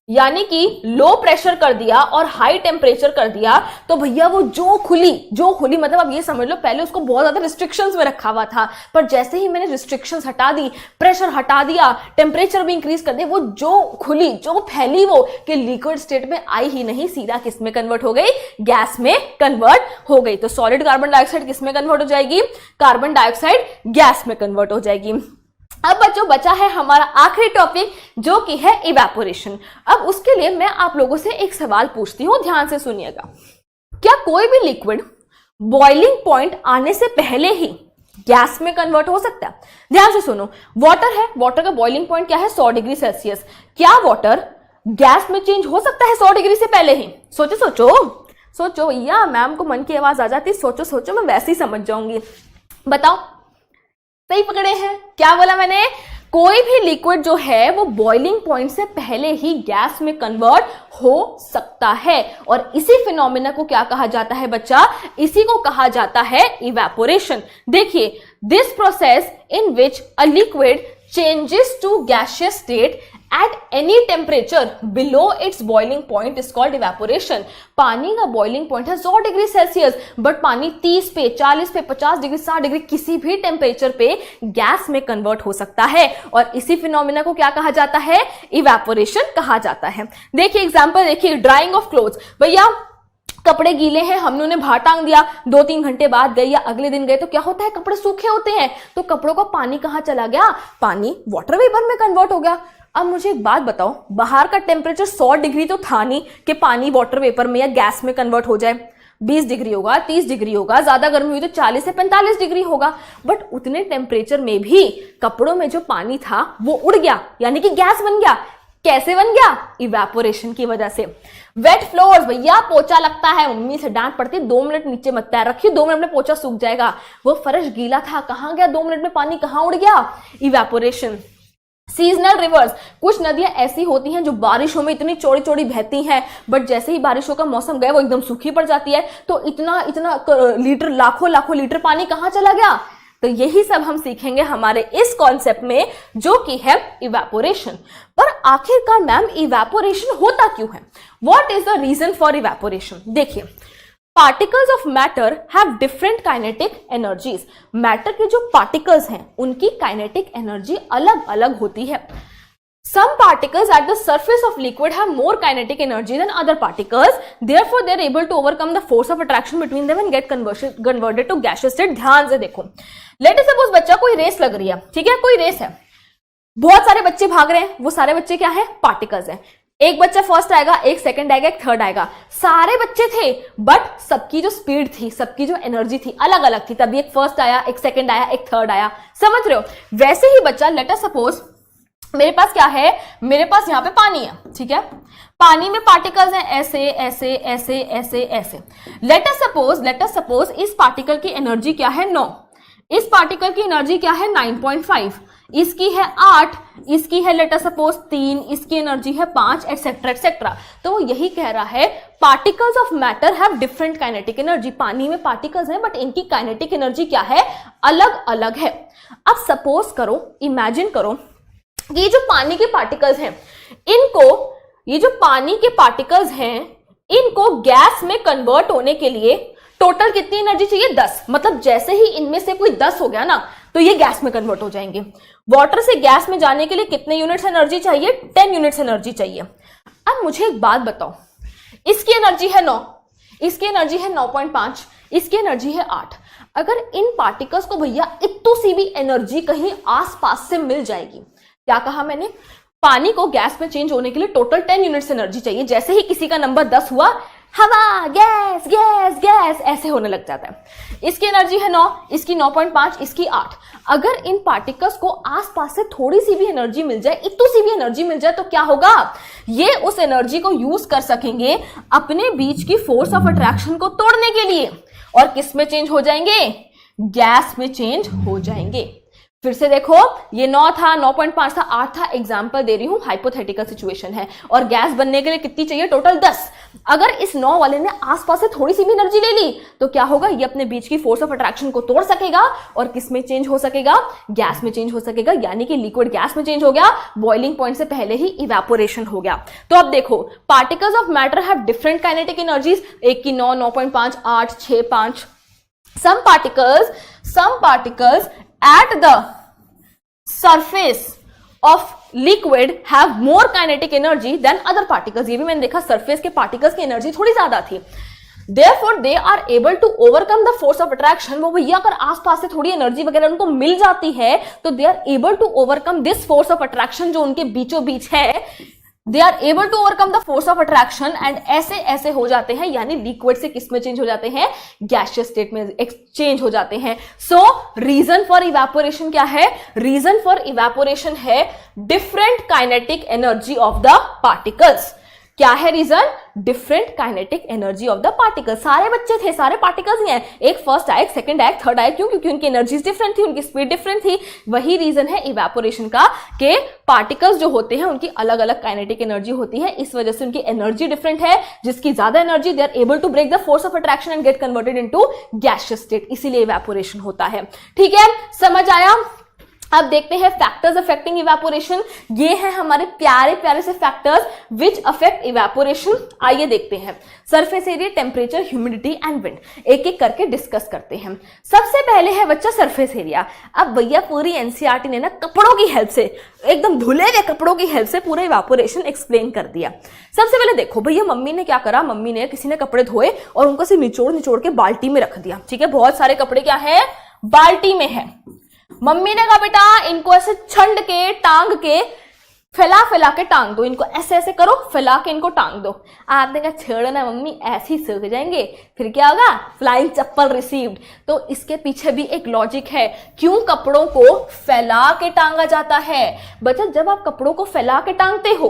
यानी कि लो प्रेशर कर दिया और हाई टेम्परेचर कर दिया, तो भैया वो जो खुली मतलब आप ये समझ लो, पहले उसको बहुत ज्यादा रिस्ट्रिक्शंस में रखा हुआ था, पर जैसे ही मैंने रिस्ट्रिक्शंस हटा दी, प्रेशर हटा दिया, टेम्परेचर भी इंक्रीज कर दिया, वो जो खुली, जो फैली, वो कि लिक्विड स्टेट में आई ही नहीं, सीधा किस में कन्वर्ट हो गई? गैस में कन्वर्ट हो गई। तो सॉलिड कार्बन डाइऑक्साइड किस में कन्वर्ट हो जाएगी? कार्बन डाइऑक्साइड गैस में कन्वर्ट हो जाएगी। अब बच्चों बचा है हमारा आखिरी टॉपिक जो कि है इवेपोरेशन। अब उसके लिए मैं आप लोगों से एक सवाल पूछती हूं, ध्यान से सुनिएगा। क्या कोई भी लिक्विड बॉइलिंग पॉइंट आने से पहले ही गैस में कन्वर्ट हो सकता है? ध्यान से सुनो, वाटर है, वाटर का बॉइलिंग पॉइंट क्या है? 100 डिग्री सेल्सियस। क्या वाटर गैस में चेंज हो सकता है 100 डिग्री से पहले ही? सोचो सोचो सोचो भैया, मैम को मन की आवाज आ जाती, सोचो सोचो, मैं वैसे ही समझ जाऊंगी। बताओ, सही पकड़े हैं? क्या बोला मैंने? कोई भी लिक्विड जो है वो बॉइलिंग पॉइंट से पहले ही गैस में कन्वर्ट हो सकता है, और इसी फिनोमेना को क्या कहा जाता है बच्चा? इसी को कहा जाता है इवेपोरेशन। देखिए, this process in which a liquid changes to gaseous state at any temperature below its boiling point is called evaporation। पानी का बॉइलिंग पॉइंट है 100 डिग्री सेल्सियस, बट पानी 30 पे, 40 पे, 50 डिग्री, 60 डिग्री, किसी भी टेम्परेचर पे गैस में कन्वर्ट हो सकता है, और इसी फिनोमेना को क्या कहा जाता है? इवेपोरेशन कहा जाता है। देखिए एग्जांपल देखिए, ड्राइंग ऑफ क्लोथ्स। भैया कपड़े गीले हैं, हमने उन्हें बाहर टांग दिया, 2-3 घंटे बाद गए या अगले दिन गए तो क्या होता है? कपड़े सूखे होते हैं, तो कपड़ों का पानी कहां चला गया? पानी वाटर वेपर में कन्वर्ट हो गया। अब मुझे एक बात बताओ, बाहर का टेम्परेचर 100 डिग्री तो था नहीं कि पानी वाटर वेपर में या गैस में कन्वर्ट हो जाए। 20 डिग्री होगा, 30 डिग्री होगा, ज्यादा गर्मी हुई तो 40 से 45 डिग्री होगा, बट उतने टेम्परेचर में भी कपड़ों में जो पानी था वो उड़ गया, यानी कि गैस बन गया। कैसे बन गया? इवेपोरेशन की वजह से। वेट फ्लोर्स, भैया पोछा लगता है, मम्मी से डांट पड़ती, 2 मिनट नीचे मत पैर रखिए, 2 मिनट में पोछा सूख जाएगा। वो फर्श गीला था, कहां गया 2 मिनट में पानी? कहां उड़ गया? इवेपोरेशन। सीजनल रिवर्स, कुछ नदियां ऐसी होती हैं जो बारिशों में इतनी चौड़ी चौड़ी बहती हैं, बट जैसे ही बारिशों का मौसम गया वो एकदम सूखी पड़ जाती है, तो इतना इतना लीटर, लाखों लाखों लीटर पानी कहां चला गया? तो यही सब हम सीखेंगे हमारे इस कॉन्सेप्ट में, जो कि है इवेपोरेशन। पर आखिरकार मैम इवेपोरेशन होता क्यों है? What is the reason for evaporation? देखिए, particles of matter have different kinetic energies. Matter के जो पार्टिकल्स हैं उनकी काइनेटिक एनर्जी अलग अलग होती है। Some particles at the surface of liquid have more kinetic energy than other particles. Therefore, they are able to overcome the force of attraction between them and get converted to gaseous state. ध्यान से देखो, let us suppose बच्चा कोई race लग रही है, ठीक है, कोई रेस है, बहुत सारे बच्चे भाग रहे हैं, वो सारे बच्चे क्या है? पार्टिकल्स हैं। एक बच्चा फर्स्ट आएगा, एक सेकंड आएगा, एक थर्ड आएगा, सारे बच्चे थे, बट सबकी जो स्पीड थी, सबकी जो एनर्जी थी अलग अलग थी, तभी एक फर्स्ट आया, एक सेकंड आया, एक थर्ड आया। समझ रहे हो? वैसे ही बच्चा, लेट अस सपोज मेरे पास क्या है? मेरे पास यहां पे पानी है, ठीक है, पानी में पार्टिकल्स हैं ऐसे ऐसे ऐसे ऐसे ऐसे। लेट अस सपोज इस पार्टिकल की एनर्जी क्या है? 9, इस पार्टिकल की एनर्जी क्या है? 9.5, इसकी है 8, इसकी है लेट अस सपोज 3, इसकी एनर्जी है 5, एटसेट्रा एटसेट्रा। तो वो यही कह रहा है particles of matter have different kinetic energy. पानी में पार्टिकल्स हैं, बट इनकी काइनेटिक एनर्जी क्या है? अलग अलग है। अब सपोज करो, इमेजिन करो, ये जो पानी के पार्टिकल्स हैं, ये जो पानी के पार्टिकल्स हैं, इनको गैस में कन्वर्ट होने के लिए टोटल कितनी एनर्जी चाहिए? 10। मतलब जैसे ही इनमें से कोई 10 हो गया ना, तो ये गैस में कन्वर्ट हो जाएंगे। वाटर से गैस में जाने के लिए कितने यूनिट्स एनर्जी चाहिए? 10 यूनिट्स एनर्जी चाहिए। अब मुझे एक बात बताओ, इसकी एनर्जी है 9, इसकी एनर्जी है 9.5, इसकी एनर्जी है 8। अगर इन पार्टिकल्स को भैया इतनी सी भी एनर्जी कहीं आसपास से मिल जाएगी, क्या कहा मैंने? पानी को गैस में चेंज होने के लिए टोटल 10 यूनिट्स एनर्जी चाहिए। जैसे ही किसी का नंबर 10 हुआ, हवा, गैस गैस गैस ऐसे होने लग जाता है। इसकी एनर्जी है 9, इसकी 9.5, इसकी 8। अगर इन पार्टिकल्स को आसपास से थोड़ी सी भी एनर्जी मिल जाए, इतनी सी भी एनर्जी मिल जाए, तो क्या होगा? ये उस एनर्जी को यूज कर सकेंगे अपने बीच की फोर्स ऑफ अट्रैक्शन को तोड़ने के लिए, और किस में चेंज हो जाएंगे? गैस में चेंज हो जाएंगे। फिर से देखो, ये 9 था, 9.5 था, 8 था, एग्जाम्पल दे रही हूं, हाइपोथेटिकल सिचुएशन है, और गैस बनने के लिए कितनी चाहिए? टोटल 10। अगर इस 9 वाले ने आसपास से थोड़ी सी भी एनर्जी ले ली, तो क्या होगा? ये अपने बीच की फोर्स ऑफ अट्रैक्शन को तोड़ सकेगा, और किस में चेंज हो सकेगा? गैस में चेंज हो सकेगा, यानी कि लिक्विड गैस में चेंज हो गया, बॉइलिंग पॉइंट से पहले ही इवेपोरेशन हो गया। तो अब देखो, particles of matter have different kinetic energies, एक की 9, 9.5, 8, 6, 5। Some particles at the surface of liquid have more kinetic energy than other particles। ये भी मैंने देखा, सरफेस के पार्टिकल्स की एनर्जी थोड़ी ज्यादा थी। Therefore they are able to overcome the force of attraction। वो भैया अगर आसपास से थोड़ी एनर्जी वगैरह उनको मिल जाती है तो they are able to overcome this force of attraction जो उनके बीचों बीच है। They are able to overcome the force of attraction and ऐसे हो जाते हैं, यानी लिक्विड से किस में चेंज हो जाते हैं, गैसियस स्टेट में एक्सचेंज हो जाते हैं। सो रीजन फॉर इवेपोरेशन क्या है? रीजन फॉर इवेपोरेशन है different kinetic energy of the particles. क्या है reason? Different kinetic energy of the particles. सारे बच्चे थे, सारे पार्टिकल्स ही हैं, एक फर्स्ट आए, सेकंड आए, थर्ड आए, क्यों? क्योंकि उनकी एनर्जीज डिफरेंट थी, उनकी स्पीड डिफरेंट थी। वही रीजन है इवेपोरेशन का कि पार्टिकल्स जो होते हैं उनकी अलग अलग काइनेटिक एनर्जी होती है, इस वजह से उनकी एनर्जी डिफरेंट है। जिसकी ज्यादा energy, they are able to break the force of attraction and get converted into gaseous state, इसीलिए इवेपोरेशन होता है। ठीक है, समझ आया? अब देखते हैं फैक्टर्स अफेक्टिंग इवेपोरेशन। ये हैं हमारे प्यारे प्यारे से फैक्टर्स विच अफेक्ट इवेपोरेशन। आइए देखते हैं। Surface area, temperature, humidity and wind, एक एक करके डिस्कस करते हैं। सबसे पहले है बच्चा सरफेस एरिया। अब भैया पूरी एनसीईआरटी ने ना कपड़ों की हेल्प से, एकदम धुले हुए कपड़ों की हेल्प से पूरा इवेपोरेशन एक्सप्लेन कर दिया। सबसे पहले देखो भैया, मम्मी ने क्या करा, मम्मी ने किसी ने कपड़े धोए और उनको सिर्फ निचोड़ निचोड़ के बाल्टी में रख दिया। ठीक है, बहुत सारे कपड़े क्या है, बाल्टी में है। मम्मी ने कहा बेटा इनको ऐसे छंड के, टांग के, फैला फैला के टांग दो, इनको ऐसे ऐसे करो, फैला के इनको टांग दो। आपने कहा छेड़ना मम्मी, ऐसे ही सूख जाएंगे, फिर क्या होगा, फ्लाइंग चप्पल रिसीव्ड। तो इसके पीछे भी एक लॉजिक है, क्यों कपड़ों को फैला के टांगा जाता है। बच्चा जब आप कपड़ों को फैला के टांगते हो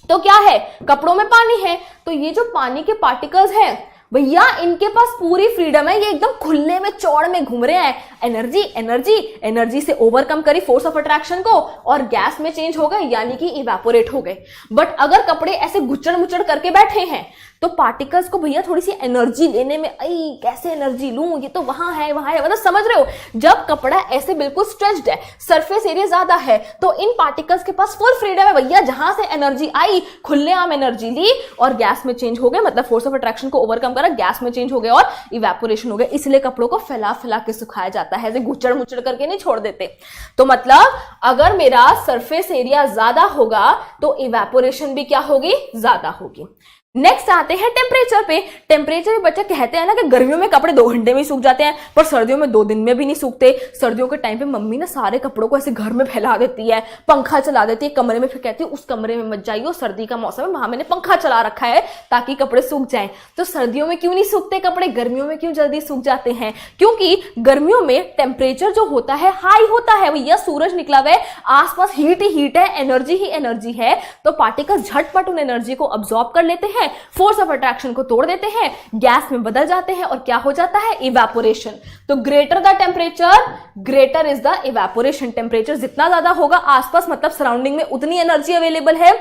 तो क्या है, कपड़ों में पानी है, तो ये जो पानी के पार्टिकल्स हैं भैया इनके पास पूरी फ्रीडम है, ये एकदम खुले में चौड़ में घूम रहे हैं। एनर्जी एनर्जी एनर्जी से ओवरकम करी फोर्स ऑफ अट्रैक्शन को और गैस में चेंज हो गए, यानी कि इवेपोरेट हो गए। बट अगर कपड़े ऐसे गुचड़ मुचड़ करके बैठे हैं तो पार्टिकल्स को भैया थोड़ी सी एनर्जी लेने में, आई कैसे एनर्जी लूं, ये तो वहां है वहां है, मतलब समझ रहे हो। जब कपड़ा ऐसे बिल्कुल स्ट्रेच्ड है, सरफेस एरिया ज्यादा है, तो इन पार्टिकल्स के पास फुल फ्रीडम है भैया, जहां से एनर्जी आई खुलेआम एनर्जी ली और गैस में चेंज हो गए, मतलब फोर्स ऑफ अट्रैक्शन को ओवरकम करा, गैस में चेंज हो गया और इवेपोरेशन हो गया। इसलिए कपड़ों को फैला फैला के सुखाया जाता है, ऐसे गुचड़ मुचड़ करके नहीं छोड़ देते। तो मतलब अगर मेरा सरफेस एरिया ज्यादा होगा तो इवेपोरेशन भी क्या होगी, ज्यादा होगी। नेक्स्ट आते हैं टेम्परेचर पे। टेम्परेचर में बच्चे कहते हैं ना कि गर्मियों में कपड़े 2 घंटे में सूख जाते हैं, पर सर्दियों में 2 दिन में भी नहीं सूखते। सर्दियों के टाइम पे मम्मी ना सारे कपड़ों को ऐसे घर में फैला देती है, पंखा चला देती है कमरे में, फिर कहती है उस कमरे में मत जाइए, सर्दी का मौसम है, वहां मैंने पंखा चला रखा है ताकि कपड़े सूख जाएं। तो सर्दियों में क्यों नहीं सूखते कपड़े, गर्मियों में क्यों जल्दी सूख जाते हैं? क्योंकि गर्मियों में टेम्परेचर जो होता है हाई होता है भैया, सूरज निकला हुआ है, आसपास हीट ही हीट है, एनर्जी ही एनर्जी है, तो पार्टिकल्स झटपट उन एनर्जी को अब्सॉर्ब कर लेते हैं, फोर्स ऑफ अट्रैक्शन को तोड़ देते हैं, गैस में बदल जाते हैं और क्या हो जाता है, इवेपोरेशन। तो greater the temperature greater is the evaporation. Temperature जितना ज्यादा होगा आसपास, मतलब सराउंडिंग में, उतनी एनर्जी अवेलेबल है,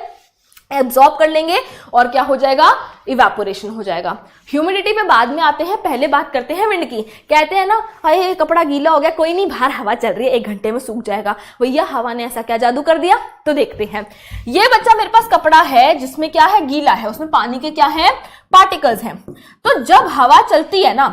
एब्सॉर्ब कर लेंगे और क्या हो जाएगा, इवेपोरेशन हो जाएगा। ह्यूमिडिटी पे बाद में आते हैं, पहले बात करते हैं विंड की। कहते हैं ना हाय कपड़ा गीला हो गया, कोई नहीं, बाहर हवा चल रही है, 1 घंटे में सूख जाएगा। भैया हवा ने ऐसा क्या जादू कर दिया, तो देखते हैं। ये बच्चा मेरे पास कपड़ा है जिसमें क्या है, गीला है, उसमें पानी के क्या है, पार्टिकल्स हैं। तो जब हवा चलती है ना,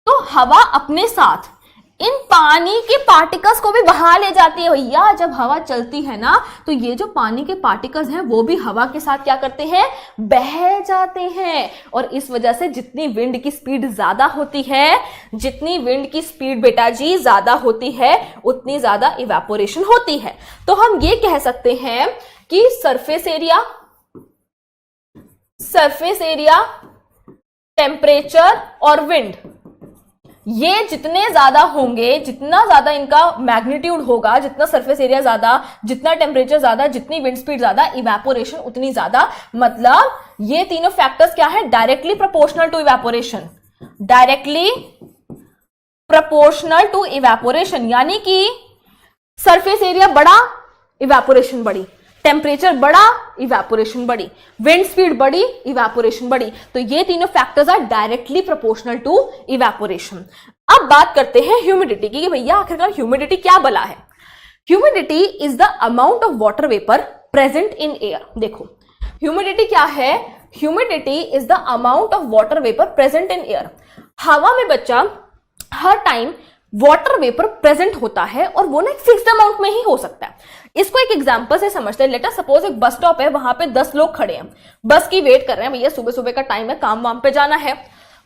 तो हवा अपने साथ इन पानी के पार्टिकल्स को भी बहा ले जाती है भैया। जब हवा चलती है ना, तो ये जो पानी के पार्टिकल्स हैं वो भी हवा के साथ क्या करते हैं, बह जाते हैं। और इस वजह से जितनी विंड की स्पीड ज्यादा होती है, जितनी विंड की स्पीड बेटा जी ज्यादा होती है, उतनी ज्यादा इवेपोरेशन होती है। तो हम ये कह सकते हैं कि सरफेस एरिया, टेम्परेचर और विंड, ये जितने ज्यादा होंगे, जितना ज्यादा इनका मैग्नीट्यूड होगा, जितना सरफेस एरिया ज्यादा, जितना टेम्परेचर ज्यादा, जितनी विंड स्पीड ज्यादा, इवेपोरेशन उतनी ज्यादा। मतलब ये तीनों फैक्टर्स क्या है, directly proportional to evaporation, directly proportional to evaporation. यानी कि सरफेस एरिया बड़ा, इवेपोरेशन बड़ी, टेम्परेचर बड़ा, इवेपोरेशन बड़ी, विंड स्पीड बड़ी, इवेपोरेशन बड़ी। तो ये तीनों factors are directly proportional to evaporation. अब बात करते हैं ह्यूमिडिटी की, कि भैया आखिरकार ह्यूमिडिटी क्या बला है। Humidity is the amount of water vapour present in air. देखो ह्यूमिडिटी क्या है, humidity is the amount of water vapour present in air. हवा में बच्चा हर टाइम वाटर वेपर प्रेजेंट होता है और वो ना एक फिक्स्ड अमाउंट में ही हो सकता है। इसको एक एग्जांपल से समझते हैं। लेट अस सपोज एक बस स्टॉप है, वहां पे 10 लोग खड़े हैं, बस की वेट कर रहे हैं, भैया सुबह सुबह का टाइम है, काम वाम पे जाना है।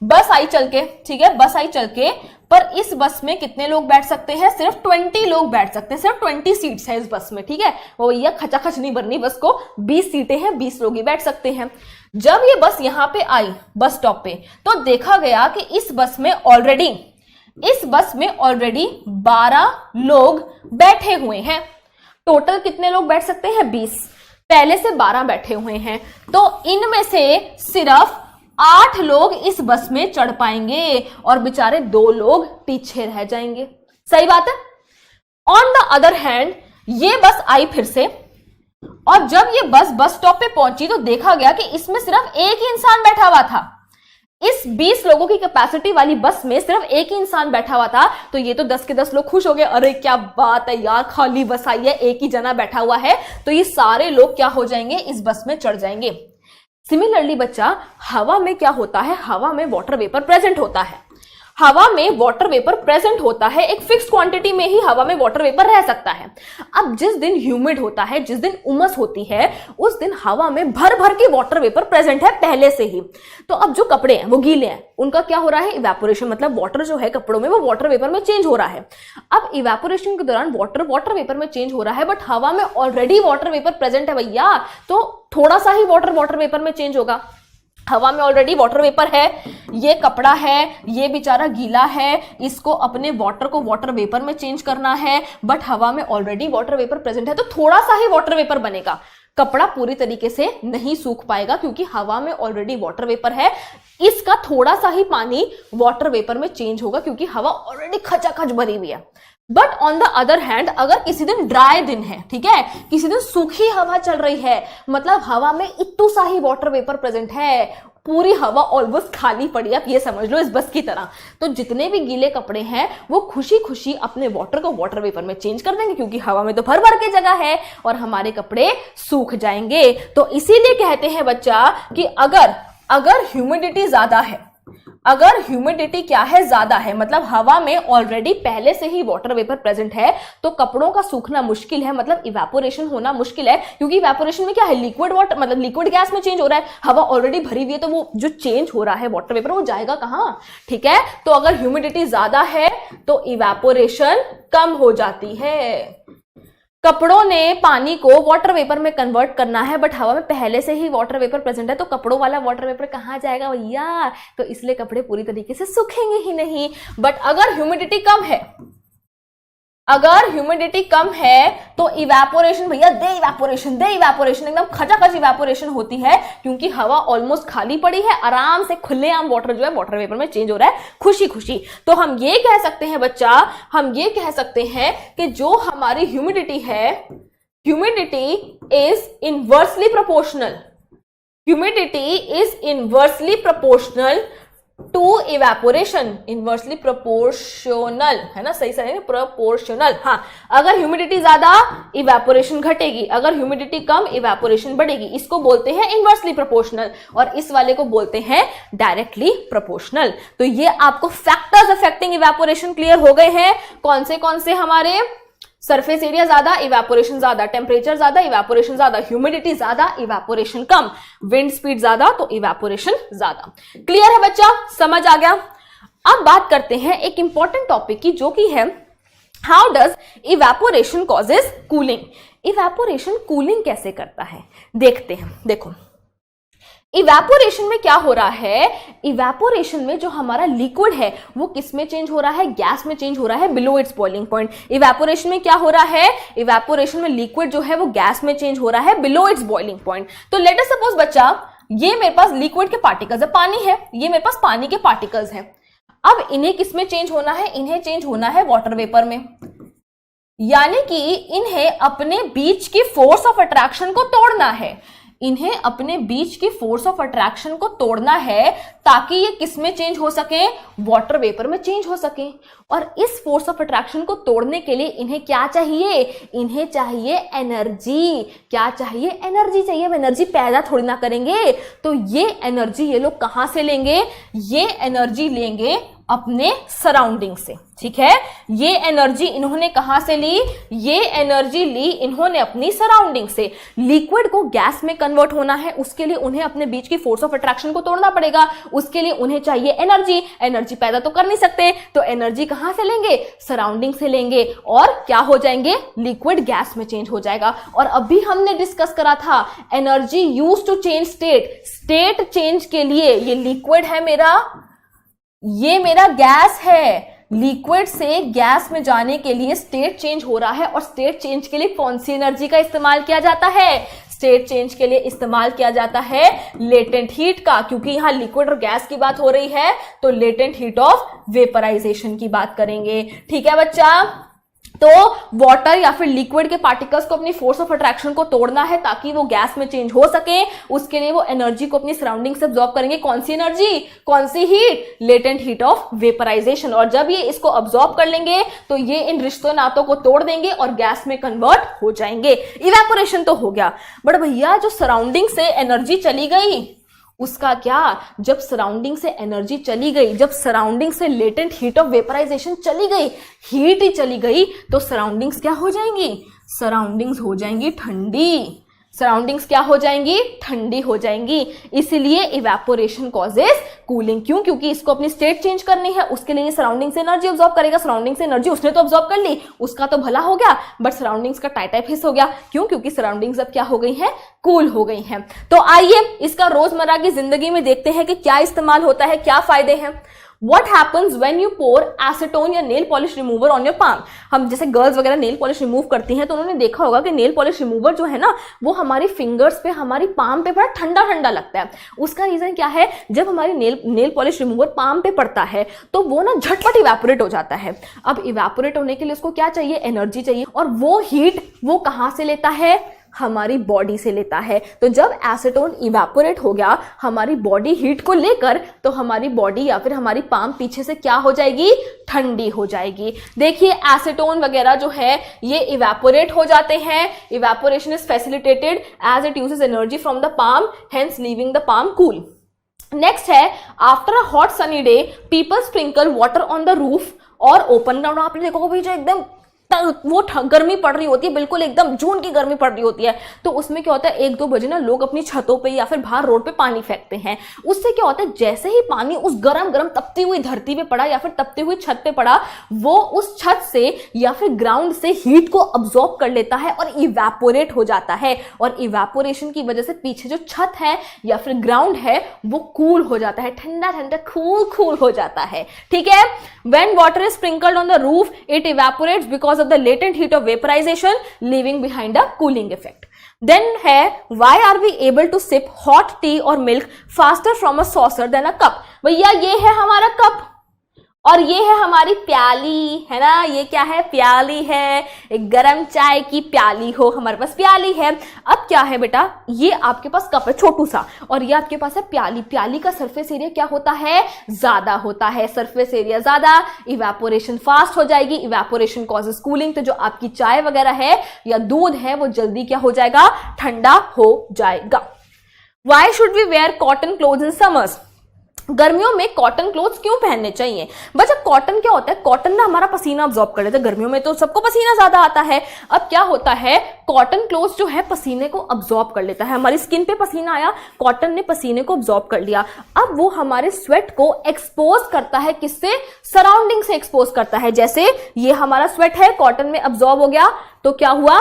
बस आई चल के, ठीक है, बस आई चल के, पर इस बस में कितने लोग बैठ सकते हैं? सिर्फ 20 लोग बैठ सकते हैं, सिर्फ 20 सीट्स है इस बस में, ठीक है। वो भैया खचाखच नहीं भरनी बस को, 20 सीटें हैं, 20 लोग ही बैठ सकते हैं। जब ये बस यहां पे आई बस स्टॉप पे, तो देखा गया कि इस बस में ऑलरेडी 12 लोग बैठे हुए हैं। टोटल कितने लोग बैठ सकते हैं? 20। पहले से 12 बैठे हुए हैं, तो इनमें से सिर्फ 8 लोग इस बस में चढ़ पाएंगे और बेचारे 2 लोग पीछे रह जाएंगे। सही बात है। ऑन द अदर हैंड ये बस आई फिर से, और जब ये बस स्टॉप पे पहुंची तो देखा गया कि इसमें सिर्फ एक ही इंसान बैठा हुआ था। इस 20 लोगों की कैपेसिटी वाली बस में सिर्फ एक ही इंसान बैठा हुआ था। तो ये तो 10 के 10 लोग खुश हो गए, अरे क्या बात है यार, खाली बस आई है, एक ही जना बैठा हुआ है, तो ये सारे लोग क्या हो जाएंगे? इस बस में चढ़ जाएंगे। सिमिलरली बच्चा, हवा में क्या होता है? हवा में वाटर वेपर प्रेजेंट होता है। हवा में वाटर वेपर प्रेजेंट होता है, एक फिक्स क्वांटिटी में ही हवा में वाटर वेपर रह सकता है। अब जिस दिन ह्यूमिड होता है, जिस दिन उमस होती है, उस दिन हवा में भर भर के वाटर वेपर प्रेजेंट है पहले से ही। तो अब जो कपड़े हैं वो गीले हैं, उनका क्या हो रहा है? इवेपोरेशन, मतलब वाटर जो है कपड़ों में वो वाटर वेपर में चेंज हो रहा है। अब इवेपोरेशन के दौरान वाटर वेपर में चेंज हो रहा है, बट हवा में ऑलरेडी वाटर वेपर प्रेजेंट है भैया, तो थोड़ा सा ही वाटर वेपर में चेंज होगा। हवा में ऑलरेडी वाटर वेपर है, ये कपड़ा है, ये बेचारा गीला है, इसको अपने वाटर को वाटर वेपर में चेंज करना है, बट हवा में ऑलरेडी वाटर वेपर प्रेजेंट है, तो थोड़ा सा ही वाटर वेपर बनेगा। कपड़ा पूरी तरीके से नहीं सूख पाएगा क्योंकि हवा में ऑलरेडी वाटर वेपर है। इसका थोड़ा सा ही पानी वाटर वेपर में चेंज होगा क्योंकि हवा ऑलरेडी खचाखच भरी हुई है। But on the other hand, अगर किसी दिन ड्राई दिन है, ठीक है, किसी दिन सूखी हवा चल रही है, मतलब हवा में इतू सा ही वाटर वेपर प्रेजेंट है, पूरी हवा ऑलमोस्ट खाली पड़ी है, आप ये समझ लो इस बस की तरह, तो जितने भी गीले कपड़े हैं वो खुशी खुशी अपने वाटर को वाटर वेपर में चेंज कर देंगे क्योंकि हवा में तो भर भर के जगह है और हमारे कपड़े सूख जाएंगे। तो इसीलिए कहते हैं बच्चा कि अगर ह्यूमिडिटी ज्यादा है, अगर ह्यूमिडिटी क्या है? ज्यादा है, मतलब हवा में ऑलरेडी पहले से ही वाटर वेपर प्रेजेंट है, तो कपड़ों का सूखना मुश्किल है, मतलब इवेपोरेशन होना मुश्किल है, क्योंकि इवेपोरेशन में क्या है? लिक्विड वाटर, मतलब लिक्विड गैस में चेंज हो रहा है, हवा ऑलरेडी भरी हुई है, तो वो जो चेंज हो रहा है वाटर वेपर वो जाएगा कहां? ठीक है, तो अगर ह्यूमिडिटी ज्यादा है तो इवेपोरेशन कम हो जाती है। कपड़ों ने पानी को वाटर वेपर में कन्वर्ट करना है, बट हवा में पहले से ही वाटर वेपर प्रेजेंट है, तो कपड़ों वाला वाटर वेपर कहां जाएगा भैया? तो इसलिए कपड़े पूरी तरीके से सूखेंगे ही नहीं। बट अगर ह्यूमिडिटी कम है, तो इवेपोरेशन भैया दे इवेपोरेशन एकदम खचाखच इवेपोरेशन होती है क्योंकि हवा ऑलमोस्ट खाली पड़ी है, आराम से खुलेआम वाटर जो है वाटर वेपर में चेंज हो रहा है खुशी खुशी। तो हम ये कह सकते हैं बच्चा, हम ये कह सकते हैं कि जो हमारी ह्यूमिडिटी है, humidity is inversely proportional to evaporation, inversely proportional है ना, सही है प्रोपोर्शनल। हाँ, अगर ह्यूमिडिटी ज्यादा इवेपोरेशन घटेगी, अगर ह्यूमिडिटी कम इवेपोरेशन बढ़ेगी, इसको बोलते हैं इनवर्सली प्रोपोर्शनल, और इस वाले को बोलते हैं डायरेक्टली प्रोपोर्शनल। तो ये आपको फैक्टर्स अफेक्टिंग इवेपोरेशन क्लियर हो गए हैं। कौन से हमारे? सरफेस एरिया ज्यादा, इवेपोरेशन ज्यादा, टेम्परेचर ज्यादा, इवेपोरेशन ज्यादा, ह्यूमिडिटी ज्यादा, इवेपोरेशन कम, विंड स्पीड ज्यादा, तो इवेपोरेशन ज्यादा। क्लियर है बच्चा? समझ आ गया? अब बात करते हैं एक इंपॉर्टेंट टॉपिक की, जो कि है how does evaporation causes cooling. Evaporation cooling कैसे करता है देखते हैं। देखो, इवेपोरेशन में क्या हो रहा है? इवेपोरेशन में जो हमारा लिक्विड है वो किस में चेंज हो रहा है? गैस में चेंज हो रहा है below it's boiling point. Evaporation में क्या हो रहा है? इवेपोरेशन में लिक्विड जो है वो गैस में चेंज हो रहा है बिलो इट्स बॉइलिंग पॉइंट। तो लेट अस सपोज बच्चा, ये मेरे पास लिक्विड के पार्टिकल्स है, पानी है, ये मेरे पास पानी के पार्टिकल्स हैं। अब इन्हें किस में चेंज होना है? इन्हें चेंज होना है वाटर वेपर में, यानी कि इन्हें अपने बीच की फोर्स ऑफ अट्रैक्शन को तोड़ना है, इन्हें अपने बीच की फोर्स ऑफ अट्रैक्शन को तोड़ना है ताकि ये किस में चेंज हो सके? वाटर वेपर में चेंज हो सके। और इस फोर्स ऑफ अट्रैक्शन को तोड़ने के लिए इन्हें क्या चाहिए? इन्हें चाहिए एनर्जी। क्या चाहिए? एनर्जी चाहिए। अब एनर्जी पैदा थोड़ी ना करेंगे, तो ये एनर्जी ये लोग कहां से लेंगे? ये एनर्जी लेंगे अपने सराउंडिंग से। ठीक है, ये एनर्जी इन्होंने कहां से ली? ये एनर्जी ली इन्होंने अपनी सराउंडिंग से। लिक्विड को गैस में कन्वर्ट होना है, उसके लिए उन्हें अपने बीच की फोर्स ऑफ अट्रैक्शन को तोड़ना पड़ेगा, उसके लिए उन्हें चाहिए एनर्जी। एनर्जी पैदा तो कर नहीं सकते, तो एनर्जी कहां से लेंगे? सराउंडिंग से लेंगे, और क्या हो जाएंगे? लिक्विड गैस में चेंज हो जाएगा। और अभी हमने डिस्कस करा था energy use to change state. State change के लिए ये लिक्विड है मेरा, ये मेरा गैस है। लिक्विड से गैस में जाने के लिए स्टेट चेंज हो रहा है, और स्टेट चेंज के लिए कौन सी एनर्जी का इस्तेमाल किया जाता है? स्टेट चेंज के लिए इस्तेमाल किया जाता है लेटेंट हीट का, क्योंकि यहां लिक्विड और गैस की बात हो रही है, तो लेटेंट हीट ऑफ वेपराइजेशन की बात करेंगे। ठीक है बच्चा, तो वाटर या फिर लिक्विड के पार्टिकल्स को अपनी फोर्स ऑफ अट्रैक्शन को तोड़ना है ताकि वो गैस में चेंज हो सके। उसके लिए वो एनर्जी को अपनी सराउंडिंग से अब्सॉर्ब करेंगे। कौन सी एनर्जी? कौन सी heat? Latent heat of vaporization. और जब ये इसको अब्सॉर्ब कर लेंगे तो ये इन रिश्तों नातों को तोड़ देंगे और गैस में कन्वर्ट हो जाएंगे। इवेपोरेशन तो हो गया, बट भैया जो सराउंडिंग से एनर्जी चली गई उसका क्या? जब सराउंडिंग से एनर्जी चली गई, जब सराउंडिंग से लेटेंट हीट ऑफ वेपराइजेशन चली गई, हीट ही चली गई, तो सराउंडिंग्स क्या हो जाएंगी? सराउंडिंग्स हो जाएंगी ठंडी। सराउंडिंग्स क्या हो जाएंगी? ठंडी हो जाएंगी। इसलिए इवेपोरेशन कॉजेस कूलिंग। क्यों? क्योंकि इसको अपनी स्टेट चेंज करनी है, उसके लिए सराउंडिंग से एनर्जी ऑब्जॉर्ब करेगा। सराउंडिंग से एनर्जी उसने तो ऑब्जॉर्ब कर ली, उसका तो भला हो गया, बट सराउंडिंग्स का टाइट हिस्स हो गया। क्यों? क्योंकि सराउंडिंग्स अब क्या हो गई हैं? कूल हो गई हैं। तो आइए इसका रोजमर्रा की जिंदगी में देखते हैं कि क्या इस्तेमाल होता है, क्या फायदे हैं। What happens when you pour acetone या nail polish remover on your palm? हम जैसे गर्ल्स वगैरह नेल पॉलिश रिमूव करती हैं तो उन्होंने देखा होगा कि नेल पॉलिश रिमूवर जो है ना वो हमारी फिंगर्स पे, हमारी पाम पे बड़ा ठंडा ठंडा लगता है। उसका रीजन क्या है? जब हमारी नेल पॉलिश रिमूवर पाम पे पड़ता है तो वो ना झटपट इवेपोरेट हो जाता है। अब इवेपोरेट होने के लिए उसको क्या चाहिए? एनर्जी चाहिए। और वो हीट वो कहां से लेता है? हमारी बॉडी से लेता है। तो जब एसीटोन इवेपोरेट हो गया हमारी बॉडी हीट को लेकर, तो हमारी बॉडी या फिर हमारी पाम पीछे से क्या हो जाएगी? ठंडी हो जाएगी। देखिए एसीटोन वगैरह जो है ये इवेपोरेट हो जाते हैं। Evaporation is facilitated as it uses energy from the palm, hence leaving the palm cool. Next है, after a hot sunny day people sprinkle water on the roof और ओपन ग्राउंड। आपने देखो भाई जो एकदम वो गर्मी पड़ रही होती है, बिल्कुल एकदम जून की गर्मी पड़ रही होती है, तो उसमें क्या होता है 1-2 बजे ना लोग अपनी छतों पे या फिर बाहर रोड पे पानी फेंकते हैं। उससे क्या होता है जैसे ही पानी उस गरम गरम तपती हुई धरती पे पड़ा या फिर तपती हुई छत पे पड़ा, वो उस छत से या फिर ग्राउंड से हीट को अब्सॉर्ब कर लेता है और इवेपोरेट हो जाता है। और इवेपोरेशन की वजह से पीछे जो छत है या फिर ग्राउंड है वो कूल हो जाता है, ठंडा ठंडा कूल हो जाता है। ठीक है, when water is sprinkled on the roof it evaporates because of the latent heat of vaporization leaving behind a cooling effect. Then है why are we able to sip hot tea or milk faster from a saucer than a cup? भैया ये है हमारा cup और ये है हमारी प्याली, है ना। ये क्या है? प्याली है, एक गरम चाय की प्याली हो, हमारे पास प्याली है। अब क्या है बेटा, ये आपके पास कप है छोटू सा और ये आपके पास है प्याली। प्याली का सरफेस एरिया क्या होता है? ज्यादा होता है। सरफेस एरिया ज्यादा, इवेपोरेशन फास्ट हो जाएगी। इवेपोरेशन कॉजेस कूलिंग, तो जो आपकी चाय वगैरह है या दूध है वो जल्दी क्या हो जाएगा? ठंडा हो जाएगा। Why should we wear cotton clothes in summers? गर्मियों में कॉटन क्लोथ्स क्यों पहनने चाहिए? बच्चा कॉटन क्या होता है? कॉटन ना हमारा पसीना अब्सॉर्ब कर लेता है। गर्मियों में तो सबको पसीना ज्यादा आता है। अब क्या होता है, कॉटन क्लोथ्स जो है पसीने को अब्सॉर्ब कर लेता है। हमारी स्किन पे पसीना आया, कॉटन ने पसीने को अब्सॉर्ब कर लिया। अब वो हमारे स्वेट को एक्सपोज करता है, किससे? सराउंडिंग से एक्सपोज करता है। जैसे ये हमारा स्वेट है, कॉटन में अब्सॉर्ब हो गया तो क्या हुआ?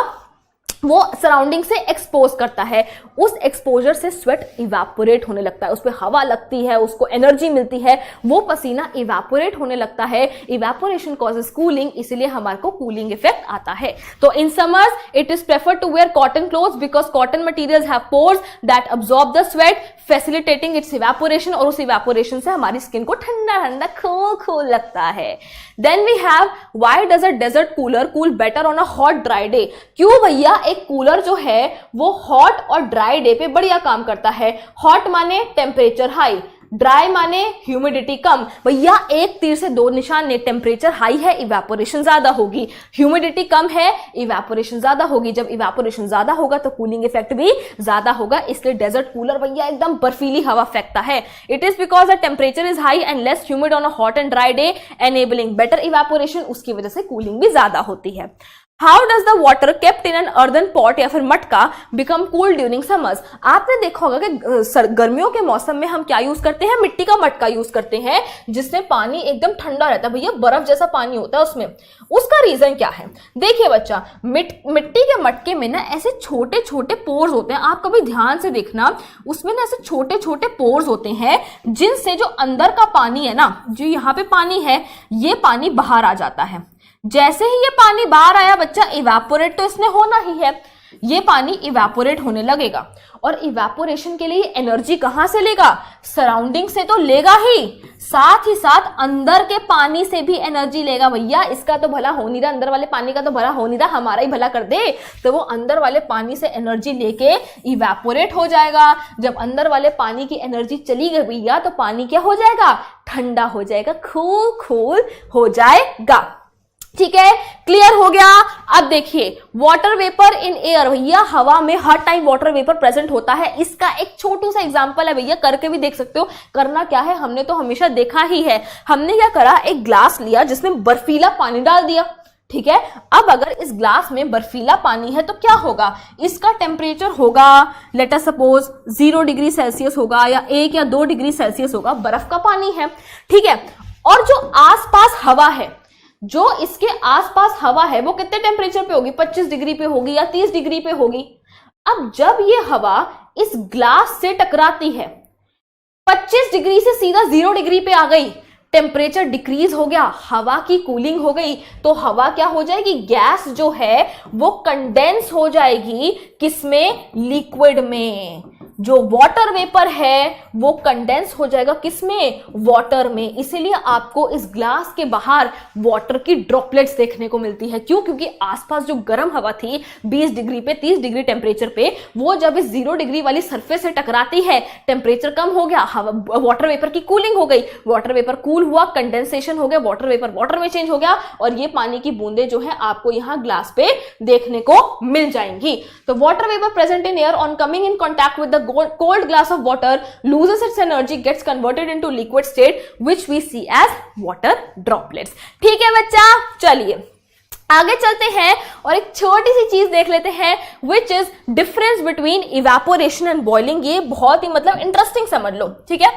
वो सराउंडिंग से एक्सपोज करता है। उस एक्सपोजर से स्वेट इवेपोरेट होने लगता है, उस पर हवा लगती है, उसको एनर्जी मिलती है, वो पसीना इवेपोरेट होने लगता है। इवेपोरेशन कॉजेस कूलिंग, इसलिए हमारे को कूलिंग इफेक्ट आता है। तो in summers it is prefer to wear cotton clothes because cotton materials have pores that absorb the sweat facilitating its evaporation, और उस इवेपोरेशन से हमारी स्किन को ठंडा ठंडा कूल लगता है। Then we have why does a desert cooler cool better on a hot dry day? क्यों भैया एक कूलर जो है वो हॉट और ड्राई डे पे बढ़िया काम करता है। हॉट माने टेम्परेचर हाई, ड्राई माने ह्यूमिडिटी कम। भैया एक तीर से दो निशान ने, टेम्परेचर हाई है इवेपोरेशन ज्यादा होगी, ह्यूमिडिटी कम है इवेपोरेशन ज्यादा होगी। जब इवेपोरेशन ज्यादा होगा तो कूलिंग इफेक्ट भी ज्यादा होगा, इसलिए डेजर्ट कूलर भैया एकदम बर्फीली हवा फेंकता है। It is because the temperature is high and less humid on a hot and dry day enabling better evaporation, उसकी वजह से कूलिंग भी ज्यादा होती है। How does the water kept in an earthen pot या फिर मटका बिकम कूल ड्यूरिंग समर्स। आपने देखा होगा कि गर्मियों के मौसम में हम क्या यूज करते हैं, मिट्टी का मटका यूज करते हैं जिसमें पानी एकदम ठंडा रहता है, भैया बर्फ जैसा पानी होता है उसमें। उसका रीजन क्या है, देखिए बच्चा, मिट्टी के मटके में ना ऐसे छोटे छोटे पोर्स होते हैं, आप कभी ध्यान से देखना, उसमें ना ऐसे छोटे छोटे पोर्स होते हैं जिनसे जो अंदर का पानी है ना, जो यहाँ पे पानी है, ये पानी बाहर आ जाता है। जैसे ही ये पानी बाहर आया बच्चा, इवेपोरेट तो इसने होना ही है, ये पानी इवेपोरेट होने लगेगा। और इवेपोरेशन के लिए एनर्जी कहां से लेगा, सराउंडिंग से तो लेगा ही, साथ ही साथ अंदर के पानी से भी एनर्जी लेगा। भैया इसका तो भला हो नहीं रहा, अंदर वाले पानी का तो भला हो नहीं रहा, हमारा ही भला कर दे, तो वो अंदर वाले पानी से एनर्जी लेके इवेपोरेट हो जाएगा। जब अंदर वाले पानी की एनर्जी चली गई भैया, तो पानी क्या हो जाएगा, ठंडा हो जाएगा, कूल हो जाएगा। ठीक है, क्लियर हो गया। अब देखिए, वाटर वेपर इन एयर, भैया हवा में हर टाइम वाटर वेपर प्रेजेंट होता है। इसका एक छोटू सा एग्जांपल है भैया, करके भी देख सकते हो। करना क्या है, हमने तो हमेशा देखा ही है, हमने क्या करा, एक ग्लास लिया जिसमें बर्फीला पानी डाल दिया। ठीक है, अब अगर इस ग्लास में बर्फीला पानी है तो क्या होगा, इसका टेम्परेचर होगा let us suppose 0 degree Celsius होगा, या 1 या 2 डिग्री सेल्सियस होगा, बर्फ का पानी है। ठीक है, और जो आसपास हवा है, जो इसके आसपास हवा है, वो कितने टेम्परेचर पे होगी, 25 डिग्री पे होगी या 30 डिग्री पे होगी। अब जब ये हवा इस ग्लास से टकराती है, 25 डिग्री से सीधा 0 डिग्री पे आ गई, टेम्परेचर डिक्रीज हो गया, हवा की कूलिंग हो गई, तो हवा क्या हो जाएगी, गैस जो है वो कंडेंस हो जाएगी, किसमें, लिक्विड में। जो वाटर वेपर है वो कंडेंस हो जाएगा किसमें, वाटर में। इसीलिए आपको इस ग्लास के बाहर वाटर की ड्रॉपलेट्स देखने को मिलती है। क्यों, क्योंकि आसपास जो गर्म हवा थी 20 डिग्री पे, 30 डिग्री टेम्परेचर पे, वो जब इस 0 डिग्री वाली सरफेस से टकराती है, टेम्परेचर कम हो गया, हवा वाटर वेपर की कूलिंग हो गई, वाटर वेपर कूल हुआ, कंडेंसेशन हो गया, वाटर वेपर वाटर में चेंज हो गया, और ये पानी की बूंदें जो है आपको यहाँ ग्लास पे देखने को मिल जाएंगी। तो water vapour present in air on coming in contact with the cold glass of water loses its energy, gets converted into liquid state which we see as water droplets। ठीक है बच्चा, चलिए आगे चलते हैं और एक छोटी सी चीज देख लेते हैं, which is difference between evaporation and boiling। ये बहुत ही मतलब इंटरेस्टिंग समझ लो। ठीक है,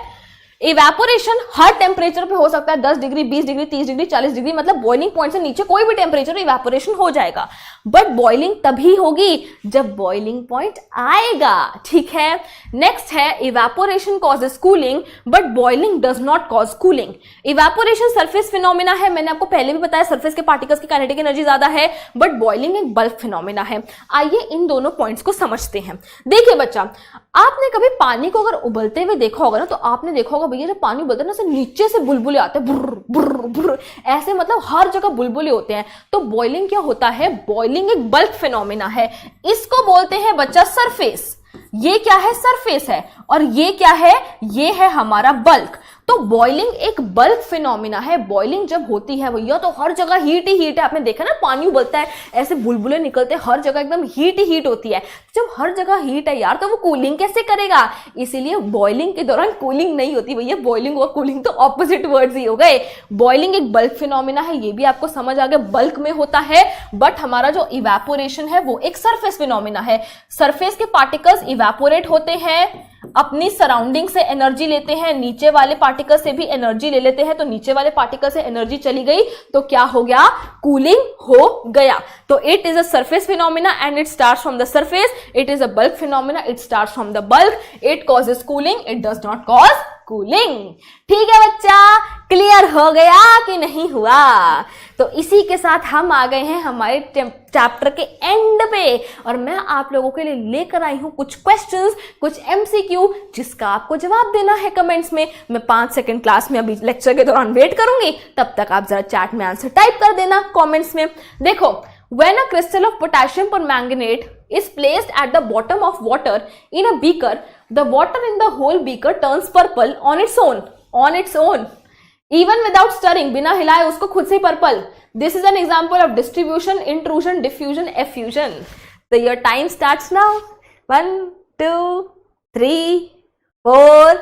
इवेपोरेशन हर टेम्परेचर पे हो सकता है, 10 डिग्री, 20 डिग्री, 30 डिग्री, 40 डिग्री, मतलब बॉइलिंग पॉइंट से नीचे कोई भी टेम्परेचर इवेपोरेशन हो जाएगा। बट बॉइलिंग तभी होगी जब बॉइलिंग पॉइंट आएगा। ठीक है, नेक्स्ट है evaporation causes cooling but boiling does not cause cooling. Evaporation surface phenomena है, मैंने आपको पहले भी बताया, सरफेस के पार्टिकल्स की काइनेटिक एनर्जी ज्यादा है, बट बॉइलिंग एक बल्क फिनोमिना है। आइए इन दोनों पॉइंट्स को समझते हैं। देखिए बच्चा, आपने कभी पानी को अगर उबलते हुए देखा होगा ना, तो आपने देखा होगा भैया जब पानी उबलता है ना, नीचे से बुलबुले आते हैं, बुर्र बुर्र बुर्र, ऐसे मतलब हर जगह बुलबुले होते हैं। तो बॉइलिंग क्या होता है, बॉइलिंग एक बल्क फिनोमिना है। इसको बोलते हैं बच्चा सरफेस। ये क्या है, सरफेस है, और ये क्या है, ये है हमारा बल्क। तो बॉइलिंग एक बल्क फिनोमिना है। बॉइलिंग जब होती है भैया तो हर जगह हीट ही हीट है। आपने देखा ना, पानी उबलता है, ऐसे बुलबुले निकलते हैं, हर जगह एकदम हीट ही हीट होती है। जब हर जगह हीट है यार, तो वो कूलिंग कैसे करेगा। इसीलिए बॉइलिंग के दौरान कूलिंग नहीं होती भैया। बॉइलिंग और कूलिंग तो ऑपोजिट वर्ड्स ही हो गए। बॉइलिंग एक बल्क फिनोमिना है, ये भी आपको समझ आ गया, बल्क में होता है। बट हमारा जो इवेपोरेशन है वो एक सरफेस फिनोमिना है। सरफेस के पार्टिकल्स इवेपोरेट होते हैं, अपनी सराउंडिंग से एनर्जी लेते हैं, नीचे वाले पार्टिकल से भी एनर्जी ले लेते हैं। तो नीचे वाले पार्टिकल से एनर्जी चली गई तो क्या हो गया, कूलिंग हो गया। तो it is a surface phenomena and it starts from the surface. It is a bulk phenomena, it starts from the bulk. It causes cooling, it does not cause cooling. ठीक है बच्चा, क्लियर हो गया कि नहीं हुआ। तो इसी के साथ हम आ गए हैं हमारे चैप्टर के एंड पे, और मैं आप लोगों के लिए लेकर आई हूं कुछ क्वेश्चंस, कुछ एमसीक्यू, जिसका आपको जवाब देना है कमेंट्स में। मैं 5 सेकंड क्लास में अभी लेक्चर के दौरान वेट करूंगी, तब तक आप जरा चैट में आंसर टाइप कर देना कमेंट्स में। देखो, when a crystal of potassium permanganate is placed at the bottom of water in a beaker, the water in the whole beaker turns purple on its own even without stirring, बिना हिलाए उसको खुद से purple. This is an example of distribution, intrusion, diffusion, effusion. तो your time starts now. 1 2 3 4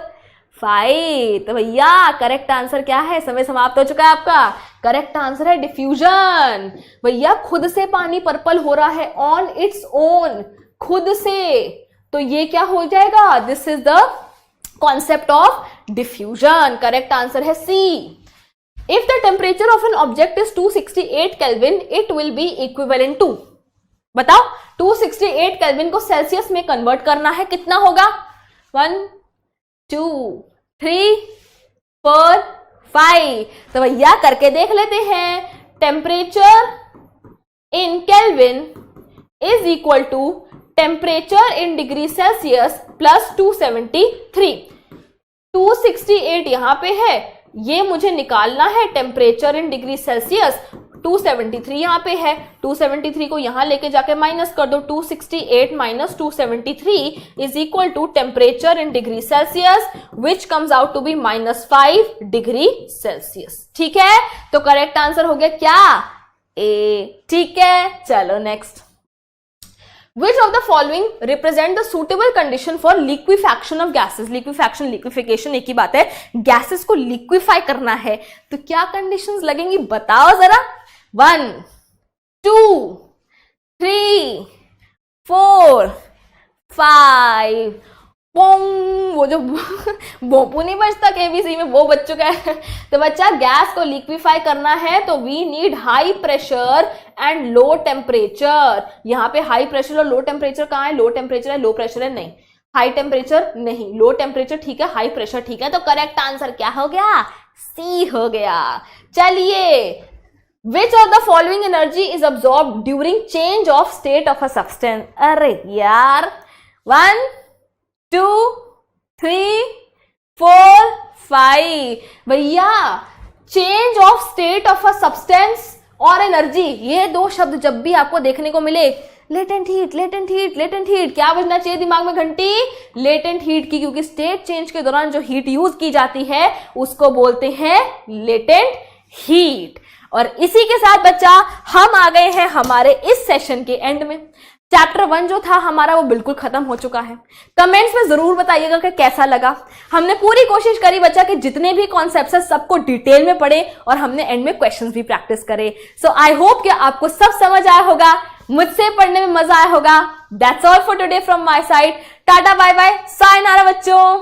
5. तो भैया correct answer क्या है? समय समाप्त हो चुका है आपका. करेक्ट आंसर है डिफ्यूजन. भैया खुद से पानी पर्पल हो रहा है, ऑन इट्स ओन, खुद से. तो ये क्या हो जाएगा? This is the concept of diffusion. Correct answer है C. If the temperature of an object is 268 kelvin it will be equivalent to. बताओ 268 केल्विन को सेल्सियस में कन्वर्ट करना है, कितना होगा? 1 2 3 4 5. तो भैया करके देख लेते हैं. Temperature in Kelvin is equal to temperature in degree Celsius plus 273. 268 यहां पे है, ये मुझे निकालना है टेम्परेचर इन डिग्री सेल्सियस. 273 यहां पे है, 273 को यहां लेके जाके माइनस कर दो. 268 minus 273 is equal to temperature in degree Celsius which comes out to be -5 degree Celsius. ठीक है, तो करेक्ट आंसर हो गया क्या? ए. ठीक है, चलो next. Which of the following represent the suitable condition for liquefaction of gases? Liquefaction, liquefaction एक ही बात है. गैसेस को लिक्विफाई करना है तो क्या कंडीशंस लगेंगी बताओ जरा. 1 2 3 4 5. पोंग, वो जो भोंपू नहीं बजता केबीसी में, वो बच चुका है. तो बच्चा गैस को लिक्विफाई करना है तो we need high pressure and low temperature. यहाँ पे हाई प्रेशर और लो टेम्परेचर कहाँ है? लो टेम्परेचर है, लो प्रेशर है नहीं. हाई टेम्परेचर नहीं, लो टेम्परेचर ठीक है, हाई प्रेशर ठीक है. तो करेक्ट आंसर क्या हो गया? सी हो गया. चलिए, Which of the following energy is absorbed during change of state of a substance? अरे यार, 1 2 3 4 5. भैया change of state of a substance और एनर्जी, ये दो शब्द जब भी आपको देखने को मिले, latent heat, latent heat, latent heat, क्या बजना चाहिए दिमाग में घंटी? लेटेंट हीट की, क्योंकि स्टेट चेंज के दौरान जो हीट यूज की जाती है उसको बोलते हैं लेटेंट हीट. और इसी के साथ बच्चा हम आ गए हैं हमारे इस सेशन के एंड में. चैप्टर 1 जो था हमारा वो बिल्कुल खत्म हो चुका है. कमेंट्स में जरूर बताइएगा कि कैसा लगा. हमने पूरी कोशिश करी बच्चा कि जितने भी कॉन्सेप्ट्स हैं सबको डिटेल में पढ़े और हमने एंड में क्वेश्चंस भी प्रैक्टिस करे. सो आई होप कि आपको सब समझ आया होगा, मुझसे पढ़ने में मजा आया होगा. That's all for today from my side. Tata bye bye, सायनारा बच्चों.